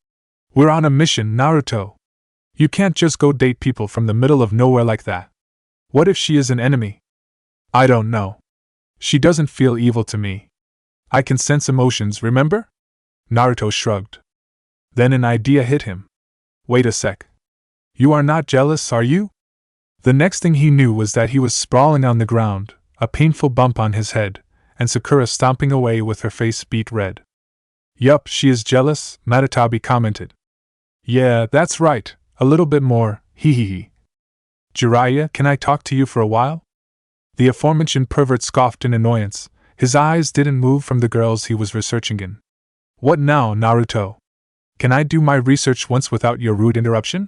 We're on a mission, Naruto. You can't just go date people from the middle of nowhere like that. What if she is an enemy? I don't know. She doesn't feel evil to me. I can sense emotions, remember? Naruto shrugged. Then an idea hit him. Wait a sec. You are not jealous, are you? The next thing he knew was that he was sprawling on the ground, a painful bump on his head, and Sakura stomping away with her face beet red. Yup, she is jealous, Matatabi commented. Yeah, that's right, a little bit more, hee hee hee. Jiraiya, can I talk to you for a while? The aforementioned pervert scoffed in annoyance. His eyes didn't move from the girls he was researching in. What now, Naruto? Can I do my research once without your rude interruption?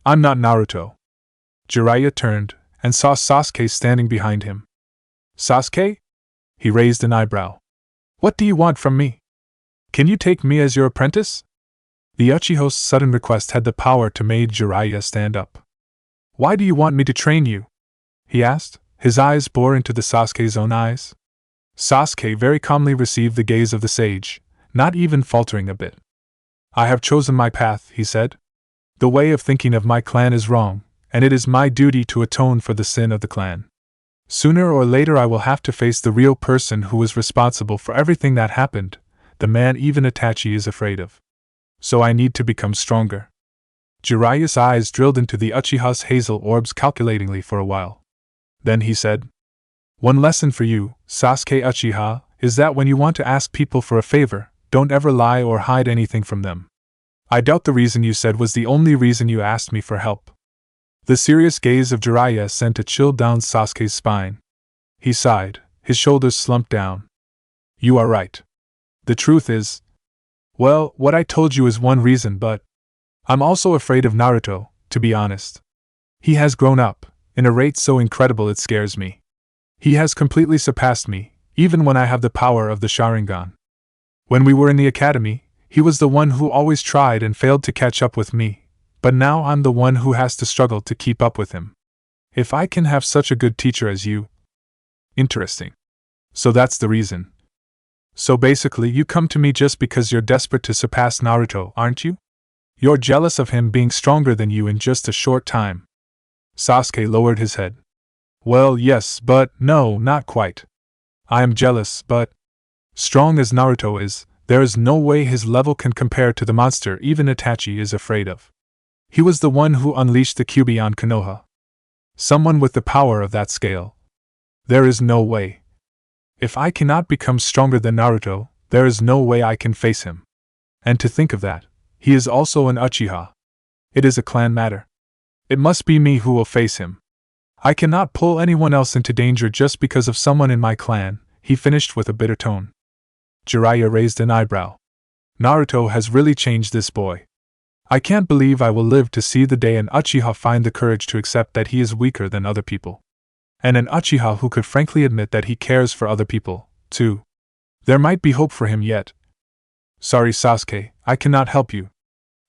I'm not Naruto. Jiraiya turned and saw Sasuke standing behind him. Sasuke? He raised an eyebrow. What do you want from me? Can you take me as your apprentice? The Uchiha's sudden request had the power to make Jiraiya stand up. Why do you want me to train you? He asked, his eyes bore into the Sasuke's own eyes. Sasuke very calmly received the gaze of the sage, not even faltering a bit. I have chosen my path, he said. The way of thinking of my clan is wrong, and it is my duty to atone for the sin of the clan. Sooner or later I will have to face the real person who is responsible for everything that happened, the man even Itachi is afraid of. So I need to become stronger. Jiraiya's eyes drilled into the Uchiha's hazel orbs calculatingly for a while. Then he said, One lesson for you, Sasuke Uchiha, is that when you want to ask people for a favor, don't ever lie or hide anything from them. I doubt the reason you said was the only reason you asked me for help. The serious gaze of Jiraiya sent a chill down Sasuke's spine. He sighed, his shoulders slumped down. You are right. The truth is, well, what I told you is one reason, but I'm also afraid of Naruto, to be honest. He has grown up, in a rate so incredible it scares me. He has completely surpassed me, even when I have the power of the Sharingan. When we were in the academy, he was the one who always tried and failed to catch up with me, but now I'm the one who has to struggle to keep up with him. If I can have such a good teacher as you... Interesting. So that's the reason. So basically you come to me just because you're desperate to surpass Naruto, aren't you? You're jealous of him being stronger than you in just a short time. Sasuke lowered his head. Well, yes, but no, not quite. I am jealous, but strong as Naruto is, there is no way his level can compare to the monster even Itachi is afraid of. He was the one who unleashed the Kyuubi on Konoha. Someone with the power of that scale. There is no way. If I cannot become stronger than Naruto, there is no way I can face him. And to think of that, he is also an Uchiha. It is a clan matter. It must be me who will face him. I cannot pull anyone else into danger just because of someone in my clan, he finished with a bitter tone. Jiraiya raised an eyebrow. Naruto has really changed this boy. I can't believe I will live to see the day an Uchiha find the courage to accept that he is weaker than other people. And an Uchiha who could frankly admit that he cares for other people, too. There might be hope for him yet. Sorry Sasuke, I cannot help you.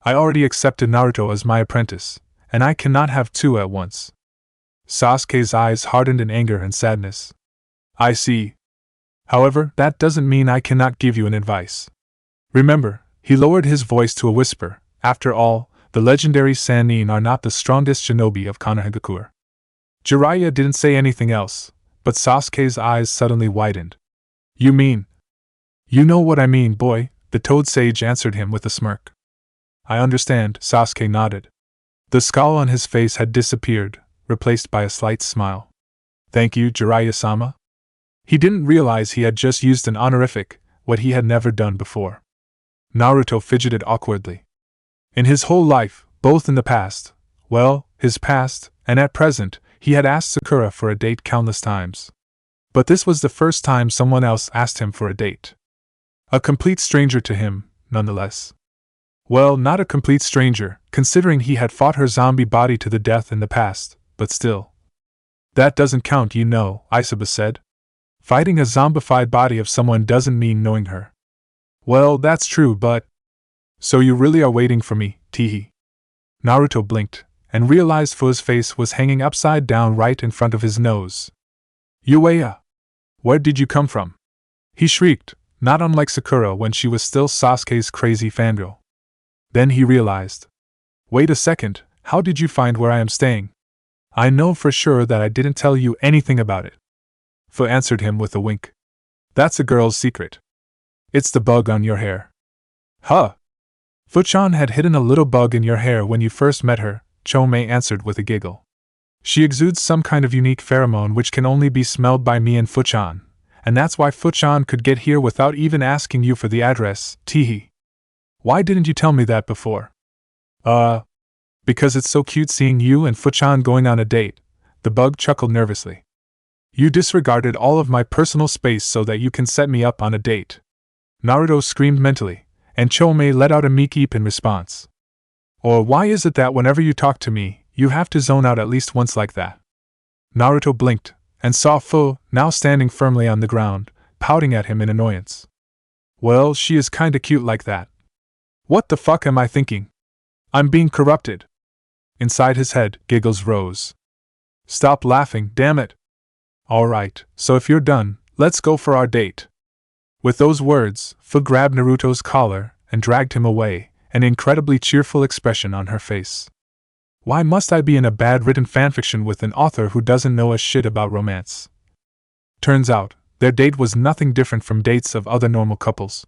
I already accepted Naruto as my apprentice, and I cannot have two at once. Sasuke's eyes hardened in anger and sadness. I see. However, that doesn't mean I cannot give you an advice. Remember, he lowered his voice to a whisper, after all, the legendary Sannin are not the strongest shinobi of Konohagakure. Jiraiya didn't say anything else, but Sasuke's eyes suddenly widened. You mean? You know what I mean, boy, the Toad Sage answered him with a smirk. I understand, Sasuke nodded. The scowl on his face had disappeared, replaced by a slight smile. Thank you, Jiraiya-sama. He didn't realize he had just used an honorific, what he had never done before. Naruto fidgeted awkwardly. In his whole life, both in the past, well, his past, and at present, he had asked Sakura for a date countless times. But this was the first time someone else asked him for a date. A complete stranger to him, nonetheless. Well, not a complete stranger, considering he had fought her zombie body to the death in the past, but still. That doesn't count, you know, Isaba said. Fighting a zombified body of someone doesn't mean knowing her. Well, that's true, but... So you really are waiting for me, teehee. Naruto blinked, and realized Fu's face was hanging upside down right in front of his nose. Yueya! Where did you come from? He shrieked, not unlike Sakura when she was still Sasuke's crazy fangirl. Then he realized. Wait a second, how did you find where I am staying? I know for sure that I didn't tell you anything about it. Fu answered him with a wink. That's a girl's secret. It's the bug on your hair. Huh! Fu-chan had hidden a little bug in your hair when you first met her, Chomei answered with a giggle. She exudes some kind of unique pheromone which can only be smelled by me and Fuchan, and that's why Fuchan could get here without even asking you for the address, teehee. Why didn't you tell me that before? Because it's so cute seeing you and Fuchan going on a date, the bug chuckled nervously. You disregarded all of my personal space so that you can set me up on a date. Naruto screamed mentally, and Chomei let out a meek eep in response. Or why is it that whenever you talk to me, you have to zone out at least once like that? Naruto blinked, and saw Fu, now standing firmly on the ground, pouting at him in annoyance. Well, she is kinda cute like that. What the fuck am I thinking? I'm being corrupted. Inside his head, giggles rose. Stop laughing, damn it. Alright, so if you're done, let's go for our date. With those words, Fu grabbed Naruto's collar and dragged him away, an incredibly cheerful expression on her face. Why must I be in a bad-written fanfiction with an author who doesn't know a shit about romance? Turns out, their date was nothing different from dates of other normal couples.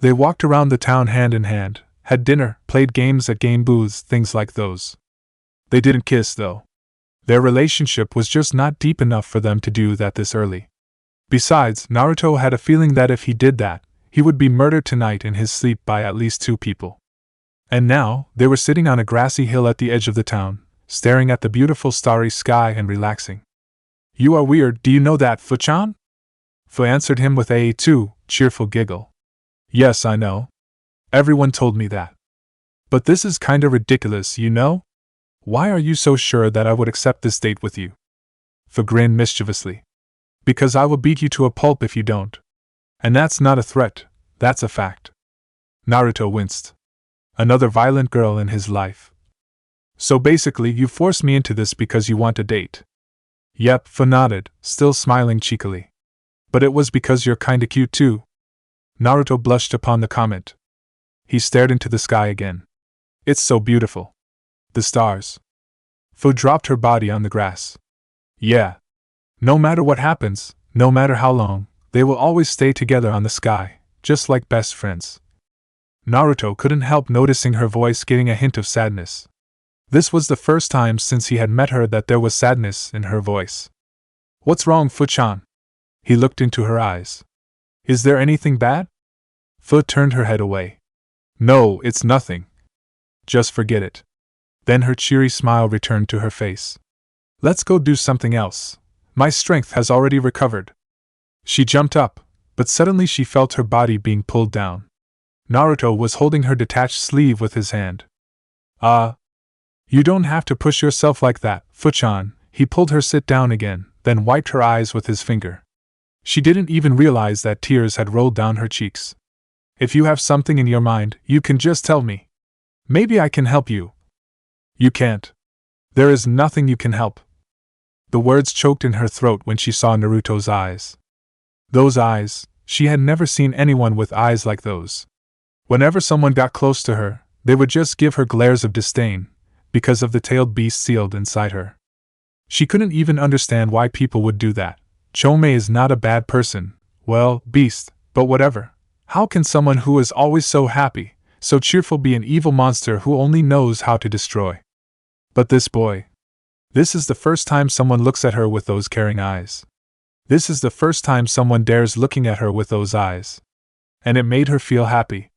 They walked around the town hand in hand, had dinner, played games at game booths, things like those. They didn't kiss, though. Their relationship was just not deep enough for them to do that this early. Besides, Naruto had a feeling that if he did that, he would be murdered tonight in his sleep by at least 2 people. And now, they were sitting on a grassy hill at the edge of the town, staring at the beautiful starry sky and relaxing. You are weird, do you know that, Fu-chan? Fu answered him with a, too, cheerful giggle. Yes, I know. Everyone told me that. But this is kinda ridiculous, you know? Why are you so sure that I would accept this date with you? Fu grinned mischievously. Because I will beat you to a pulp if you don't. And that's not a threat, that's a fact. Naruto winced. Another violent girl in his life. So basically you forced me into this because you want a date. Yep, Fu nodded, still smiling cheekily. But it was because you're kinda cute too. Naruto blushed upon the comment. He stared into the sky again. It's so beautiful. The stars. Fu dropped her body on the grass. Yeah. No matter what happens, no matter how long, they will always stay together on the sky, just like best friends. Naruto couldn't help noticing her voice getting a hint of sadness. This was the first time since he had met her that there was sadness in her voice. What's wrong, Fu-chan? He looked into her eyes. Is there anything bad? Fu turned her head away. No, it's nothing. Just forget it. Then her cheery smile returned to her face. Let's go do something else. My strength has already recovered. She jumped up, but suddenly she felt her body being pulled down. Naruto was holding her detached sleeve with his hand. You don't have to push yourself like that, Fu-chan. He pulled her sit down again, then wiped her eyes with his finger. She didn't even realize that tears had rolled down her cheeks. If you have something in your mind, you can just tell me. Maybe I can help you. You can't. There is nothing you can help. The words choked in her throat when she saw Naruto's eyes. Those eyes, she had never seen anyone with eyes like those. Whenever someone got close to her, they would just give her glares of disdain, because of the tailed beast sealed inside her. She couldn't even understand why people would do that. Chomei is not a bad person, well, beast, but whatever. How can someone who is always so happy, so cheerful be an evil monster who only knows how to destroy? But this boy. This is the first time someone looks at her with those caring eyes. This is the first time someone dares looking at her with those eyes. And it made her feel happy.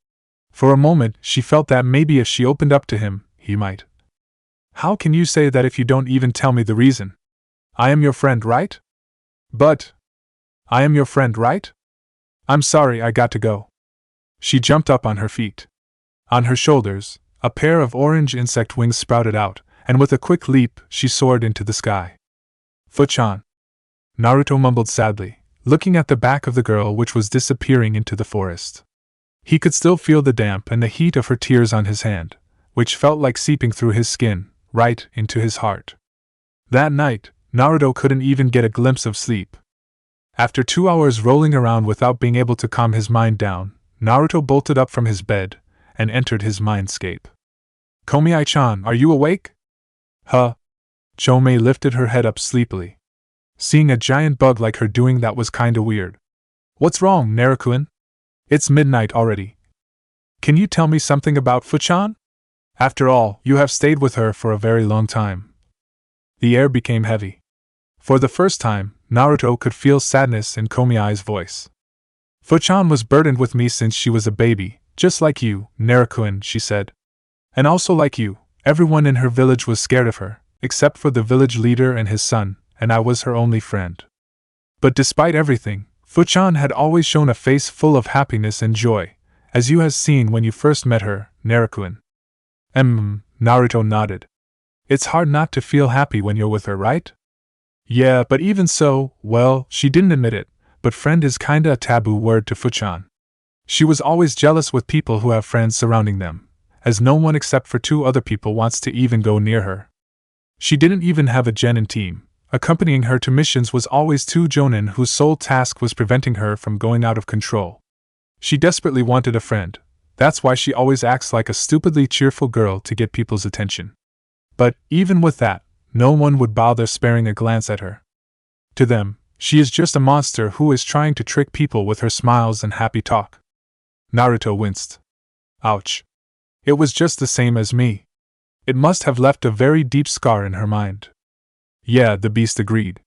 For a moment, she felt that maybe if she opened up to him, he might. How can you say that if you don't even tell me the reason? I am your friend, right? But I am your friend, right? I'm sorry, I got to go. She jumped up on her feet. On her shoulders, a pair of orange insect wings sprouted out, and with a quick leap, she soared into the sky. Fu-chan. Naruto mumbled sadly, looking at the back of the girl which was disappearing into the forest. He could still feel the damp and the heat of her tears on his hand, which felt like seeping through his skin, right into his heart. That night, Naruto couldn't even get a glimpse of sleep. After 2 hours rolling around without being able to calm his mind down, Naruto bolted up from his bed and entered his mindscape. Komi-chan, are you awake? Huh? Chomei lifted her head up sleepily. Seeing a giant bug like her doing that was kinda weird. What's wrong, Naruto-kun? It's midnight already. Can you tell me something about Fu-chan? After all, you have stayed with her for a very long time. The air became heavy. For the first time, Naruto could feel sadness in Komiai's voice. Fuchan was burdened with me since she was a baby, just like you, Naruto-kun, she said. And also like you, everyone in her village was scared of her, except for the village leader and his son, and I was her only friend. But despite everything, Fuchan had always shown a face full of happiness and joy, as you have seen when you first met her, Naruto-kun. Naruto nodded. It's hard not to feel happy when you're with her, right? Yeah, but even so, well, she didn't admit it, but friend is kinda a taboo word to Fuchan. She was always jealous with people who have friends surrounding them, as no one except for 2 other people wants to even go near her. She didn't even have a genin team. Accompanying her to missions was always 2 jonin whose sole task was preventing her from going out of control. She desperately wanted a friend. That's why she always acts like a stupidly cheerful girl to get people's attention. But, even with that, no one would bother sparing a glance at her. To them, she is just a monster who is trying to trick people with her smiles and happy talk. Naruto winced. Ouch. It was just the same as me. It must have left a very deep scar in her mind. Yeah, the beast agreed.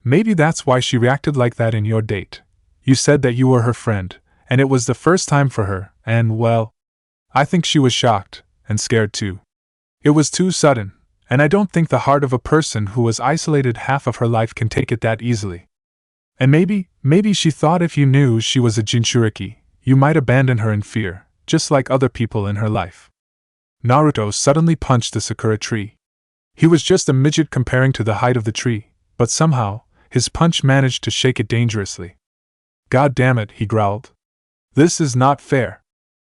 Maybe that's why she reacted like that in your date. You said that you were her friend, and it was the first time for her, and well, I think she was shocked, and scared too. It was too sudden, and I don't think the heart of a person who was isolated half of her life can take it that easily. And maybe she thought if you knew she was a Jinchuriki, you might abandon her in fear, just like other people in her life. Naruto suddenly punched the Sakura tree. He was just a midget comparing to the height of the tree, but somehow, his punch managed to shake it dangerously. God damn it, he growled. This is not fair.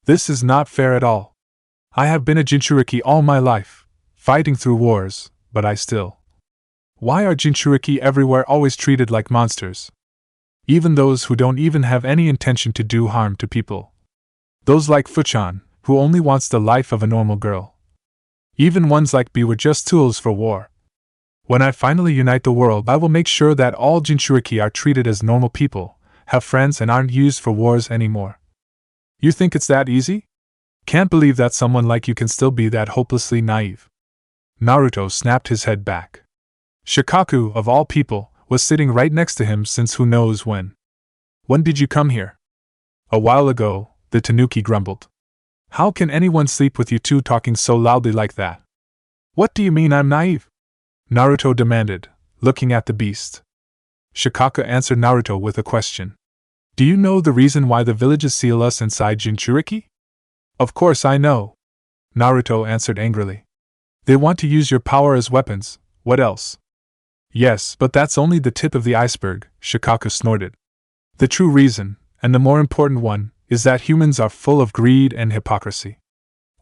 This is not fair at all. I have been a Jinchuriki all my life, fighting through wars, but I still. Why are Jinchuriki everywhere always treated like monsters? Even those who don't even have any intention to do harm to people. Those like Fuchan, who only wants the life of a normal girl. Even ones like B were just tools for war. When I finally unite the world, I will make sure that all Jinchuriki are treated as normal people, have friends and aren't used for wars anymore. You think it's that easy? Can't believe that someone like you can still be that hopelessly naive. Naruto snapped his head back. Shukaku, of all people, was sitting right next to him since who knows when. When did you come here? A while ago, the Tanuki grumbled. How can anyone sleep with you 2 talking so loudly like that? What do you mean I'm naive? Naruto demanded, looking at the beast. Shukaku answered Naruto with a question. Do you know the reason why the villages seal us inside Jinchuriki? Of course I know. Naruto answered angrily. They want to use your power as weapons, what else? Yes, but that's only the tip of the iceberg, Shukaku snorted. The true reason, and the more important one, is that humans are full of greed and hypocrisy.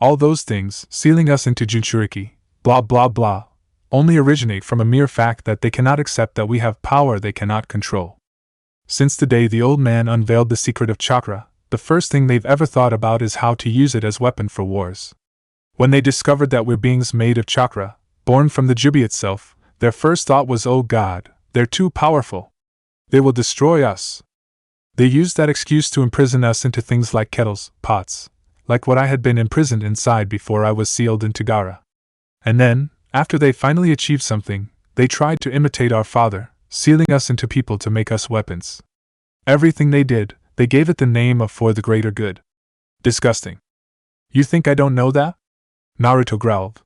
All those things, sealing us into Jinchuriki, blah blah blah, only originate from a mere fact that they cannot accept that we have power they cannot control. Since the day the old man unveiled the secret of chakra, the first thing they've ever thought about is how to use it as weapon for wars. When they discovered that we're beings made of chakra, born from the Jubi itself, their first thought was, oh God, they're too powerful. They will destroy us. They used that excuse to imprison us into things like kettles, pots, like what I had been imprisoned inside before I was sealed into Gaara. And then, after they finally achieved something, they tried to imitate our father, sealing us into people to make us weapons. Everything they did, they gave it the name of for the greater good. Disgusting. You think I don't know that? Naruto growled.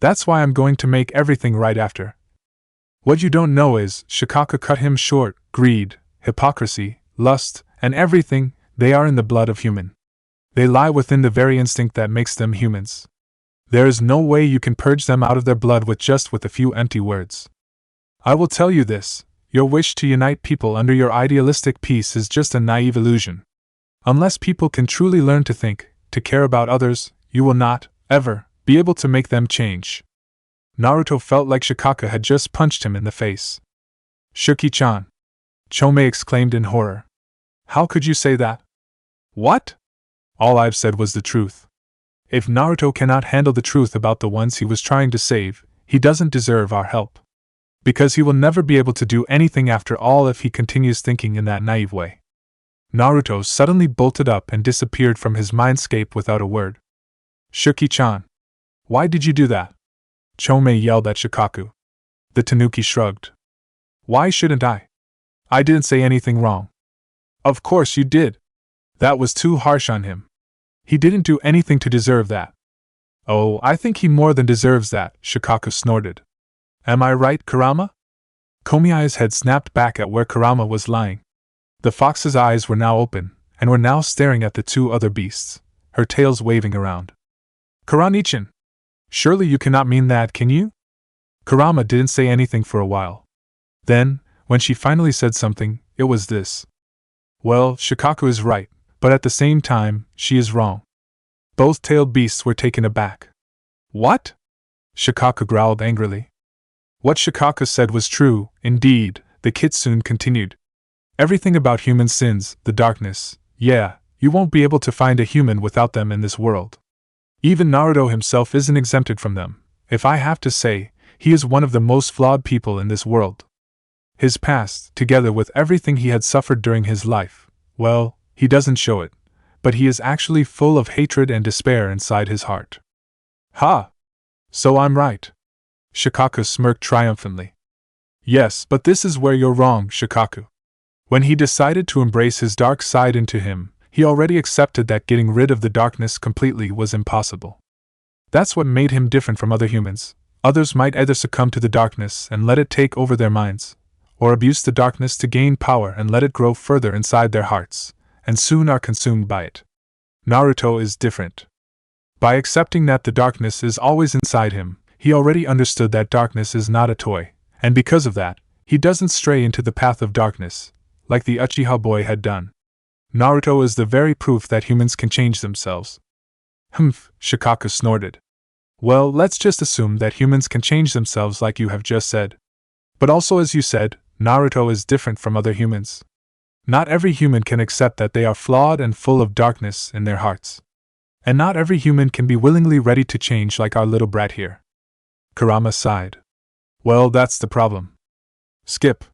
That's why I'm going to make everything right after. What you don't know is, Shukaku cut him short, greed, hypocrisy, lust, and everything, they are in the blood of human. They lie within the very instinct that makes them humans. There is no way you can purge them out of their blood with a few empty words. I will tell you this, your wish to unite people under your idealistic peace is just a naive illusion. Unless people can truly learn to think, to care about others, you will not, ever, be able to make them change. Naruto felt like Shukaku had just punched him in the face. Shuki-chan! Chome exclaimed in horror. How could you say that? What? All I've said was the truth. If Naruto cannot handle the truth about the ones he was trying to save, he doesn't deserve our help. Because he will never be able to do anything after all if he continues thinking in that naive way. Naruto suddenly bolted up and disappeared from his mindscape without a word. Shuki-chan! Why did you do that? Chome yelled at Shukaku. The tanuki shrugged. Why shouldn't I? I didn't say anything wrong. Of course you did. That was too harsh on him. He didn't do anything to deserve that. Oh, I think he more than deserves that, Shukaku snorted. Am I right, Kurama? Komiya's head snapped back at where Kurama was lying. The fox's eyes were now open, and were now staring at the two other beasts, her tails waving around. Kurani-chan! Surely you cannot mean that, can you? Kurama didn't say anything for a while. Then, when she finally said something, it was this. Well, Shukaku is right, but at the same time, she is wrong. Both tailed beasts were taken aback. What? Shukaku growled angrily. What Shukaku said was true, indeed, the kitsune continued. Everything about human sins, the darkness, yeah, you won't be able to find a human without them in this world. Even Naruto himself isn't exempted from them. If I have to say, he is one of the most flawed people in this world. His past, together with everything he had suffered during his life, well, he doesn't show it, but he is actually full of hatred and despair inside his heart. Ha! So I'm right. Shukaku smirked triumphantly. Yes, but this is where you're wrong, Shukaku. When he decided to embrace his dark side into him, he already accepted that getting rid of the darkness completely was impossible. That's what made him different from other humans. Others might either succumb to the darkness and let it take over their minds, or abuse the darkness to gain power and let it grow further inside their hearts, and soon are consumed by it. Naruto is different. By accepting that the darkness is always inside him, he already understood that darkness is not a toy, and because of that, he doesn't stray into the path of darkness, like the Uchiha boy had done. Naruto is the very proof that humans can change themselves. Humph, Shukaku snorted. Well, let's just assume that humans can change themselves like you have just said. But also as you said, Naruto is different from other humans. Not every human can accept that they are flawed and full of darkness in their hearts. And not every human can be willingly ready to change like our little brat here. Kurama sighed. Well, that's the problem. Skip.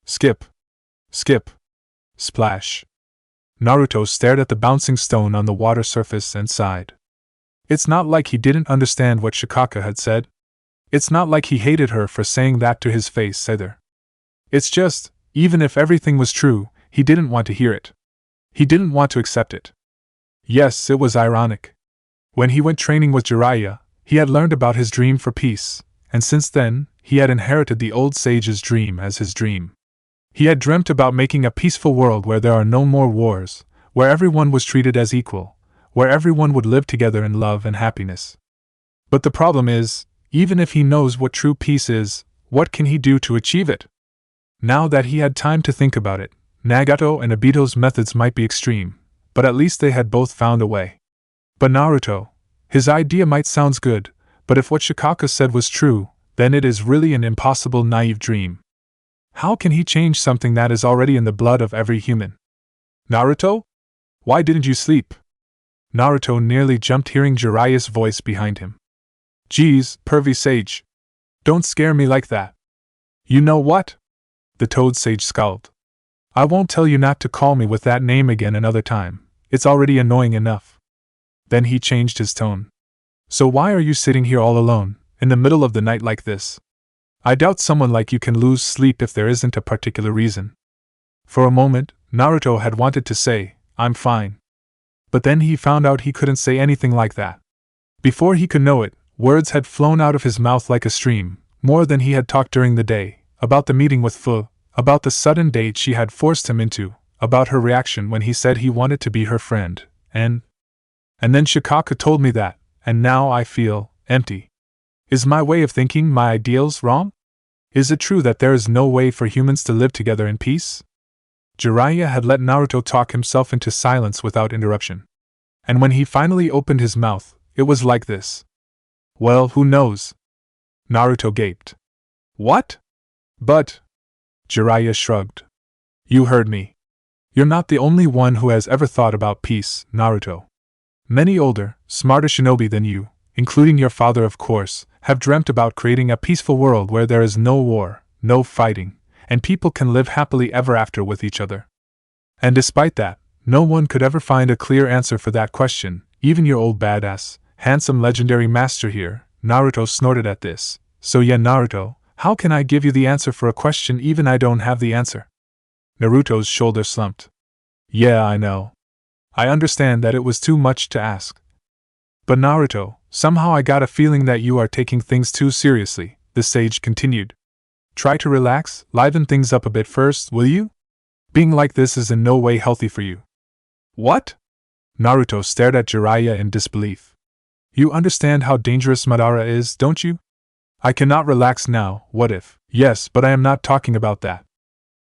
Skip. Skip. Splash. Naruto stared at the bouncing stone on the water surface and sighed. It's not like he didn't understand what Shukaku had said. It's not like he hated her for saying that to his face either. It's just, even if everything was true, he didn't want to hear it. He didn't want to accept it. Yes, it was ironic. When he went training with Jiraiya, he had learned about his dream for peace, and since then, he had inherited the old sage's dream as his dream. He had dreamt about making a peaceful world where there are no more wars, where everyone was treated as equal, where everyone would live together in love and happiness. But the problem is, even if he knows what true peace is, what can he do to achieve it? Now that he had time to think about it, Nagato and Obito's methods might be extreme, but at least they had both found a way. But Naruto, his idea might sound good, but if what Shukaku said was true, then it is really an impossible naive dream. How can he change something that is already in the blood of every human? Naruto? Why didn't you sleep? Naruto nearly jumped hearing Jiraiya's voice behind him. Geez, pervy sage. Don't scare me like that. You know what? The toad sage scowled. I won't tell you not to call me with that name again another time. It's already annoying enough. Then he changed his tone. So why are you sitting here all alone, in the middle of the night like this? I doubt someone like you can lose sleep if there isn't a particular reason. For a moment, Naruto had wanted to say, I'm fine. But then he found out he couldn't say anything like that. Before he could know it, words had flown out of his mouth like a stream, more than he had talked during the day, about the meeting with Fu, about the sudden date she had forced him into, about her reaction when he said he wanted to be her friend, and then Shukaku told me that, and now I feel empty. Is my way of thinking, my ideals, wrong? Is it true that there is no way for humans to live together in peace? Jiraiya had let Naruto talk himself into silence without interruption. And when he finally opened his mouth, it was like this. Well, who knows? Naruto gaped. What? But... Jiraiya shrugged. You heard me. You're not the only one who has ever thought about peace, Naruto. Many older, smarter shinobi than you, including your father of course, have dreamt about creating a peaceful world where there is no war, no fighting, and people can live happily ever after with each other. And despite that, no one could ever find a clear answer for that question, even your old badass, handsome legendary master here. Naruto snorted at this. So yeah, Naruto, How can I give you the answer for a question even I don't have the answer? Naruto's shoulder slumped. Yeah, I know. I understand that it was too much to ask. But Naruto, somehow I got a feeling that you are taking things too seriously, the sage continued. Try to relax, liven things up a bit first, will you? Being like this is in no way healthy for you. What? Naruto stared at Jiraiya in disbelief. You understand how dangerous Madara is, don't you? I cannot relax now, what if? Yes, but I am not talking about that.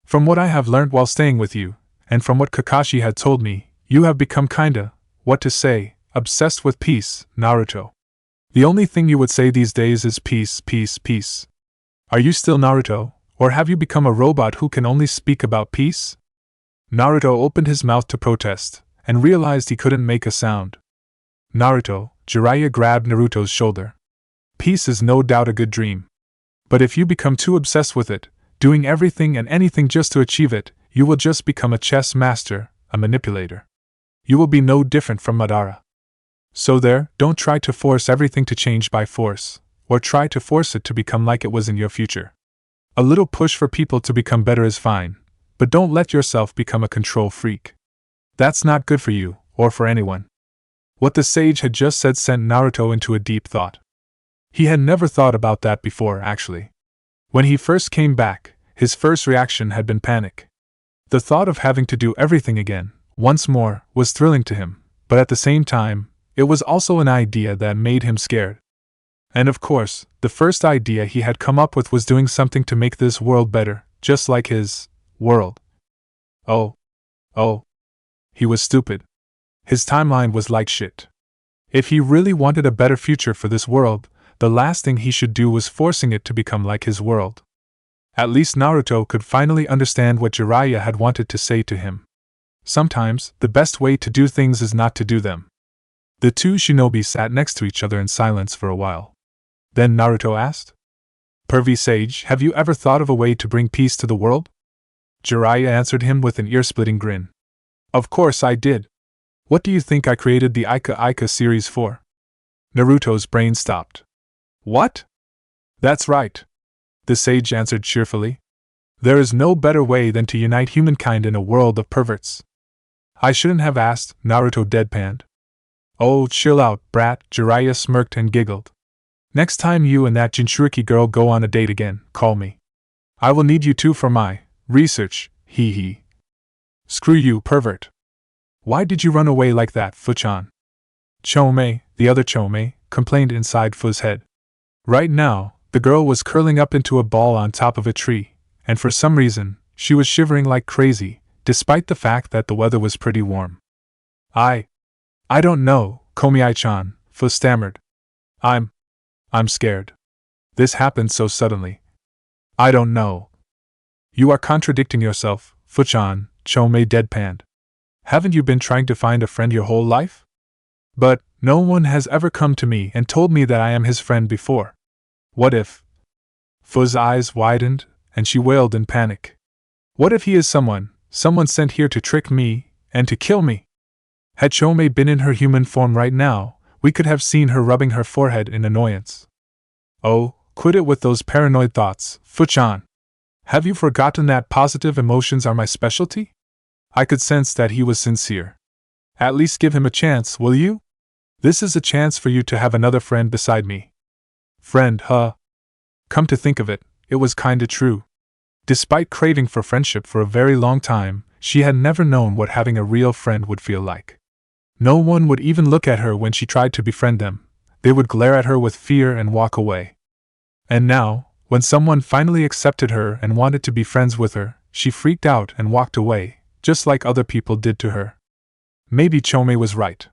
From what I have learned while staying with you, and from what Kakashi had told me, you have become kinda, what to say, obsessed with peace, Naruto. The only thing you would say these days is peace, peace, peace. Are you still Naruto, or have you become a robot who can only speak about peace? Naruto opened his mouth to protest, and realized he couldn't make a sound. Naruto, Jiraiya grabbed Naruto's shoulder. Peace is no doubt a good dream. But if you become too obsessed with it, doing everything and anything just to achieve it, you will just become a chess master, a manipulator. You will be no different from Madara. So there, don't try to force everything to change by force, or try to force it to become like it was in your future. A little push for people to become better is fine, but don't let yourself become a control freak. That's not good for you, or for anyone. What the sage had just said sent Naruto into a deep thought. He had never thought about that before, actually. When he first came back, his first reaction had been panic. The thought of having to do everything again, once more, was thrilling to him, but at the same time, it was also an idea that made him scared. And of course, the first idea he had come up with was doing something to make this world better, just like his world. Oh. He was stupid. His timeline was like shit. If he really wanted a better future for this world, the last thing he should do was forcing it to become like his world. At least Naruto could finally understand what Jiraiya had wanted to say to him. Sometimes, the best way to do things is not to do them. The two shinobi sat next to each other in silence for a while. Then Naruto asked, Pervy Sage, have you ever thought of a way to bring peace to the world? Jiraiya answered him with an ear-splitting grin. Of course I did. What do you think I created the Ika series for? Naruto's brain stopped. What? That's right. The sage answered cheerfully. There is no better way than to unite humankind in a world of perverts. I shouldn't have asked, Naruto deadpanned. Oh, chill out, brat, Jiraiya smirked and giggled. Next time you and that Jinchuriki girl go on a date again, call me. I will need you two for my research, hee hee. Screw you, pervert. Why did you run away like that, Fu-chan? Chome, the other Chome, complained inside Fu's head. Right now, the girl was curling up into a ball on top of a tree, and for some reason, she was shivering like crazy, despite the fact that the weather was pretty warm. I don't know, Komi-chan, Fu stammered. I'm scared. This happened so suddenly. I don't know. You are contradicting yourself, Fu-chan, Chome deadpanned. Haven't you been trying to find a friend your whole life? But no one has ever come to me and told me that I am his friend before. What if? Fu's eyes widened, and she wailed in panic. What if he is someone sent here to trick me, and to kill me? Had Chome been in her human form right now, we could have seen her rubbing her forehead in annoyance. Oh, quit it with those paranoid thoughts, Fu-chan. Have you forgotten that positive emotions are my specialty? I could sense that he was sincere. At least give him a chance, will you? This is a chance for you to have another friend beside me. Friend, huh? Come to think of it, it was kinda true. Despite craving for friendship for a very long time, she had never known what having a real friend would feel like. No one would even look at her when she tried to befriend them. They would glare at her with fear and walk away. And now, when someone finally accepted her and wanted to be friends with her, she freaked out and walked away, just like other people did to her. Maybe Chome was right.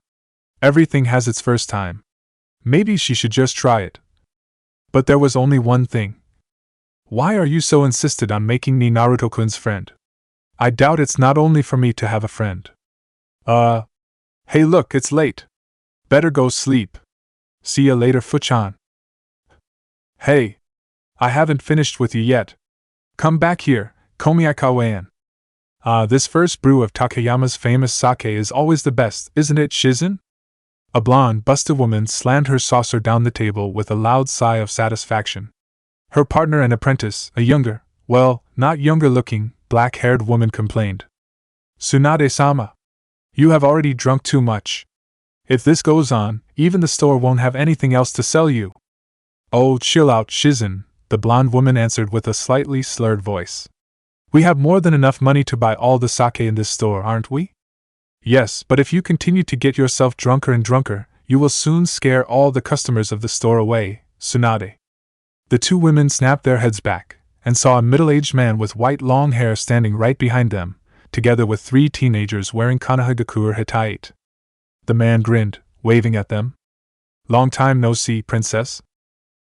Everything has its first time. Maybe she should just try it. But there was only one thing. Why are you so insistent on making me Naruto-kun's friend? I doubt it's not only for me to have a friend. Hey look, it's late. Better go sleep. See ya later, Fu-chan. Hey! I haven't finished with you yet. Come back here, Komi-kawayan. This first brew of Takayama's famous sake is always the best, isn't it, Shizen? A blonde, busted woman slammed her saucer down the table with a loud sigh of satisfaction. Her partner and apprentice, a younger, well, not younger looking, black-haired woman complained. Tsunade-sama, you have already drunk too much. If this goes on, even the store won't have anything else to sell you. Oh, chill out, Shizen, the blonde woman answered with a slightly slurred voice. We have more than enough money to buy all the sake in this store, aren't we? Yes, but if you continue to get yourself drunker and drunker, you will soon scare all the customers of the store away, Tsunade. The two women snapped their heads back, and saw a middle-aged man with white long hair standing right behind them, together with 3 teenagers wearing Konohagakure Hitai. The man grinned, waving at them. Long time no see, princess.